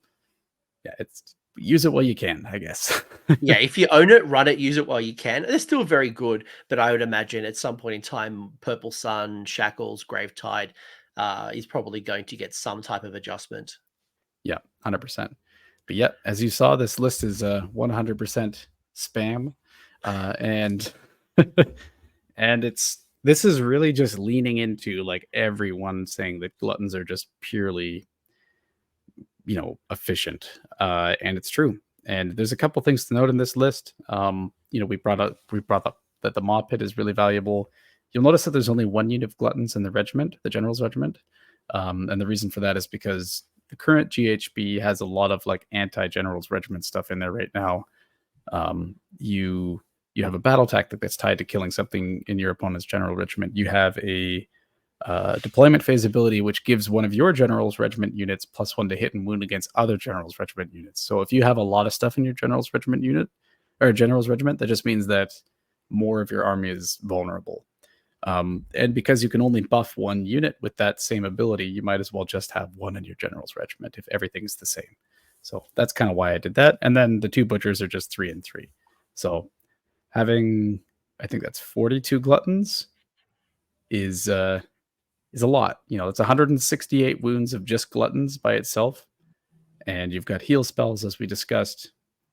it's use it while you can, I guess. Yeah, if you own it, run it, use it while you can. They're still very good, but I would imagine at some point in time, Purple Sun, Shackles, Gravetide is probably going to get some type of adjustment. Yeah, 100%. But yeah, as you saw, this list is 100% spam, and and this is really just leaning into like everyone saying that gluttons are just purely, efficient, and it's true. And there's a couple things to note in this list. We brought up that the Mawpit is really valuable. You'll notice that there's only 1 unit of gluttons in the regiment, the general's regiment, and the reason for that is because the current GHB has a lot of like anti-general's regiment stuff in there right now. You have a battle tactic that's tied to killing something in your opponent's general regiment. You have a deployment phase ability, which gives one of your general's regiment units +1 to hit and wound against other general's regiment units. So if you have a lot of stuff in your general's regiment unit or general's regiment, that just means that more of your army is vulnerable. And because you can only buff 1 unit with that same ability, you might as well just have 1 in your general's regiment if everything's the same. So that's kind of why I did that. And then the 2 butchers are just 3 and 3. So having, I think that's 42 gluttons is a lot. It's 168 wounds of just gluttons by itself. And you've got heal spells, as we discussed.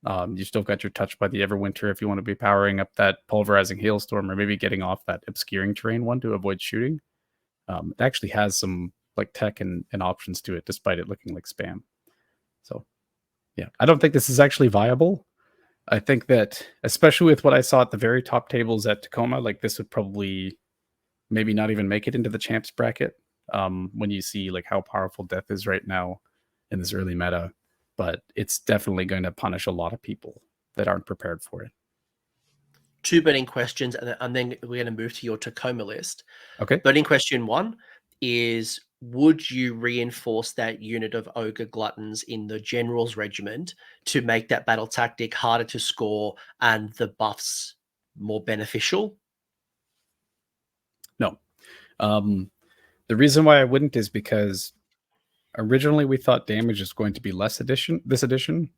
You still got your touch by the Everwinter if you want to be powering up that pulverizing hailstorm, or maybe getting off that obscuring terrain one to avoid shooting. It actually has some like tech and options to it, despite it looking like spam. So yeah, I don't think this is actually viable. I think that, especially with what I saw at the very top tables at Tacoma, like this would probably maybe not even make it into the champs bracket. When you see like how powerful death is right now in this early meta, but it's definitely going to punish a lot of people that aren't prepared for it. 2 burning questions, and then we're going to move to your Tacoma list. Okay. Burning question 1 is, would you reinforce that unit of Ogre Gluttons in the General's Regiment to make that battle tactic harder to score and the buffs more beneficial? No. The reason why I wouldn't is because originally we thought damage is going to be less this edition.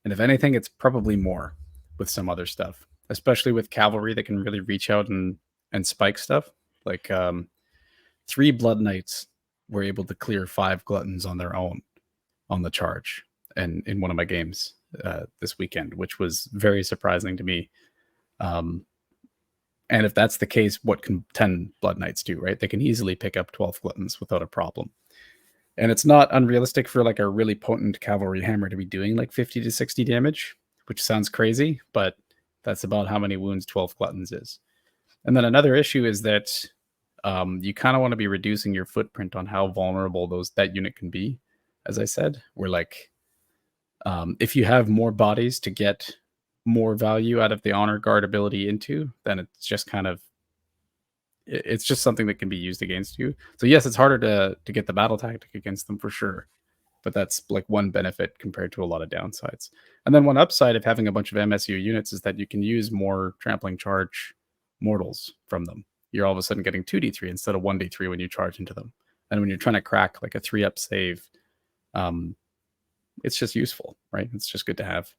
And if anything, it's probably more with some other stuff, especially with cavalry that can really reach out and spike stuff. Like 3 Blood Knights were able to clear 5 Gluttons on their own on the charge, and in one of my games this weekend, which was very surprising to me. And if that's the case, what can 10 Blood Knights do, right? They can easily pick up 12 Gluttons without a problem. And it's not unrealistic for like a really potent cavalry hammer to be doing like 50 to 60 damage, which sounds crazy, but that's about how many wounds 12 Gluttons is. And then another issue is that you kind of want to be reducing your footprint on how vulnerable that unit can be. As I said, we're like, if you have more bodies to get more value out of the honor guard ability into, then it's just kind of, it's just something that can be used against you. So yes, it's harder to get the battle tactic against them for sure, but that's like one benefit compared to a lot of downsides. And then one upside of having a bunch of MSU units is that you can use more trampling charge mortals from them. You're all of a sudden getting 2d3 instead of 1d3 when you charge into them. And when you're trying to crack like a 3-up save, it's just useful, right? It's just good to have.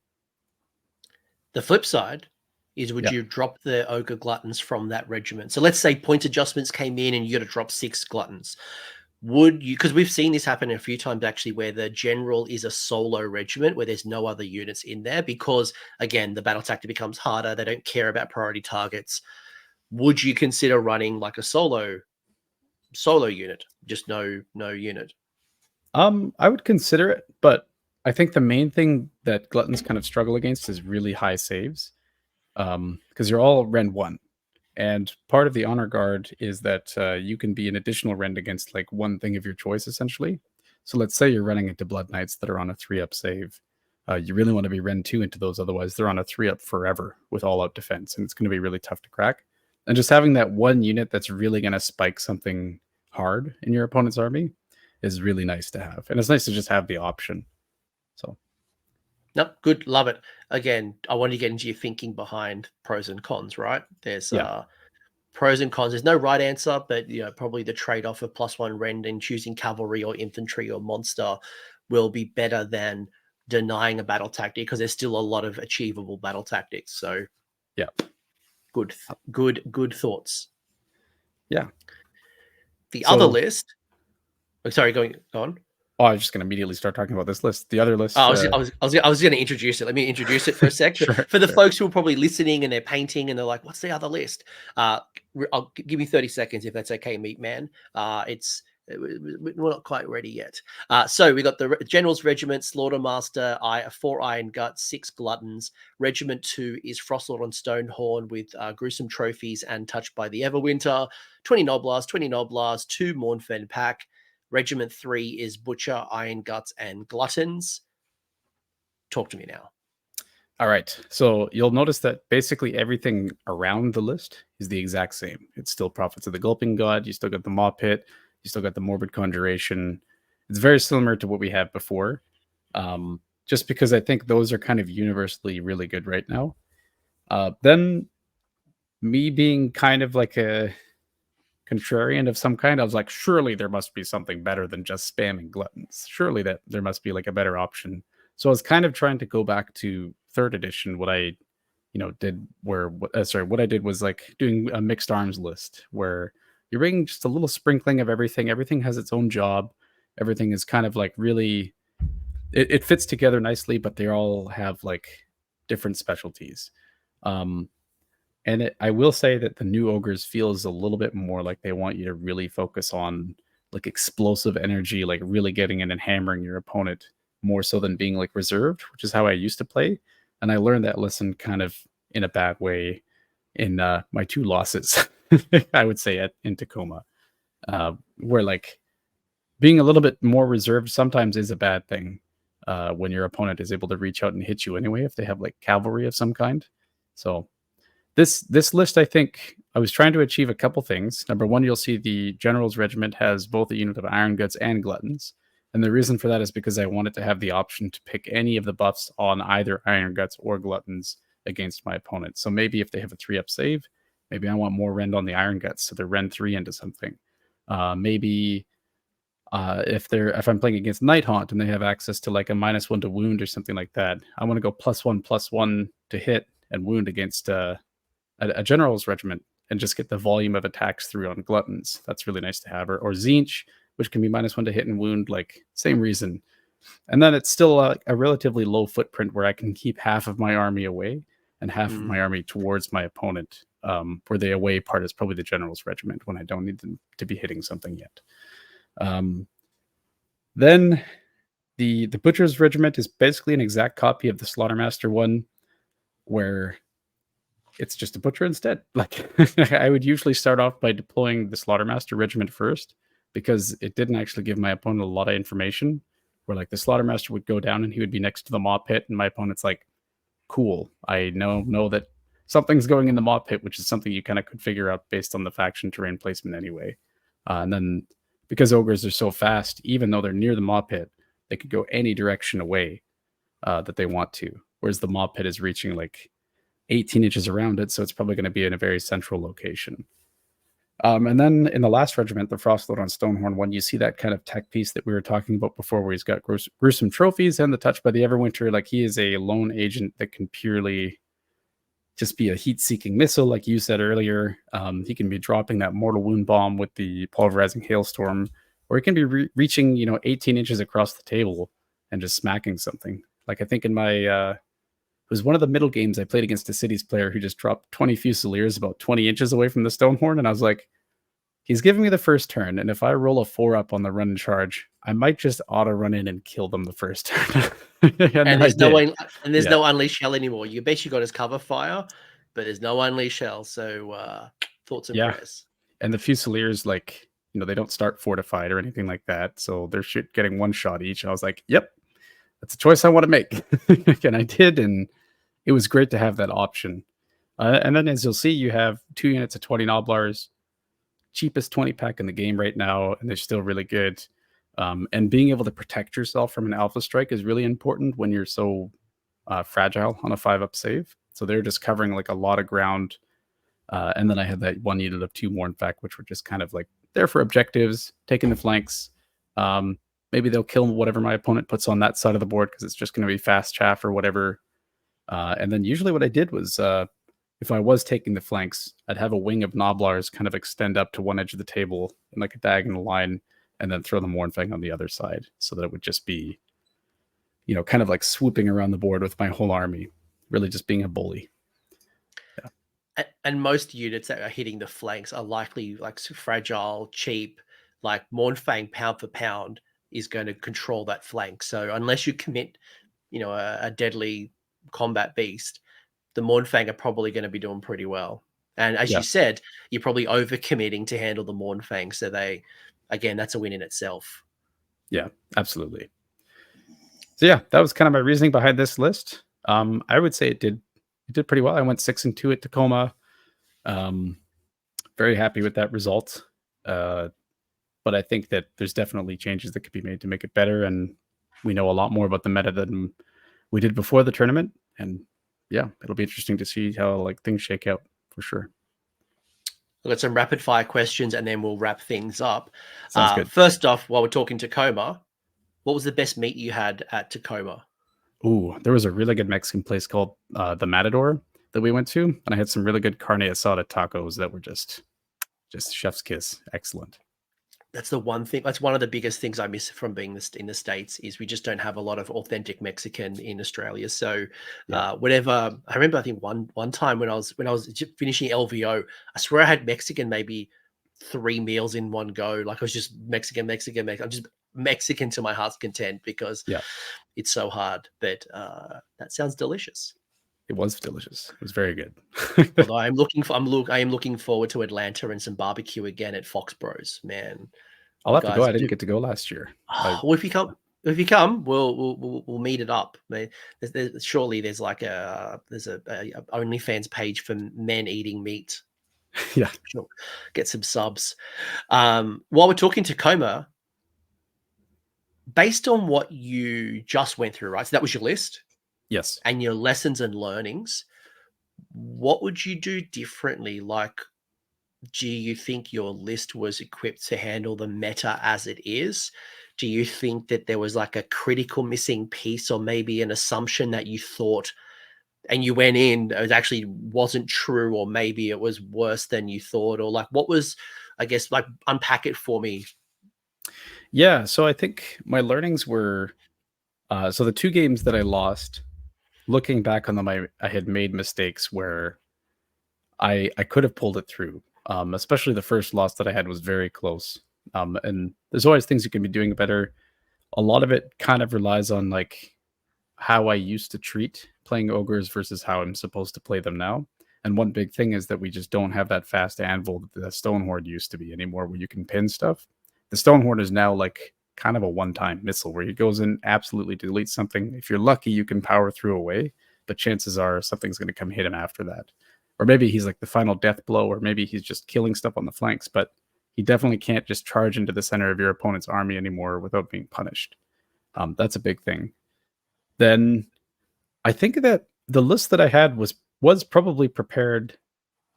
The flip side is, would you drop the Ogre Gluttons from that regiment? So let's say point adjustments came in and you got to drop 6 Gluttons. Would you, because we've seen this happen a few times actually, where the general is a solo regiment where there's no other units in there because, again, the battle tactic becomes harder. They don't care about priority targets. Would you consider running like a solo unit, just no unit? I would consider it, but I think the main thing that Gluttons kind of struggle against is really high saves, because you're all Rend 1. And part of the honor guard is that you can be an additional rend against like one thing of your choice, essentially. So let's say you're running into Blood Knights that are on a 3-up save. You really want to be Rend 2 into those, otherwise they're on a 3-up forever with all-out defense, and it's going to be really tough to crack. And just having that one unit that's really going to spike something hard in your opponent's army is really nice to have. And it's nice to just have the option. So, no, good, love it. Again, I want to get into your thinking behind pros and cons, right? There's pros and cons. There's no right answer, but probably the trade-off of +1 rend and choosing cavalry or infantry or monster will be better than denying a battle tactic, because there's still a lot of achievable battle tactics. So yeah, good thoughts. Yeah. The other list. Oh, sorry, go on. Oh, I was just going to immediately start talking about this list. The other list. I was going to introduce it. Let me introduce it for a sec. Sure, for the folks who are probably listening and they're painting and they're like, "What's the other list?" I'll give you 30 seconds if that's okay, Meat Man. We're not quite ready yet. So we got the General's Regiment, Slaughtermaster, 4 Iron Guts, 6 Gluttons. Regiment 2 is Frostlord on Stonehorn with gruesome trophies and Touched by the Everwinter. 20 Noblars, 2 Mournfen Pack. Regiment 3 is Butcher, Iron Guts, and Gluttons. Talk to me now. All right. So you'll notice that basically everything around the list is the exact same. It's still Prophets of the Gulping God. You still got the Mawpit. You still got the Morbid Conjuration. It's very similar to what we had before. Just because I think those are kind of universally really good right now. Then me being kind of like a contrarian of some kind, I was like, surely there must be something better than just spamming Gluttons. Surely that there must be like a better option. So I was kind of trying to go back to 3rd edition. What I did what I did was like doing a mixed arms list where you're bringing just a little sprinkling of everything. Everything has its own job. Everything is kind of like really, it fits together nicely, but they all have like different specialties. And I will say that the new ogres feels a little bit more like they want you to really focus on like explosive energy, like really getting in and hammering your opponent more so than being like reserved, which is how I used to play. And I learned that lesson kind of in a bad way in my 2 losses, I would say, in Tacoma, where like being a little bit more reserved sometimes is a bad thing when your opponent is able to reach out and hit you anyway if they have like cavalry of some kind. So this list, I think I was trying to achieve a couple things. Number one, you'll see the General's Regiment has both a unit of Iron Guts and Gluttons. And the reason for that is because I wanted to have the option to pick any of the buffs on either Iron Guts or Gluttons against my opponent. So maybe if they have a 3-up save, maybe I want more rend on the Iron Guts, so they're rend 3 into something. Maybe if I'm playing against Night Haunt and they have access to like a -1 to wound or something like that, I want to go +1/+1 to hit and wound against a General's Regiment and just get the volume of attacks through on Gluttons. That's really nice to have. Or Tzeentch, which can be -1 to hit and wound, like same reason. And then it's still a relatively low footprint where I can keep half of my army away and half of my army towards my opponent, where the away part is probably the General's Regiment when I don't need them to be hitting something yet. Then the Butcher's Regiment is basically an exact copy of the Slaughtermaster one, where it's just a butcher instead. Like I would usually start off by deploying the Slaughtermaster Regiment first, because it didn't actually give my opponent a lot of information, where like the Slaughtermaster would go down and he would be next to the Mawpit, and my opponent's like, cool, I know that something's going in the Mawpit, which is something you kind of could figure out based on the faction terrain placement anyway. And then because ogres are so fast, even though they're near the Mawpit, they could go any direction away that they want to, whereas the Mawpit is reaching like 18 inches around it, so it's probably going to be in a very central location. And then in the last regiment, the Frostlord on Stonehorn one, you see that kind of tech piece that we were talking about before, where he's got gruesome trophies and the touch by the Everwinter. Like he is a lone agent that can purely just be a heat-seeking missile, like you said earlier. He can be dropping that mortal wound bomb with the pulverizing hailstorm, or he can be reaching 18 inches across the table and just smacking something. Like I think in my it was one of the middle games I played against a Cities player who just dropped 20 Fusiliers about 20 inches away from the Stonehorn, and I was like, he's giving me the first turn, and if I roll a 4-up on the run and charge, I might just auto run in and kill them the first turn. and there's no unleash shell anymore. You basically got his cover fire, but there's no unleash shell. So thoughts and prayers. And the Fusiliers, like, they don't start fortified or anything like that, so they're getting 1 shot each. I was like, yep, that's a choice I want to make. And I did, and it was great to have that option. And then, as you'll see, you have 2 units of 20 Noblars, cheapest 20 pack in the game right now, and they're still really good. And being able to protect yourself from an alpha strike is really important when you're so fragile on a 5-up save. So they're just covering like a lot of ground. And then I had that 1 unit of 2 more, in fact, which were just kind of like there for objectives, taking the flanks. Maybe they'll kill whatever my opponent puts on that side of the board, because it's just going to be fast chaff or whatever. And then usually what I did was, if I was taking the flanks, I'd have a wing of Noblars kind of extend up to one edge of the table in like a diagonal line, and then throw the Mournfang on the other side, so that it would just be, kind of like swooping around the board with my whole army, really just being a bully. Yeah. And most units that are hitting the flanks are likely like fragile, cheap, like Mournfang pound for pound is going to control that flank. So unless you commit, a deadly combat beast, the Mournfang are probably going to be doing pretty well. And as you said, you're probably overcommitting to handle the Mournfang. So that's a win in itself. Yeah, absolutely. So yeah, that was kind of my reasoning behind this list. I would say it did pretty well. I went 6-2 at Tacoma. Very happy with that result. But I think that there's definitely changes that could be made to make it better. And we know a lot more about the meta than we did before the tournament. And yeah, it'll be interesting to see how things shake out for sure. We've got some rapid fire questions and then we'll wrap things up. Sounds good. First off, while we're talking Tacoma, what was the best meat you had at Tacoma? Ooh, there was a really good Mexican place called the Matador that we went to, and I had some really good carne asada tacos that were just chef's kiss. Excellent. That's the one thing. That's one of the biggest things I miss from being in the States is we just don't have a lot of authentic Mexican in Australia. So, whenever I remember, I think one time when I was finishing LVO, I swear I had Mexican maybe 3 meals in one go. Like I was just Mexican. I'm just Mexican to my heart's content because it's so hard. But that sounds delicious. It was delicious. It was very good. Although I am looking forward to Atlanta and some barbecue again at Fox Bros. Man, I'll have to go. I didn't get to go last year. Well, if you come, we'll meet it up. Surely there's like a OnlyFans page for men eating meat. Yeah, sure. Get some subs. While we're talking Tacoma, based on what you just went through, right? So that was your list. Yes. And your lessons and learnings. What would you do differently? Like, do you think your list was equipped to handle the meta as it is? Do you think that there was like a critical missing piece or maybe an assumption that you thought and you went in, it actually wasn't true, or maybe it was worse than you thought? Or like, what was, I guess, like, unpack it for me. Yeah, so I think my learnings were, so the 2 games that I lost, looking back on them, I had made mistakes where I could have pulled it through. Especially the first loss that I had was very close. And there's always things you can be doing better. A lot of it kind of relies on like how I used to treat playing ogres versus how I'm supposed to play them now. And one big thing is that we just don't have that fast anvil that the Stonehorde used to be anymore, where you can pin stuff. The Stonehorde is now like kind of a one-time missile where he goes in, absolutely deletes something. If you're lucky, you can power through away, but chances are something's going to come hit him after that. Or maybe he's like the final death blow, or maybe he's just killing stuff on the flanks, but he definitely can't just charge into the center of your opponent's army anymore without being punished. That's a big thing. Then I think that the list that I had was probably prepared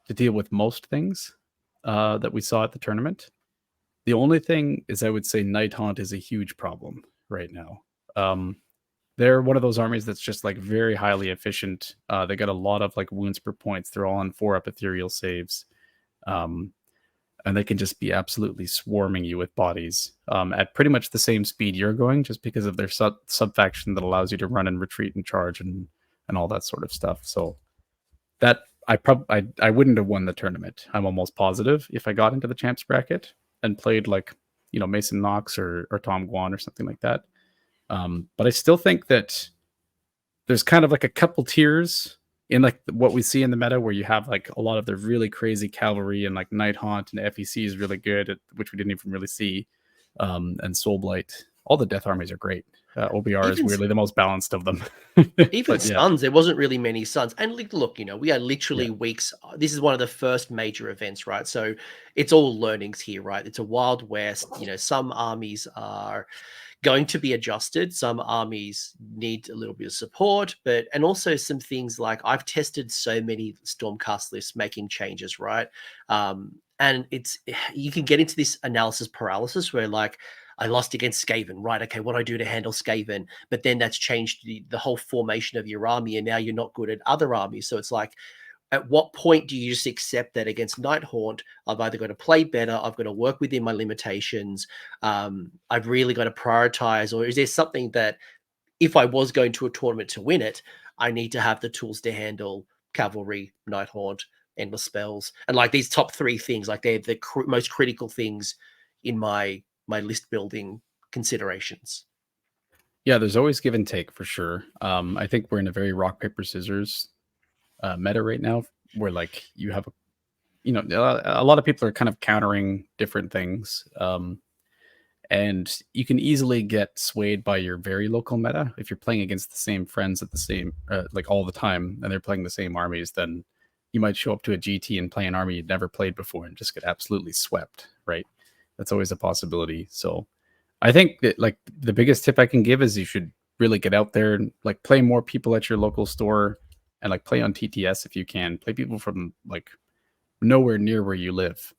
to deal with most things that we saw at the tournament. The only thing is I would say Night Haunt is a huge problem right now. They're one of those armies that's just like very highly efficient. They got a lot of like wounds per points. They're all on 4-up ethereal saves. And they can just be absolutely swarming you with bodies at pretty much the same speed you're going, just because of their sub-faction that allows you to run and retreat and charge and all that sort of stuff. So that I wouldn't have won the tournament. I'm almost positive if I got into the champs bracket and played like, Mason Knox or Tom Guan or something like that. But I still think that there's kind of like a couple tiers in like what we see in the meta, where you have like a lot of the really crazy cavalry and like Night Haunt and FEC is really good, which we didn't even really see. And Soul Blight, all the death armies are great. OBR is weirdly the most balanced of them. Even Suns, there wasn't really many Suns. And look, we are literally weeks. This is one of the first major events, right? So it's all learnings here, right? It's a Wild West. Some armies are going to be adjusted. Some armies need a little bit of support, and also some things like I've tested so many Stormcast lists making changes, right? And you can get into this analysis paralysis where like, I lost against Skaven, right? Okay, what do I do to handle Skaven? But then that's changed the whole formation of your army, and now you're not good at other armies. So it's like, at what point do you just accept that against Night Haunt, I've either got to play better, I've got to work within my limitations, I've really got to prioritize, or is there something that if I was going to a tournament to win it, I need to have the tools to handle Cavalry, Night Haunt, Endless Spells, and like these top 3 things, like they're the most critical things in my list building considerations. Yeah, there's always give and take for sure. I think we're in a very rock, paper, scissors meta right now, where like you have a lot of people are kind of countering different things, and you can easily get swayed by your very local meta. If you're playing against the same friends at the same like all the time, and they're playing the same armies, then you might show up to a GT and play an army you'd never played before and just get absolutely swept, right? That's always a possibility. So I think that like the biggest tip I can give is you should really get out there and like play more people at your local store, and like play on TTS if you can. Play people from like nowhere near where you live.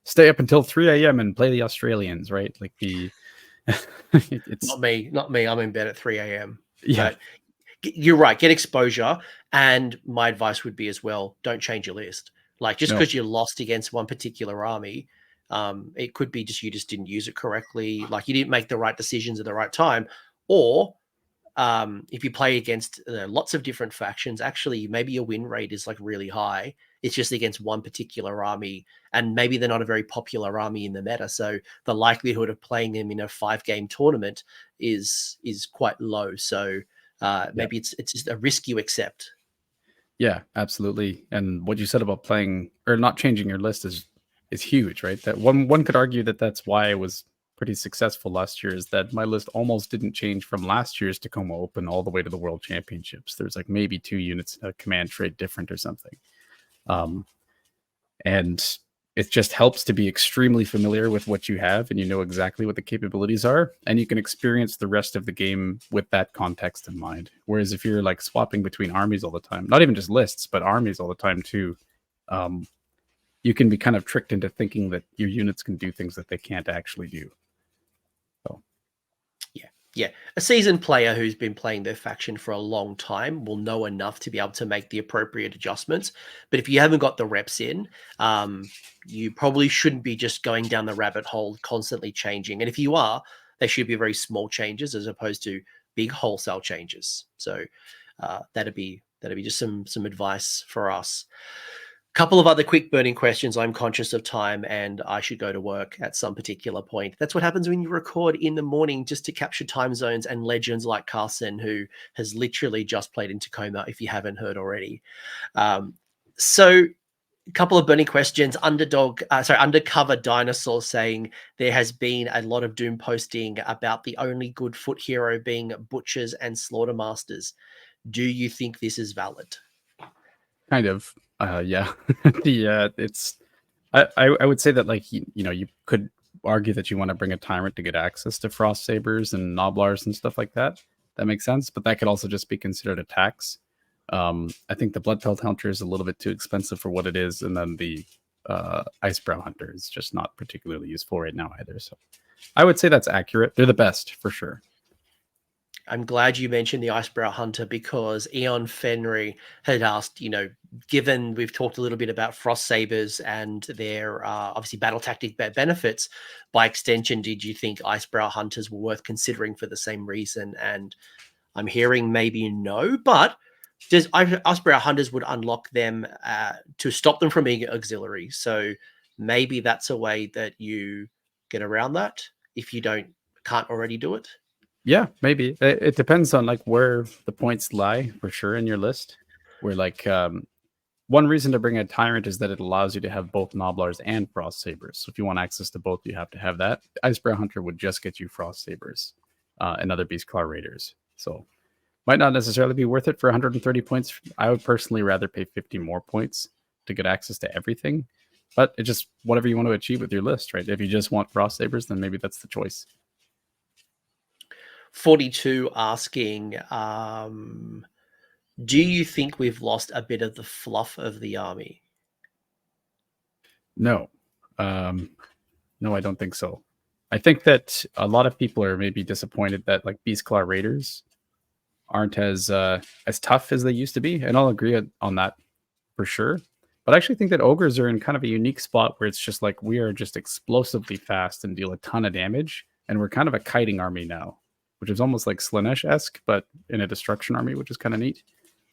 Stay up until 3 a.m. and play the Australians, right? Like it's not me. I'm in bed at 3 a.m. Yeah. But you're right. Get exposure. And my advice would be as well, don't change your list. Like just because you lost against one particular army, It could be just you just didn't use it correctly, like you didn't make the right decisions at the right time, or if you play against lots of different factions, actually maybe your win rate is like really high. It's just against one particular army, and maybe they're not a very popular army in the meta, so the likelihood of playing them in a 5-game tournament is quite low. So maybe it's just a risk you accept. Yeah, absolutely. And what you said about playing or not changing your list is huge, right? That one could argue that that's why I was pretty successful last year, is that my list almost didn't change from last year's Tacoma Open all the way to the World Championships. There's like maybe 2 units in a command trait different or something. And it just helps to be extremely familiar with what you have and you know exactly what the capabilities are, and you can experience the rest of the game with that context in mind. Whereas if you're like swapping between armies all the time, not even just lists, but armies all the time too, you can be kind of tricked into thinking that your units can do things that they can't actually do. So. Yeah, a seasoned player who's been playing their faction for a long time will know enough to be able to make the appropriate adjustments. But if you haven't got the reps in, you probably shouldn't be just going down the rabbit hole, constantly changing. And if you are, they should be very small changes as opposed to big wholesale changes. So that'd be just some advice for us. Couple of other quick burning questions. I'm conscious of time and I should go to work at some particular point. That's what happens when you record in the morning just to capture time zones and legends like Carson, who has literally just played in Tacoma, if you haven't heard already. So a couple of burning questions. Undercover Dinosaur saying there has been a lot of doom posting about the only good foot hero being butchers and slaughtermasters. Do you think this is valid? Kind of. Yeah. It's I would say that, like, you know, you could argue that you want to bring a tyrant to get access to frost sabers and noblars and stuff like that. That makes sense, but that could also just be considered a tax. I think the Bloodfelt Hunter is a little bit too expensive for what it is, and then the Icebrow Hunter is just not particularly useful right now either. So I would say that's accurate. They're the best for sure. I'm glad you mentioned the Icebrow Hunter, because Eon Fenry had asked, given we've talked a little bit about Frost Sabers and their obviously battle tactic benefits, by extension, did you think Icebrow Hunters were worth considering for the same reason? And I'm hearing maybe no, but Icebrow Hunters would unlock them to stop them from being auxiliary. So maybe that's a way that you get around that if you can't already do it. Yeah, maybe. It depends on like where the points lie for sure in your list. Where like one reason to bring a tyrant is that it allows you to have both Noblars and Frost Sabers. So if you want access to both, you have to have that. Icebrow Hunter would just get you Frost Sabers and other Beastclaw Raiders. So might not necessarily be worth it for 130 points. I would personally rather pay 50 more points to get access to everything. But it's just whatever you want to achieve with your list, right? If you just want Frost Sabers, then maybe that's the choice. 42 asking, do you think we've lost a bit of the fluff of the army? No. No, I don't think so. I think that a lot of people are maybe disappointed that like Beastclaw Raiders aren't as tough as they used to be, and I'll agree on that for sure. But I actually think that ogres are in kind of a unique spot where it's just like we are just explosively fast and deal a ton of damage, and we're kind of a kiting army now, which is almost like Slaanesh-esque, but in a destruction army, which is kind of neat.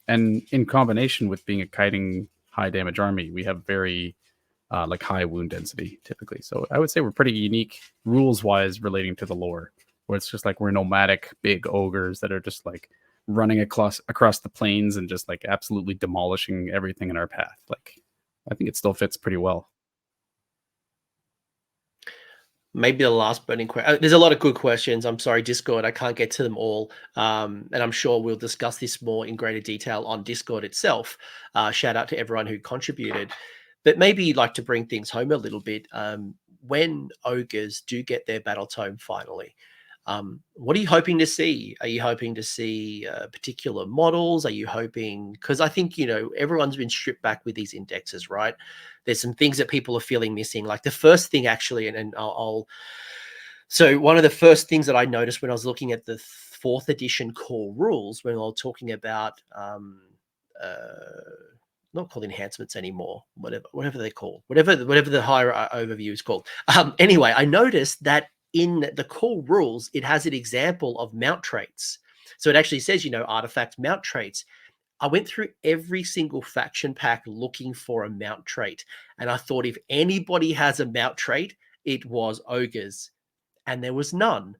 And in combination with being a kiting high damage army, we have very like high wound density typically. So I would say we're pretty unique rules wise relating to the lore, where it's just like we're nomadic big ogres that are just like running across the plains and just like absolutely demolishing everything in our path. Like I think it still fits pretty well. Maybe the last burning question. There's a lot of good questions. I'm sorry, Discord, I can't get to them all. And I'm sure we'll discuss this more in greater detail on Discord itself. Shout out to everyone who contributed. But maybe like to bring things home a little bit, when ogres do get their battle tome finally, what are you hoping to see? Are you hoping to see particular models? Are you hoping, because I think, everyone's been stripped back with these indexes, right? There's some things that people are feeling missing. Like the first thing actually, so one of the first things that I noticed when I was looking at the 4th edition core rules, when I was talking about not called enhancements anymore, whatever they're called, whatever the higher overview is called. Anyway, I noticed that in the core rules, it has an example of mount traits. So it actually says, artifacts, mount traits. I went through every single faction pack looking for a mount trait. And I thought if anybody has a mount trait, it was ogres. And there was none.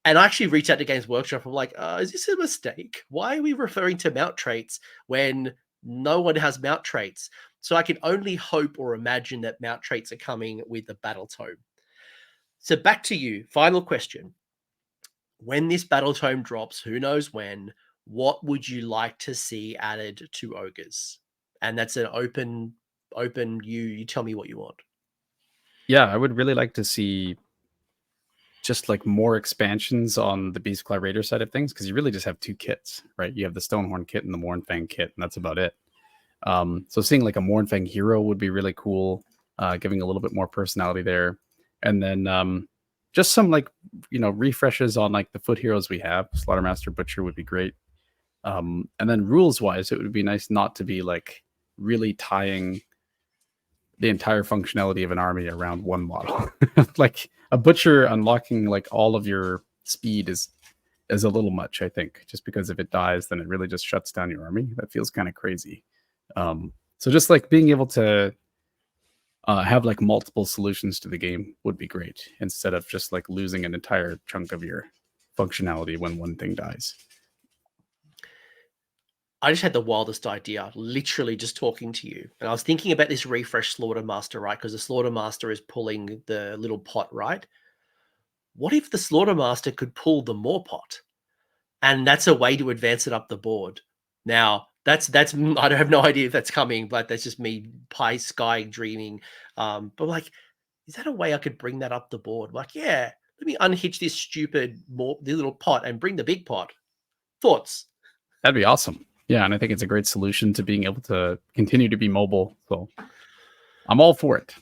And I actually reached out to Games Workshop. I'm like, is this a mistake? Why are we referring to mount traits when no one has mount traits? So I can only hope or imagine that mount traits are coming with the battle tome. So back to you. Final question. When this battle tome drops, who knows when, what would you like to see added to ogres? And that's an open, you tell me what you want. Yeah, I would really like to see just like more expansions on the Beastclaw Raider side of things, because you really just have 2 kits, right? You have the Stonehorn kit and the Mournfang kit, and that's about it. So seeing like a Mournfang hero would be really cool, giving a little bit more personality there. And then just some like, refreshes on like the foot heroes we have. Slaughtermaster Butcher would be great. And then rules wise, it would be nice not to be like really tying the entire functionality of an army around one model. Like a Butcher unlocking like all of your speed is a little much, I think, just because if it dies, then it really just shuts down your army. That feels kind of crazy. So just like being able to have like multiple solutions to the game would be great, instead of just like losing an entire chunk of your functionality when one thing dies. I just had the wildest idea, literally just talking to you. And I was thinking about this refresh Slaughtermaster, right? Because the Slaughtermaster is pulling the little pot, right? What if the Slaughtermaster could pull the Mawpot? And that's a way to advance it up the board. Now, that's I don't have no idea if that's coming, but that's just me pie sky dreaming. But like, is that a way I could bring that up the board? Like, yeah, let me unhitch this stupid the little pot and bring the big pot. Thoughts? That'd be awesome. Yeah, and I think it's a great solution to being able to continue to be mobile. So I'm all for it.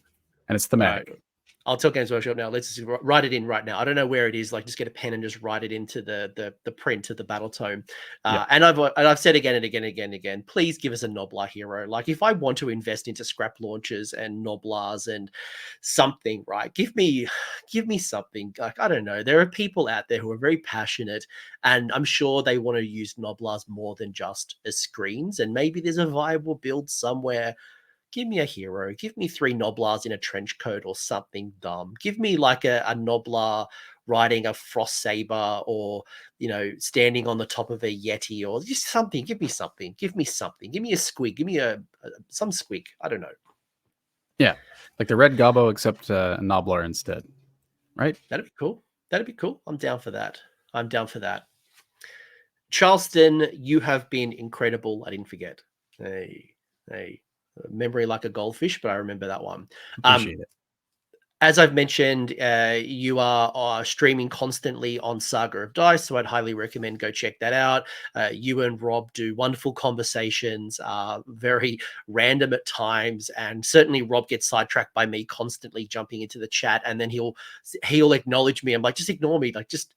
And it's thematic. Right. I'll tell Games Workshop now. Let's just write it in right now. I don't know where it is. Like, just get a pen and just write it into the print of the battle tome. Yeah. And I've said again and again and again and again. Please give us a Noblar hero. Like, if I want to invest into scrap launchers and Noblars and something, right? Give me something. Like, I don't know. There are people out there who are very passionate, and I'm sure they want to use Noblars more than just as screens. And maybe there's a viable build somewhere. Give me a hero. Give me 3 Noblars in a trench coat or something dumb. Give me like a Noblar riding a Frost Saber, or, standing on the top of a Yeti, or just something. Give me something. Give me something. Give me a squig. Give me some squig. I don't know. Yeah. Like the red Gobbo, except a Noblar instead. Right? That'd be cool. I'm down for that. Charleston, you have been incredible. I didn't forget. Hey. Memory like a goldfish, but I remember that one. Appreciate it. As I've mentioned, you are streaming constantly on Saga of Dice, so I'd highly recommend go check that out. You and Rob do wonderful conversations, very random at times, and certainly Rob gets sidetracked by me constantly jumping into the chat, and then he'll acknowledge me. I'm like, just ignore me, like just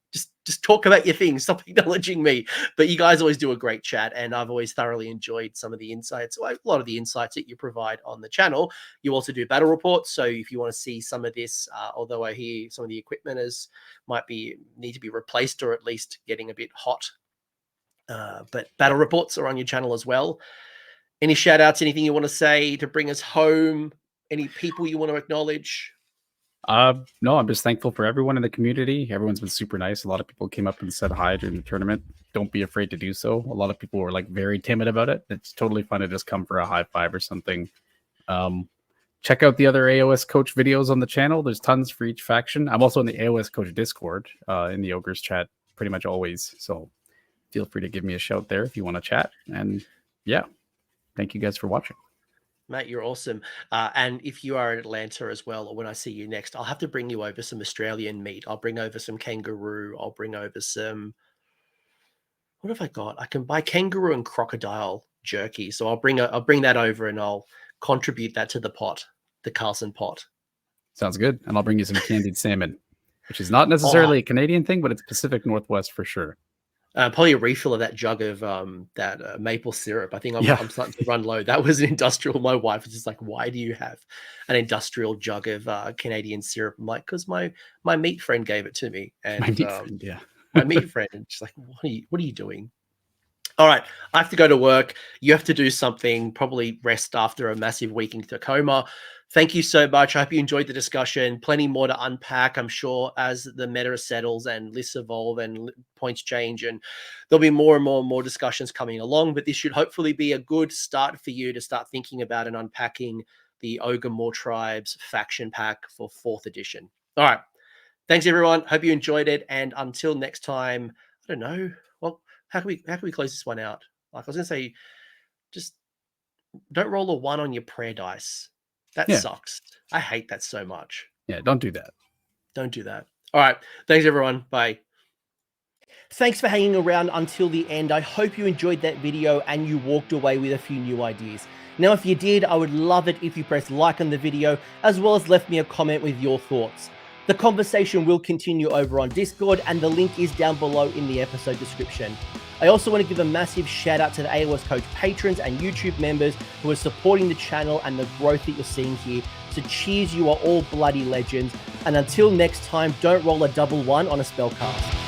talk about your things, stop acknowledging me. But you guys always do a great chat, and I've always thoroughly enjoyed some of the insights, a lot of the insights that you provide on the channel. You also do battle reports, so if you want to see some of this, although I hear some of the equipment need to be replaced, or at least getting a bit hot, but battle reports are on your channel as well. Any shout outs, anything you want to say to bring us home, any people you want to acknowledge? No, I'm just thankful for everyone in the community. Everyone's been super nice. A lot of people came up and said hi during the tournament. Don't be afraid to do so. A lot of people were like very timid about it. It's totally fun to just come for a high five or something. Check out the other AoS coach videos on the channel. There's tons for each faction. I'm also in the AoS coach Discord, in the Ogres chat pretty much always. So feel free to give me a shout there if you want to chat. And yeah, thank you guys for watching. Mate, you're awesome. And if you are in Atlanta as well, or when I see you next, I'll have to bring you over some Australian meat. I'll bring over some kangaroo. I'll bring over some... What have I got? I can buy kangaroo and crocodile jerky. So I'll bring that over, and I'll contribute that to the pot, the Carson pot. Sounds good. And I'll bring you some candied salmon, which is not necessarily a Canadian thing, but it's Pacific Northwest for sure. Probably a refill of that jug of that maple syrup. I think I'm starting to run low. That was an industrial. My wife was just like, "Why do you have an industrial jug of Canadian syrup?" I'm like, "Because my meat friend gave it to me." And my meat friend, my meat friend. And she's like, "What are you doing?" All right, I have to go to work. You have to do something, probably rest after a massive week in Tacoma. Thank you so much. I hope you enjoyed the discussion. Plenty more to unpack, I'm sure, as the meta settles and lists evolve and points change. And there'll be more and more discussions coming along. But this should hopefully be a good start for you to start thinking about and unpacking the Ogor Mawtribes faction pack for 4th edition. All right. Thanks, everyone. Hope you enjoyed it. And until next time, I don't know. Well, how can we close this one out? Like I was going to say, just don't roll a 1 on your prayer dice. That sucks. I hate that so much. Yeah, don't do that. Don't do that. All right. Thanks, everyone. Bye. Thanks for hanging around until the end. I hope you enjoyed that video and you walked away with a few new ideas. Now, if you did, I would love it if you pressed like on the video, as well as left me a comment with your thoughts. The conversation will continue over on Discord, and the link is down below in the episode description. I also want to give a massive shout out to the AoS Coach patrons and YouTube members who are supporting the channel and the growth that you're seeing here. So cheers, you are all bloody legends. And until next time, don't roll a double 1 on a spell cast.